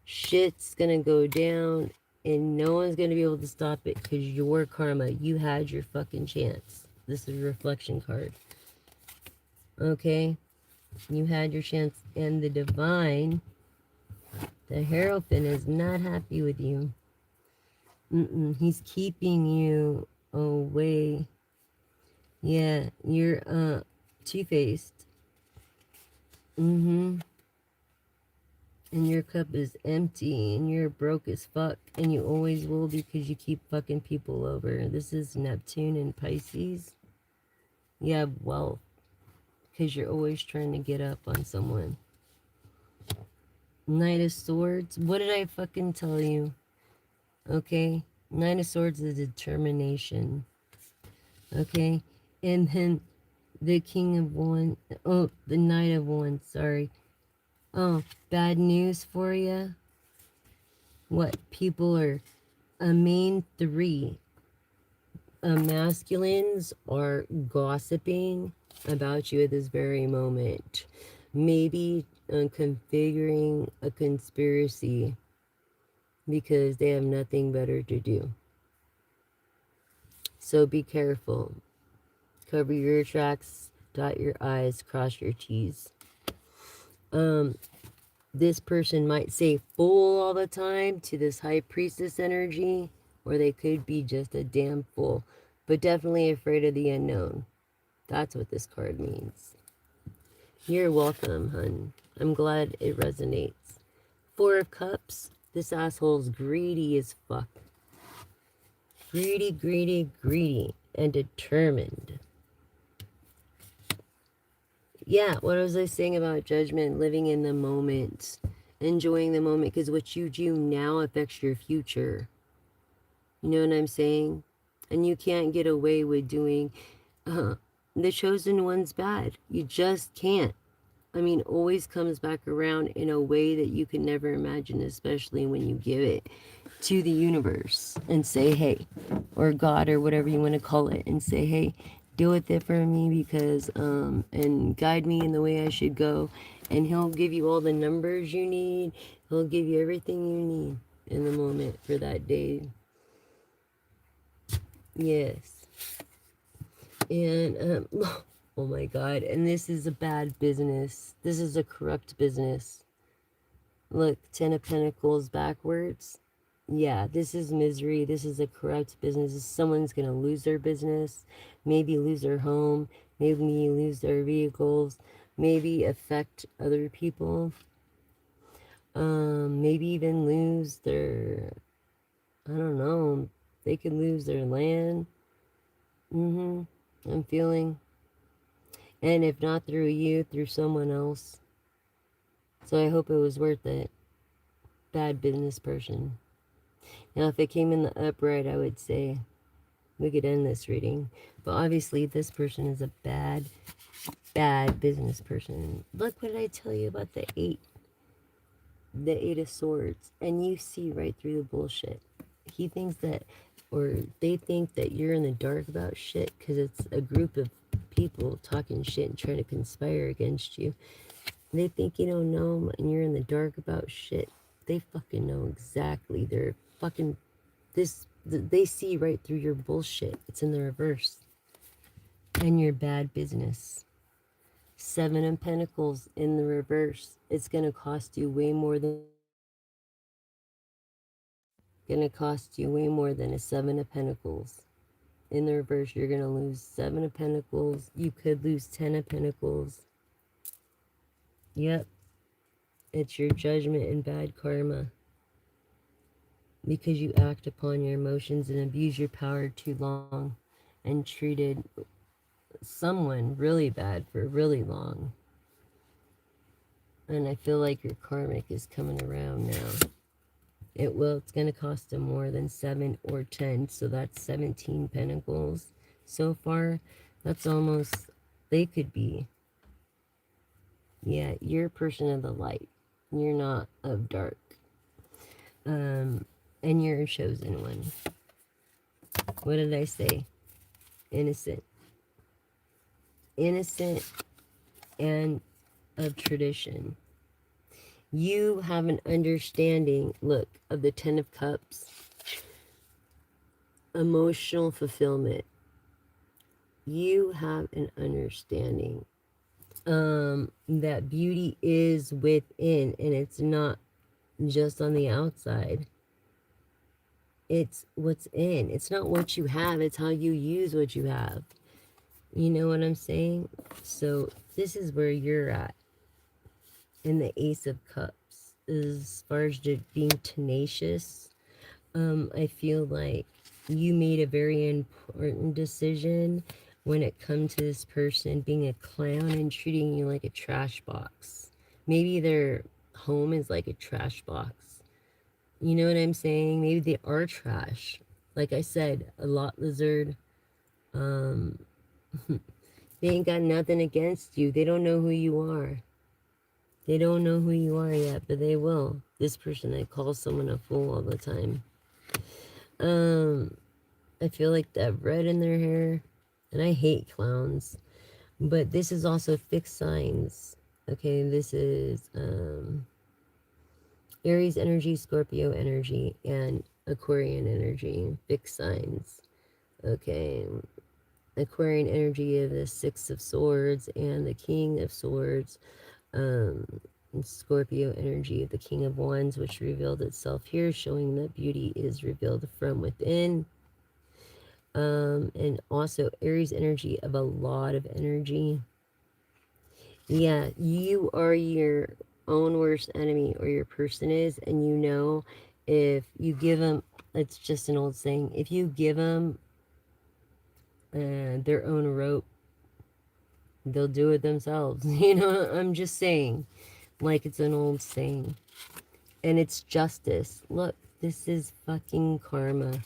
A: shit's gonna go down and no one's gonna be able to stop it because your karma, you had your fucking chance. This is a reflection card. Okay? You had your chance, and the divine, the Hierophant, is not happy with you. He's keeping you away. Yeah, you're two-faced. And your cup is empty, and you're broke as fuck, and you always will because you keep fucking people over. This is Neptune and Pisces. You have wealth because you're always trying to get up on someone. Knight of Swords. What did I fucking tell you? Okay? Knight of Swords is determination. Okay? And then the King of Wands. Oh, the Knight of Wands. Sorry. Oh, bad news for you. What? People are a main three. Masculines are gossiping about you at this very moment. Maybe configuring a conspiracy because they have nothing better to do. So be careful. Cover your tracks, dot your I's, cross your T's. This person might say fool all the time to this high priestess energy, or they could be just a damn fool, but definitely afraid of the unknown. That's what this card means. You're welcome, hun. I'm glad it resonates. Four of Cups. This asshole's greedy as fuck. Greedy, greedy, greedy, and determined. Yeah, what was I saying about judgment? Living in the moment, enjoying the moment, because what you do now affects your future. You know what I'm saying? And you can't get away with doing the chosen one's bad. You just can't. I mean, always comes back around in a way that you can never imagine, especially when you give it to the universe and say, hey, or God, or whatever you want to call it, and say, hey, deal with it for me because, and guide me in the way I should go. And he'll give you all the numbers you need. He'll give you everything you need in the moment for that day. Yes. And, oh my God. And this is a bad business. This is a corrupt business. Look, Ten of Pentacles backwards. Yeah, this is misery. This is a corrupt business. Someone's going to lose their business, maybe lose their home, maybe lose their vehicles, maybe affect other people, maybe even lose their, I don't know, they could lose their land. I'm feeling. And if not through you, through someone else. So I hope it was worth it. Bad business person. Now, if it came in the upright, I would say we could end this reading. But obviously, this person is a bad, bad business person. Look, what did I tell you about the eight? The Eight of Swords. And you see right through the bullshit. He thinks that, or they think that you're in the dark about shit because it's a group of people talking shit and trying to conspire against you. They think you don't know them and you're in the dark about shit. They fucking know exactly. They're fucking they see right through your bullshit. It's in the reverse. And your bad business. Seven of Pentacles in the reverse. It's gonna cost you way more than a Seven of Pentacles. In the reverse, you're gonna lose Seven of Pentacles. You could lose 10 of Pentacles. Yep. It's your judgment and bad karma. Because you act upon your emotions and abuse your power too long and treated someone really bad for really long. And I feel like your karmic is coming around now. It will. It's going to cost them more than 7 or 10. So that's 17 pentacles so far. That's almost, they could be Yeah, you're a person of the light. You're not of dark. And you're a chosen one. What did I say? Innocent. Innocent and of tradition. You have an understanding, look, of the Ten of Cups, emotional fulfillment. You have an understanding that beauty is within, and it's not just on the outside. It's what's in. It's not what you have, it's how you use what you have. You know what I'm saying? So this is where you're at in the Ace of Cups. As far as being tenacious, I feel like you made a very important decision when it comes to this person being a clown and treating you like a trash box. Maybe their home is like a trash box. You know what I'm saying? Maybe they are trash. Like I said, a lot lizard. Um, they ain't got nothing against you. They don't know who you are. They don't know who you are yet, but they will. This person that calls someone a fool all the time. I feel like they have red in their hair, and I hate clowns. But this is also fixed signs. Okay, this is Aries energy, Scorpio energy, and Aquarian energy. Fixed signs. Okay, Aquarian energy of the Six of Swords and the King of Swords. Scorpio energy of the King of Wands, which revealed itself here, showing that beauty is revealed from within. And also Aries energy of a lot of energy. Yeah, you are your own worst enemy, or your person is, and you know if you give them, it's just an old saying, if you give them their own rope, they'll do it themselves. You know, I'm just saying, like it's an old saying. And it's justice. Look, this is fucking karma.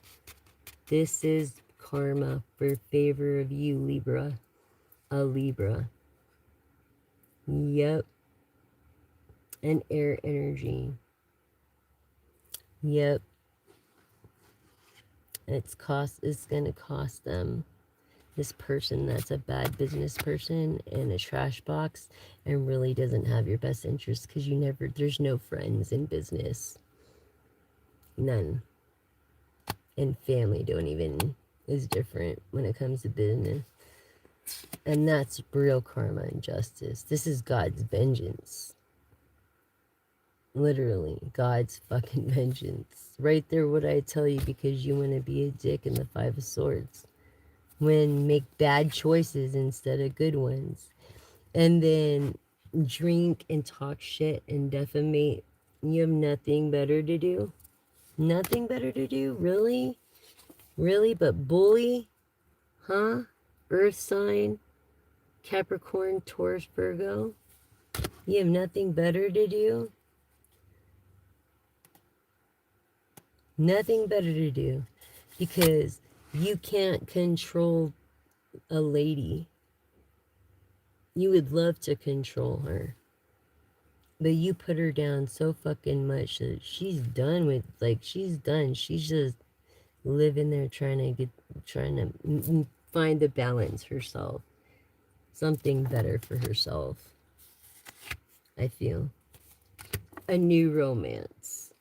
A: This is karma for favor of you, Libra. A Libra. Yep. And air energy. Yep. It's gonna cost them. This person that's a bad business person and a trash box and really doesn't have your best interest, because there's no friends in business. None. And family don't even, is different when it comes to business. And that's real karma and justice. This is God's vengeance. Literally, God's fucking vengeance. Right there, what I tell you, because you want to be a dick in the Five of Swords. When make bad choices instead of good ones. And then drink and talk shit and defamate. You have nothing better to do? Nothing better to do? Really? Really? But bully? Huh? Earth sign? Capricorn, Taurus, Virgo? You have nothing better to do? Nothing better to do. Because you can't control a lady. You would love to control her. But you put her down so fucking much that she's done with, like, she's done. She's just living there trying to find the balance herself. Something better for herself, I feel. A new romance.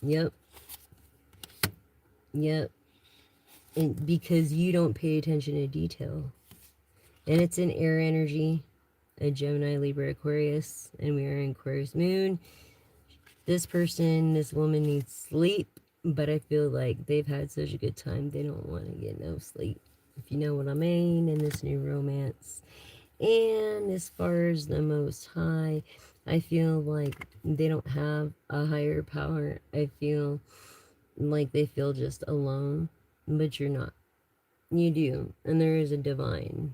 A: Yep. Yep. And because you don't pay attention to detail. And it's an air energy, a Gemini, Libra, Aquarius, and we are in Aquarius moon. This person, this woman needs sleep, but I feel like they've had such a good time, they don't want to get no sleep. If you know what I mean, in this new romance. And as far as the Most High, I feel like they don't have a higher power. I feel like they feel just alone, but you're not. You do, and there is a divine.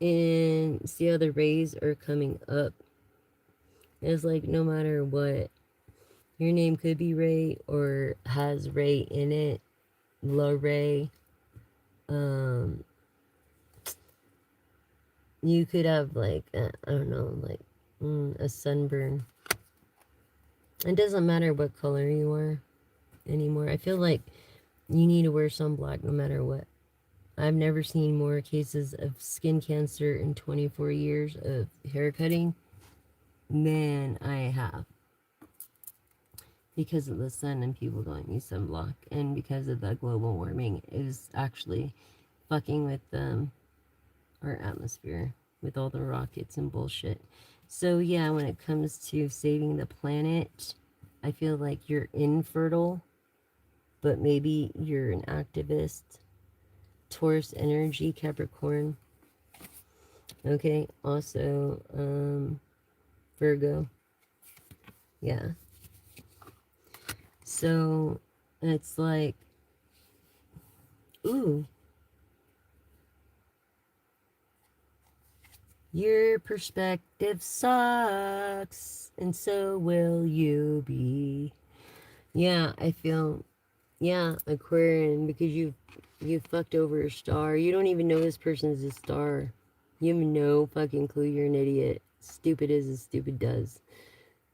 A: And see how the rays are coming up. It's like no matter what, your name could be Ray or has Ray in it, La Ray. You could have like, I don't know, like a sunburn. It doesn't matter what color you are anymore. I feel like you need to wear sunblock no matter what. I've never seen more cases of skin cancer in 24 years of hair cutting than I have. Because of the sun and people don't use sunblock. And because of the global warming is actually fucking with our atmosphere with all the rockets and bullshit. So yeah, when it comes to saving the planet, I feel like you're infertile, but maybe you're an activist. Taurus energy, Capricorn. Okay, also Virgo. Yeah. So it's like, ooh, your perspective sucks, and so will you be. Yeah, I feel, yeah, Aquarian, because you fucked over a star. You don't even know this person's a star. You have no fucking clue. You're an idiot. Stupid is as stupid does.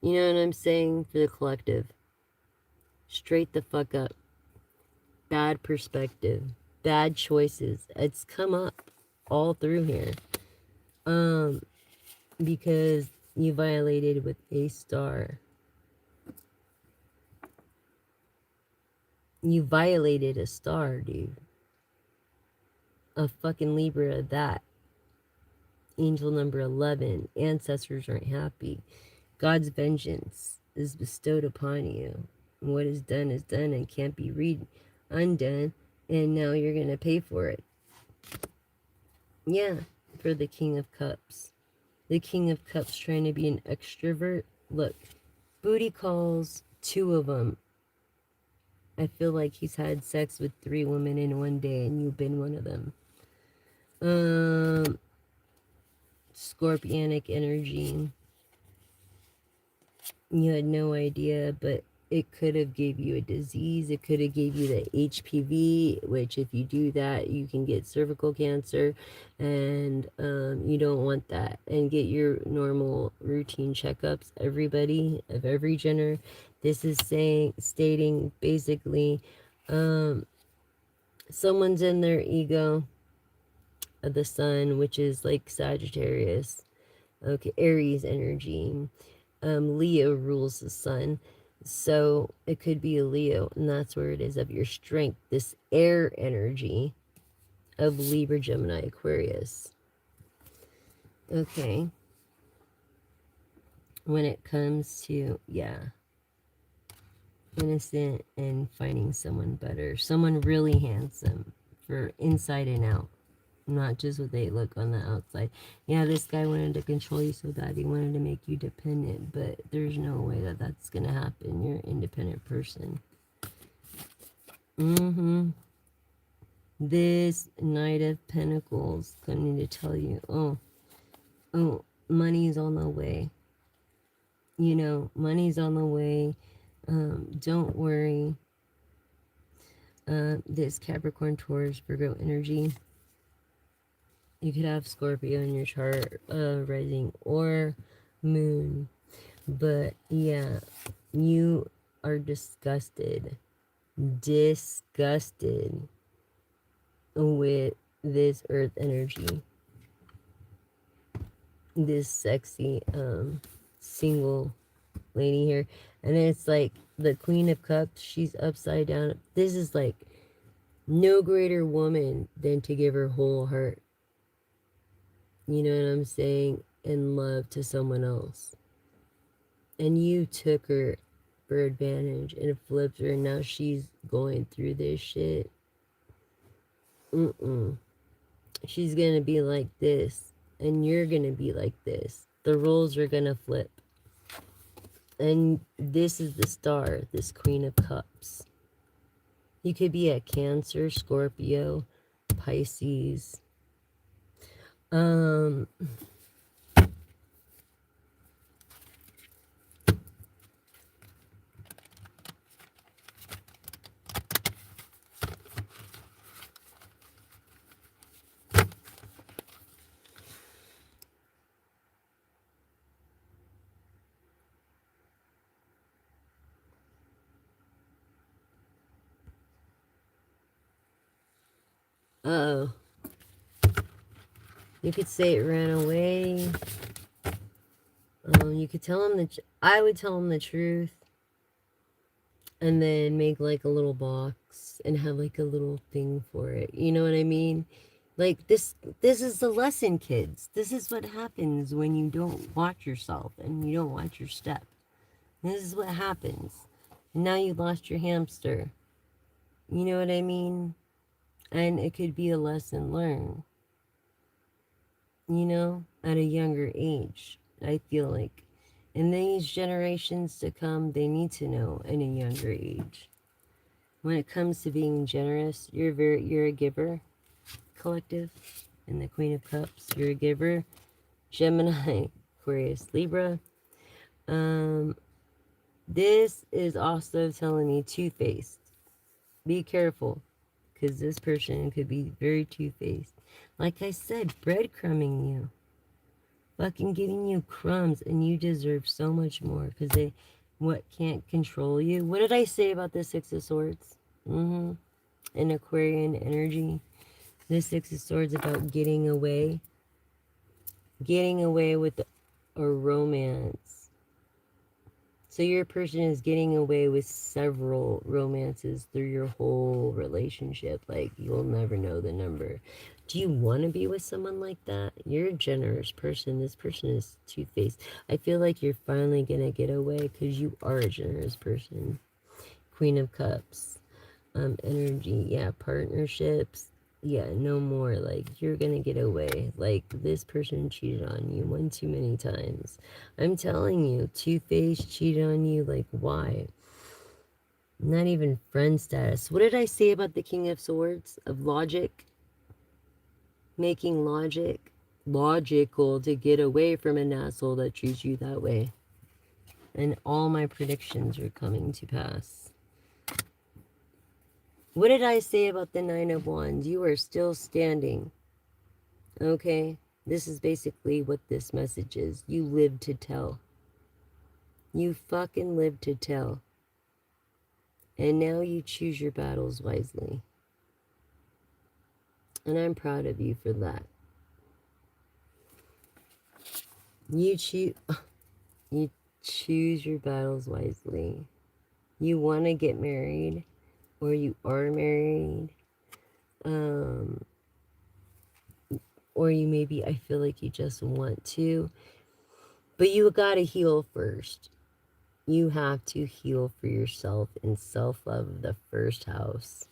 A: You know what I'm saying? For the collective. Straight the fuck up. Bad perspective. Bad choices. It's come up all through here. Because you violated with a star. You violated a star, dude. A fucking Libra at that. Angel number 11. Ancestors aren't happy. God's vengeance is bestowed upon you. What is done and can't be undone. And now you're going to pay for it. Yeah, for the King of Cups. The King of Cups trying to be an extrovert. Look, booty calls, 2 of them. I feel like he's had sex with 3 women in one day and you've been one of them. Scorpionic energy. You had no idea, but it could have gave you a disease. It could have gave you the HPV, which if you do that, you can get cervical cancer, and you don't want that. And get your normal routine checkups, everybody of every gender. This is stating basically someone's in their ego of the sun, which is like Sagittarius. Okay, Aries energy. Leo rules the sun. So it could be a Leo, and that's where it is of your strength. This air energy of Libra, Gemini, Aquarius. Okay. When it comes to, yeah, innocent and finding someone better. Someone really handsome for inside and out. Not just what they look on the outside. Yeah, this guy wanted to control you so bad. He wanted to make you dependent, but there's no way that that's going to happen. You're an independent person. This Knight of Pentacles coming to tell you, oh, money's on the way. You know, money's on the way. Don't worry. This Capricorn, Taurus, Virgo energy. You could have Scorpio in your chart, rising or moon. But yeah, you are disgusted with this earth energy. This sexy, single lady here. And it's like the Queen of Cups, she's upside down. This is like no greater woman than to give her whole heart. You know what I'm saying? And love to someone else. And you took her for advantage and flipped her, and now she's going through this shit. She's gonna be like this, and you're gonna be like this. The roles are gonna flip. And this is the star, this Queen of Cups. You could be a Cancer, Scorpio, Pisces. Uh-oh. You could say it ran away. You could tell him I would tell him the truth. And then make like a little box and have like a little thing for it. You know what I mean? Like this is the lesson, kids. This is what happens when you don't watch yourself and you don't watch your step. This is what happens. Now you lost your hamster. You know what I mean? And it could be a lesson learned, you know, at a younger age. I feel like in these generations to come, they need to know at a younger age. When it comes to being generous, you're a giver, collective, and the Queen of Cups, you're a giver. Gemini, Aquarius, Libra. This is also telling me two-faced. Be careful, because this person could be very two-faced. Like I said, breadcrumbing you. Fucking giving you crumbs, and you deserve so much more, because they can't control you. What did I say about the Six of Swords? In Aquarian energy. The Six of Swords about getting away with a romance. So your person is getting away with several romances through your whole relationship. Like, you'll never know the number. Do you want to be with someone like that? You're a generous person. This person is two-faced. I feel like you're finally going to get away because you are a generous person. Queen of Cups. Energy. Yeah, partnerships. Yeah, no more. Like, you're gonna get away. Like, this person cheated on you one too many times. I'm telling you, two-faced, cheated on you. Like, why? Not even friend status. What did I say about the King of Swords? Of logic? Making logic logical to get away from an asshole that treats you that way. And all my predictions are coming to pass. What did I say about the Nine of Wands? You are still standing. Okay? This is basically what this message is. You live to tell. You fucking live to tell. And now you choose your battles wisely. And I'm proud of you for that. You choose your battles wisely. You want to get married, or you are married, or you maybe, I feel like you just want to, but you gotta heal first. You have to heal for yourself in self-love, the first house,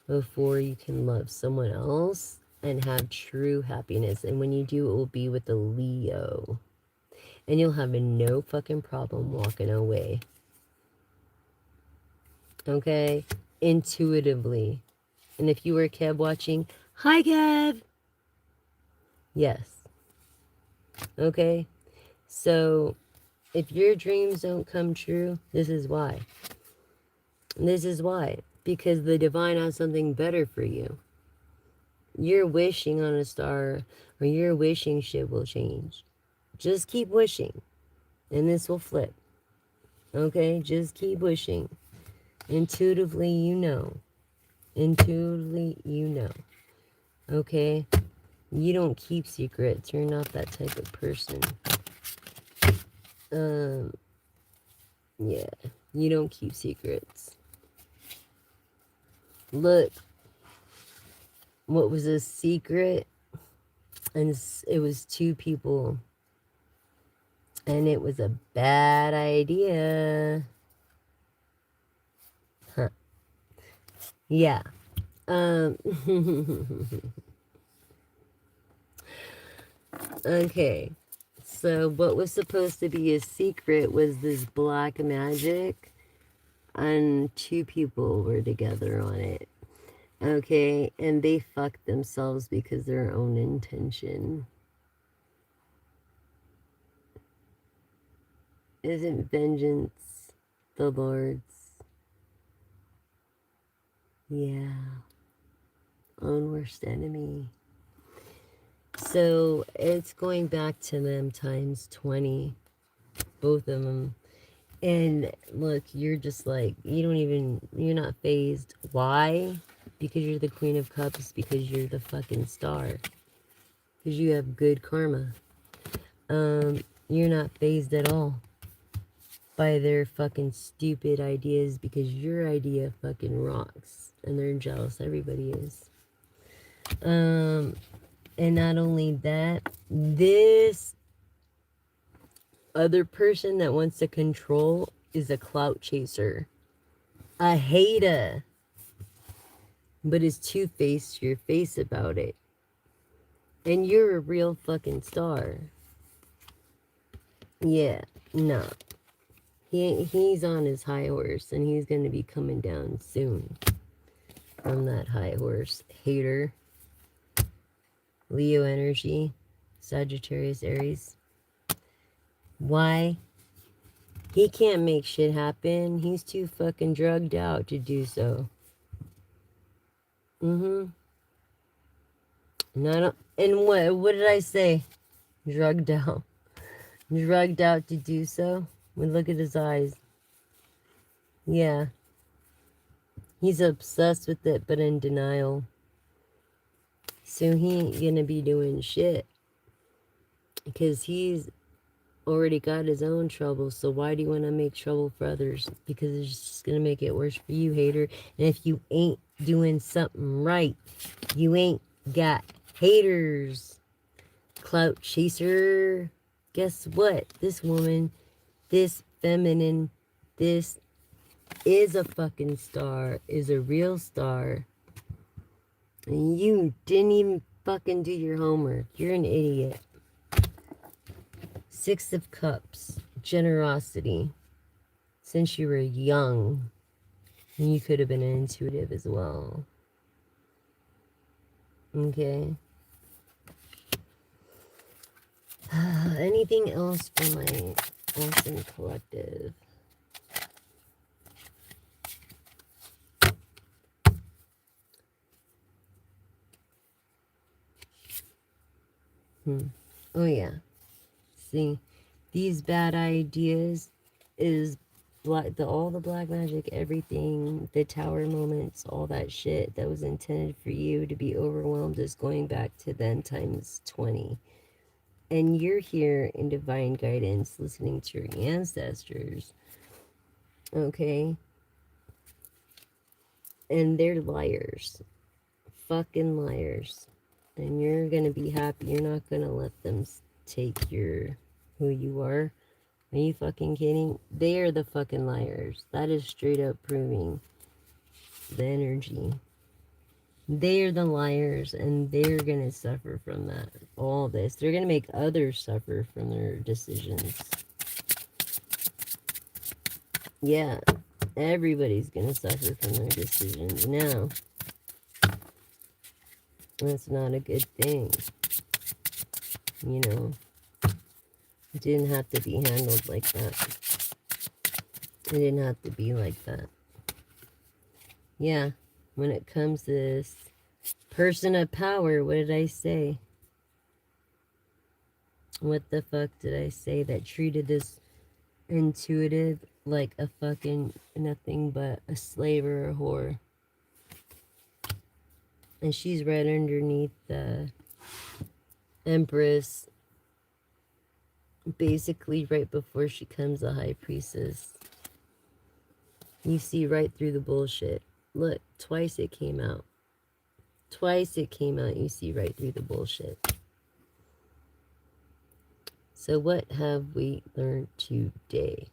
A: before you can love someone else and have true happiness. And when you do, it will be with a Leo. And you'll have no fucking problem walking away. Okay? Intuitively. And if you were Kev watching, hi Kev! Yes. Okay? So, if your dreams don't come true, this is why. This is why. Because the divine has something better for you. Your wishing on a star or your wishing shit will change. Just keep wishing. And this will flip. Okay? Just keep wishing. Intuitively, you know. Intuitively, you know. Okay? You don't keep secrets. You're not that type of person. Yeah. You don't keep secrets. Look. What was a secret? And it was two people. And it was a bad idea. Huh. Yeah. Okay. So what was supposed to be a secret was this black magic. And two people were together on it. Okay. And they fucked themselves because of their own intention. Isn't vengeance the Lord's? Yeah. Own worst enemy. So it's going back to them times 20. Both of them. And look, you're just like, you're not phased. Why? because you're the Queen of Cups, because you're the fucking star, because you have good karma. You're not phased at all by their fucking stupid ideas, because your idea fucking rocks and they're jealous. Everybody is. And not only that, this other person that wants to control is a clout chaser, a hater, but is two-faced to your face about it. And you're a real fucking star. Yeah, no. He's on his high horse, and he's going to be coming down soon from that high horse. Hater. Leo energy. Sagittarius, Aries. Why? He can't make shit happen. He's too fucking drugged out to do so. And what did I say? Drugged out. Drugged out to do so? We look at his eyes. Yeah. He's obsessed with it, but in denial. So he ain't gonna be doing shit. Because he's already got his own trouble. So why do you want to make trouble for others? Because it's just gonna make it worse for you, hater. And if you ain't doing something right, you ain't got haters. Clout chaser. Guess what? This woman, this feminine, this is a fucking star, is a real star. And you didn't even fucking do your homework. You're an idiot. Six of Cups, generosity. Since you were young, you could have been intuitive as well. Okay. Anything else for my awesome collective? Oh yeah. See, these bad ideas is all the black magic, everything, the tower moments, all that shit that was intended for you to be overwhelmed is going back to them times 20. And you're here in divine guidance, listening to your ancestors. Okay? And they're liars. Fucking liars. And you're gonna be happy. You're not gonna let them take who you are. Are you fucking kidding? They are the fucking liars. That is straight up proving the energy. They are the liars, and they're gonna suffer from that. All this. They're gonna make others suffer from their decisions. Yeah. Everybody's gonna suffer from their decisions. Now, that's not a good thing. You know, it didn't have to be handled like that. It didn't have to be like that. Yeah, when it comes to this person of power, what did I say? What the fuck did I say that treated this intuitive like a fucking nothing but a slave or a whore? And she's right underneath the Empress, basically right before she comes a high priestess. You see right through the bullshit. Look, twice it came out. Twice it came out, you see right through the bullshit. So what have we learned today?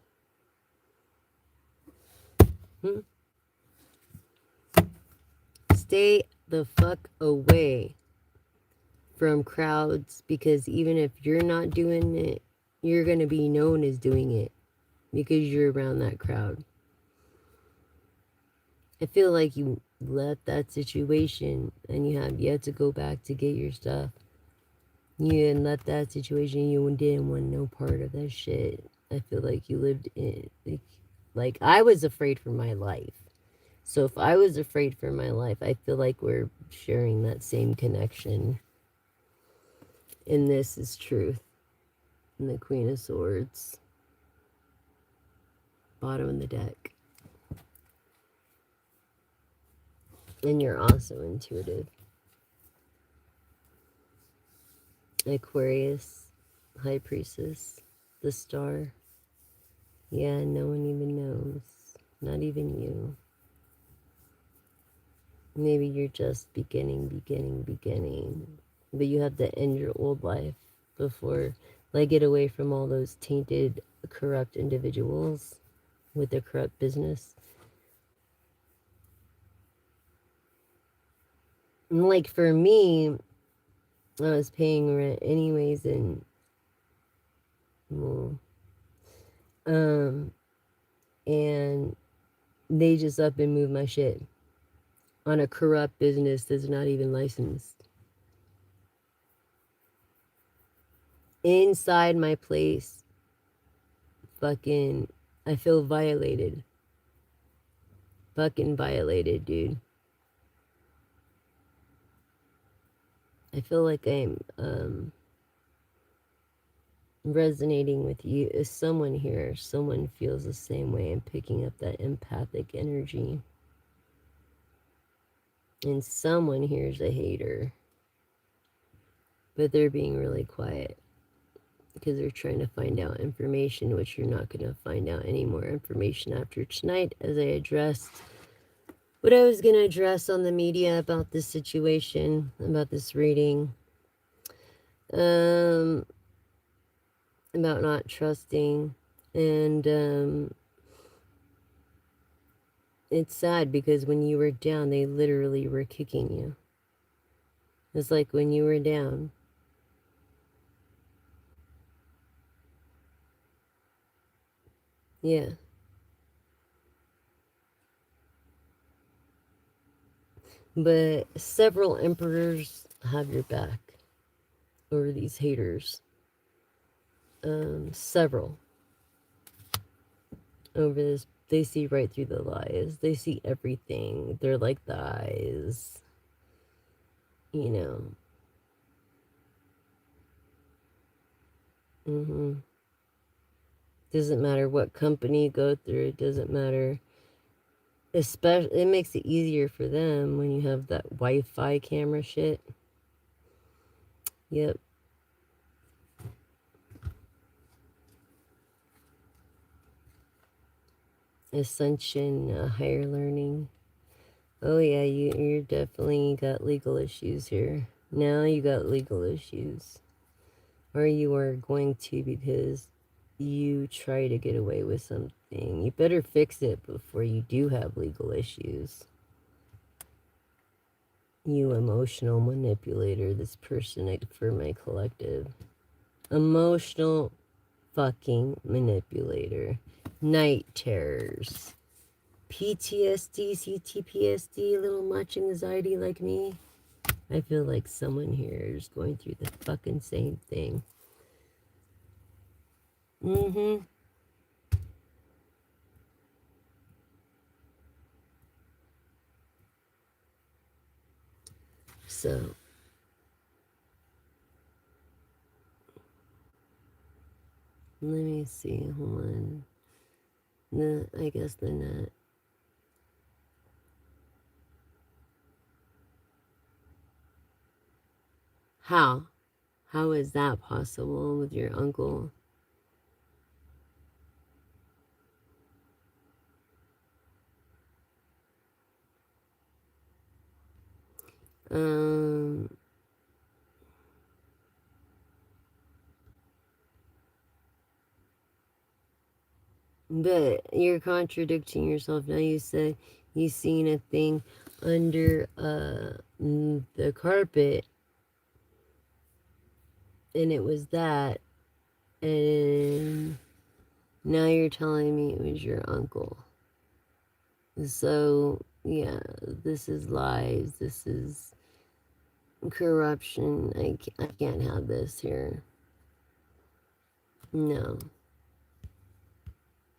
A: Stay the fuck away from crowds, because even if you're not doing it, you're going to be known as doing it because you're around that crowd. I feel like you left that situation and you have yet to go back to get your stuff. You left that situation, you didn't want no part of that shit. I feel like you lived in, like I was afraid for my life. So if I was afraid for my life, I feel like we're sharing that same connection. And this is truth. And the Queen of Swords. Bottom of the deck. And you're also intuitive. Aquarius, High Priestess, the star. Yeah, no one even knows. Not even you. Maybe you're just beginning. But you have to end your old life before, like, get away from all those tainted, corrupt individuals with their corrupt business. And like for me, I was paying rent anyways, and well, and they just up and move my shit on a corrupt business that's not even licensed inside my place. Fucking, I feel violated. Fucking violated, dude. I feel like I'm resonating with you. Is someone here? Someone feels the same way. I'm picking up that empathic energy. And someone here is a hater. But they're being really quiet because they're trying to find out information, which you're not going to find out any more information after tonight, as I addressed what I was going to address on the media about this situation, about this reading. About not trusting, and it's sad because when you were down, they literally were kicking you. It's like when you were down, yeah. But several emperors have your back over these haters. Several over this. They see right through the lies. They see everything. They're like the eyes, you know. Doesn't matter what company you go through. It doesn't matter. Especially, it makes it easier for them when you have that Wi-Fi camera shit. Yep. Ascension, higher learning. Oh yeah, you're definitely got legal issues here. Now you got legal issues. Or you are going to, because you try to get away with something. You better fix it before you do have legal issues. You emotional manipulator, this person for my collective. Emotional fucking manipulator. Night terrors. PTSD, CTPSD, a little much anxiety like me. I feel like someone here is going through the fucking same thing. So, let me see. Hold on. I guess the net. How? How is that possible with your uncle? Um, but you're contradicting yourself. Now you said you seen a thing under the carpet, and it was that, and now you're telling me it was your uncle. So yeah, this is lies. This is corruption. I can't have this here. No.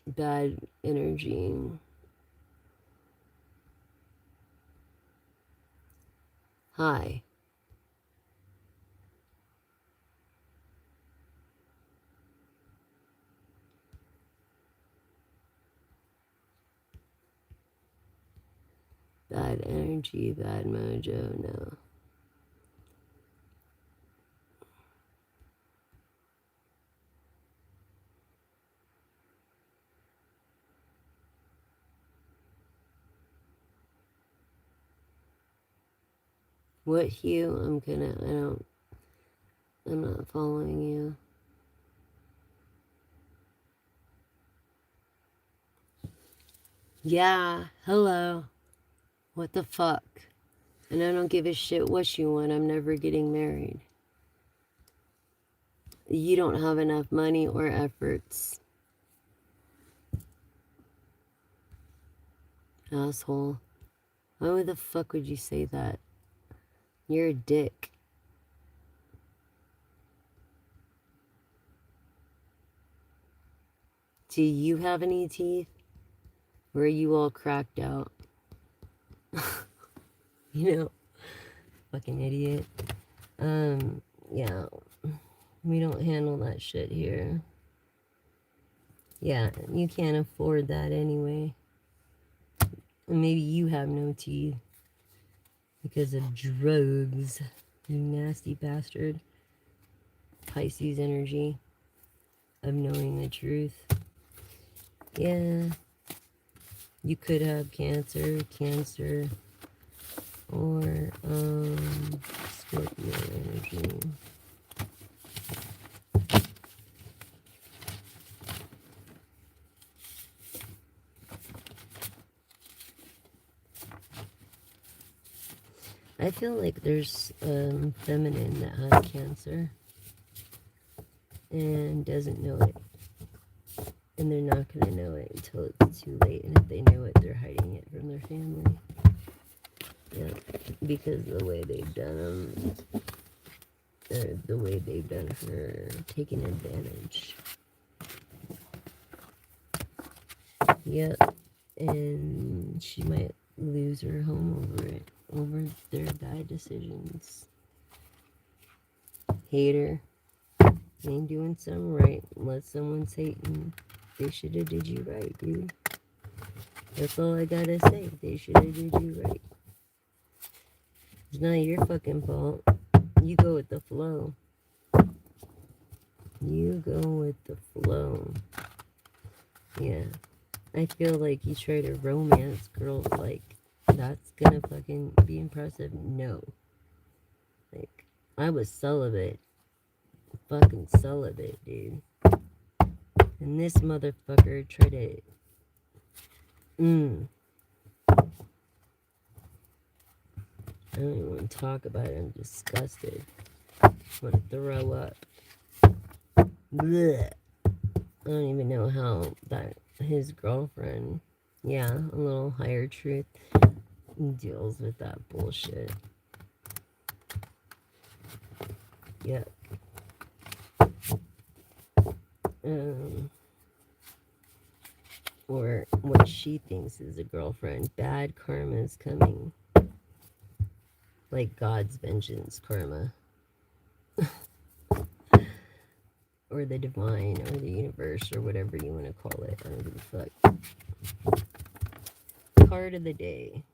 A: Bad energy. Hi. Bad bad energy, bad mojo, no. What hue? I'm not following you. Yeah, hello. What the fuck? And I don't give a shit what you want. I'm never getting married. You don't have enough money or efforts. Asshole. Why the fuck would you say that? You're a dick. Do you have any teeth? Or are you all cracked out? You know? Fucking idiot. Yeah. We don't handle that shit here. Yeah, you can't afford that anyway. And maybe you have no teeth. Because of drugs. You nasty bastard. Pisces energy. Of knowing the truth. Yeah. You could have cancer, or Scorpio energy. I feel like there's feminine that has cancer and doesn't know it. And they're not going to know it until it's too late. And if they know it, they're hiding it from their family. Yeah, because of the way they've done them, or the way they've done her, taking advantage. Yep, and she might lose her home over it, over their bad decisions. Hater, ain't doing something right. Let someone's hating. They should have did you right, dude. That's all I gotta say. They should have did you right. It's not your fucking fault. You go with the flow. You go with the flow. Yeah. I feel like you try to romance girls like that's gonna fucking be impressive. No. Like, I was celibate. Fucking celibate, dude. And this motherfucker tried to... I don't even want to talk about it. I'm disgusted. I want to throw up. Blech. I don't even know how that his girlfriend, yeah, a little higher truth, deals with that bullshit. Yep. Or what she thinks is a girlfriend. Bad karma is coming. Like God's vengeance karma. Or the divine, or the universe, or whatever you want to call it. I don't give a fuck. Card of the day.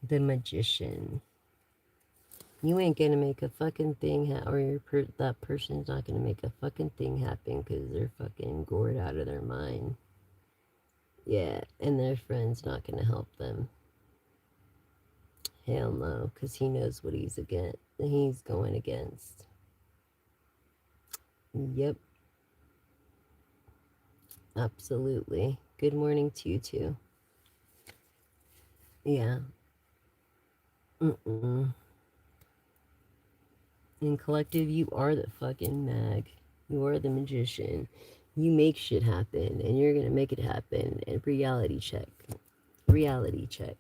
A: The Magician. You ain't gonna make a fucking thing or that person's not gonna make a fucking thing happen because they're fucking gored out of their mind. Yeah, and their friend's not gonna help them. Hell no, because he knows what he's going against. Yep. Absolutely. Good morning to you too. Yeah. In collective, you are the fucking mag. You are the magician. You make shit happen, and you're gonna make it happen. And reality check. Reality check.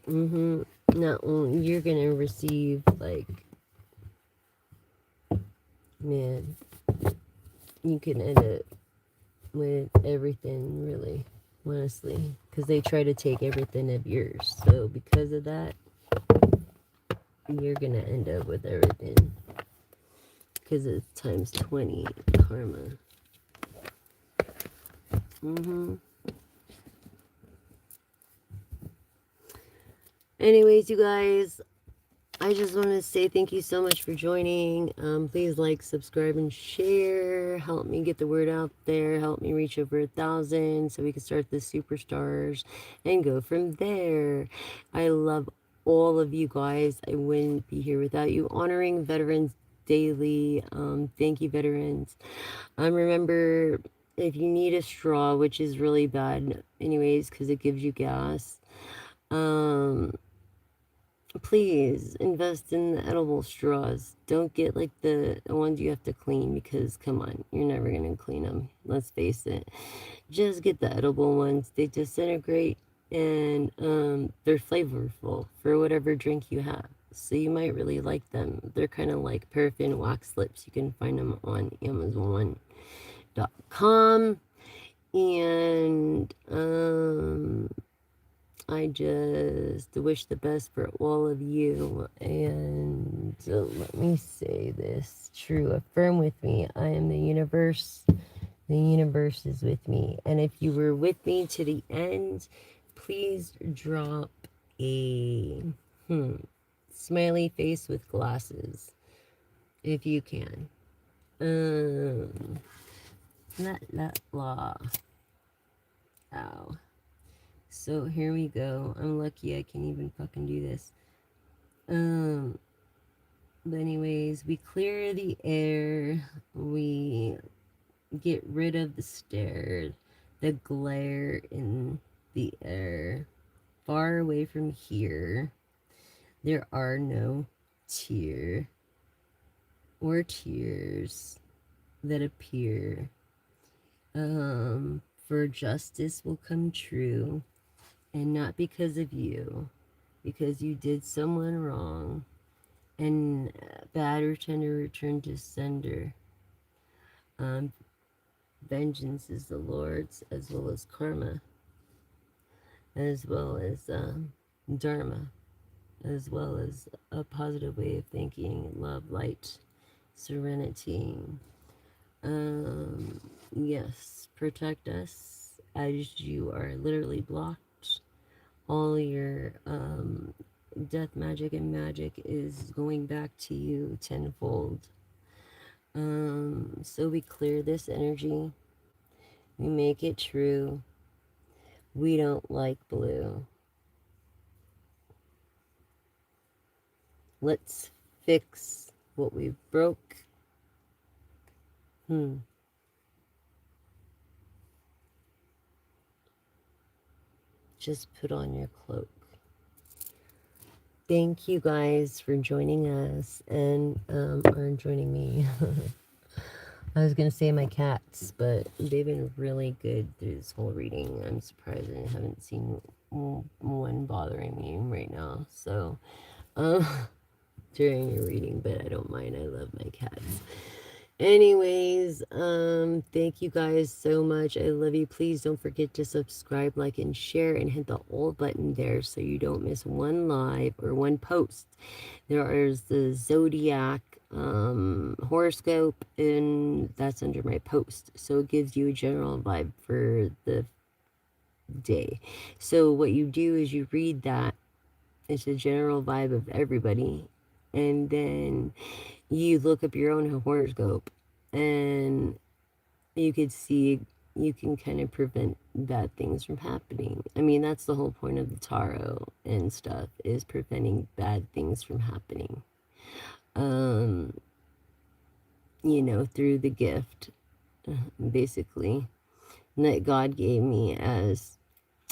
A: Not only you're gonna receive, like, man, you can end up with everything, really, honestly, because they try to take everything of yours. So because of that, you're gonna end up with everything. Because it's times 20 karma. Mm-hmm. Anyways, you guys, I just want to say thank you so much for joining. Please like, subscribe, and share. Help me get the word out there. Help me reach over 1,000 so we can start the superstars and go from there. I love all of you guys. I wouldn't be here without you. Honoring veterans daily. Thank you, veterans. Remember, if you need a straw, which is really bad, anyways, because it gives you gas. Um, Please invest in the edible straws. Don't get like the ones you have to clean because come on, you're never gonna clean them. Let's face it. Just get the edible ones. They disintegrate and they're flavorful for whatever drink you have. So you might really like them. They're kind of like paraffin wax lips. You can find them on Amazon.com. And I just wish the best for all of you. And let me say this true. Affirm with me. I am the universe. The universe is with me. And if you were with me to the end, please drop a smiley face with glasses. If you can. La. Ow. So here we go. I'm lucky I can even fucking do this. But anyways, we clear the air. We get rid of the stare, the glare in the air. Far away from here, there are no tears that appear. For justice will come true, and not because of you, because you did someone wrong, and bad return to sender. Vengeance is the Lord's, as well as karma, as well as dharma, as well as a positive way of thinking, love, light, serenity. Yes, protect us as you are literally blocked. All your death magic and magic is going back to you tenfold. So we clear this energy. We make it true. We don't like blue. Let's fix what we broke. Just put on your cloak. Thank you guys for joining us and or joining me. I was gonna say my cats, but they've been really good through this whole reading. I'm surprised I haven't seen one bothering me right now. So, during your reading, but I don't mind. I love my cats. Anyways, thank you guys so much. I love you. Please don't forget to subscribe, like, and share, and hit the all button there so you don't miss one live or one post. There is the Zodiac horoscope, and that's under my post. So it gives you a general vibe for the day. So what you do is you read that. It's a general vibe of everybody. And then you look up your own horoscope and you could see you can kind of prevent bad things from happening. I mean, that's the whole point of the tarot and stuff, is preventing bad things from happening. Through the gift, basically, that God gave me as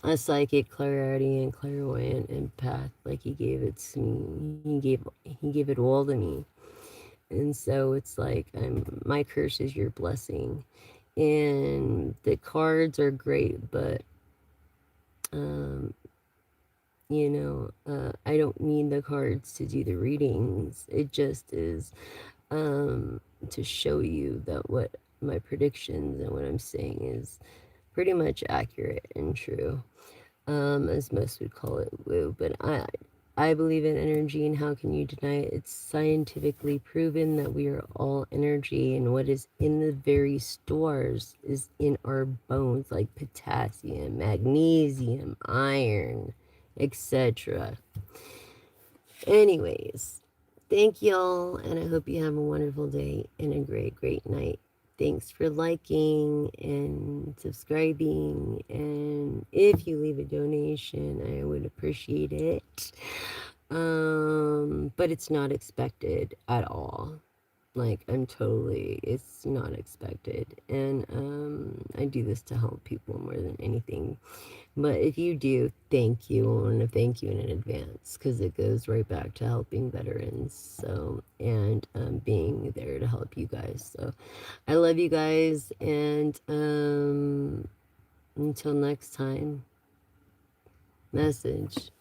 A: a psychic, clairaudient, clairvoyant empath. Like he gave it to me. He gave it all to me. And so it's like my curse is your blessing. And the cards are great, but I don't need the cards to do the readings. It just is to show you that what my predictions and what I'm saying is pretty much accurate and true, as most would call it woo. But I believe in energy, and how can you deny it? It's scientifically proven that we are all energy, and what is in the very stores is in our bones, like potassium, magnesium, iron, etc. Anyways, thank y'all, and I hope you have a wonderful day and a great, great night. Thanks for liking and subscribing, and if you leave a donation, I would appreciate it. But it's not expected at all. Like, it's not expected. And I do this to help people more than anything. But if you do, thank you. I want to thank you in advance, because it goes right back to helping veterans. So, and being there to help you guys. So, I love you guys. And until next time, message.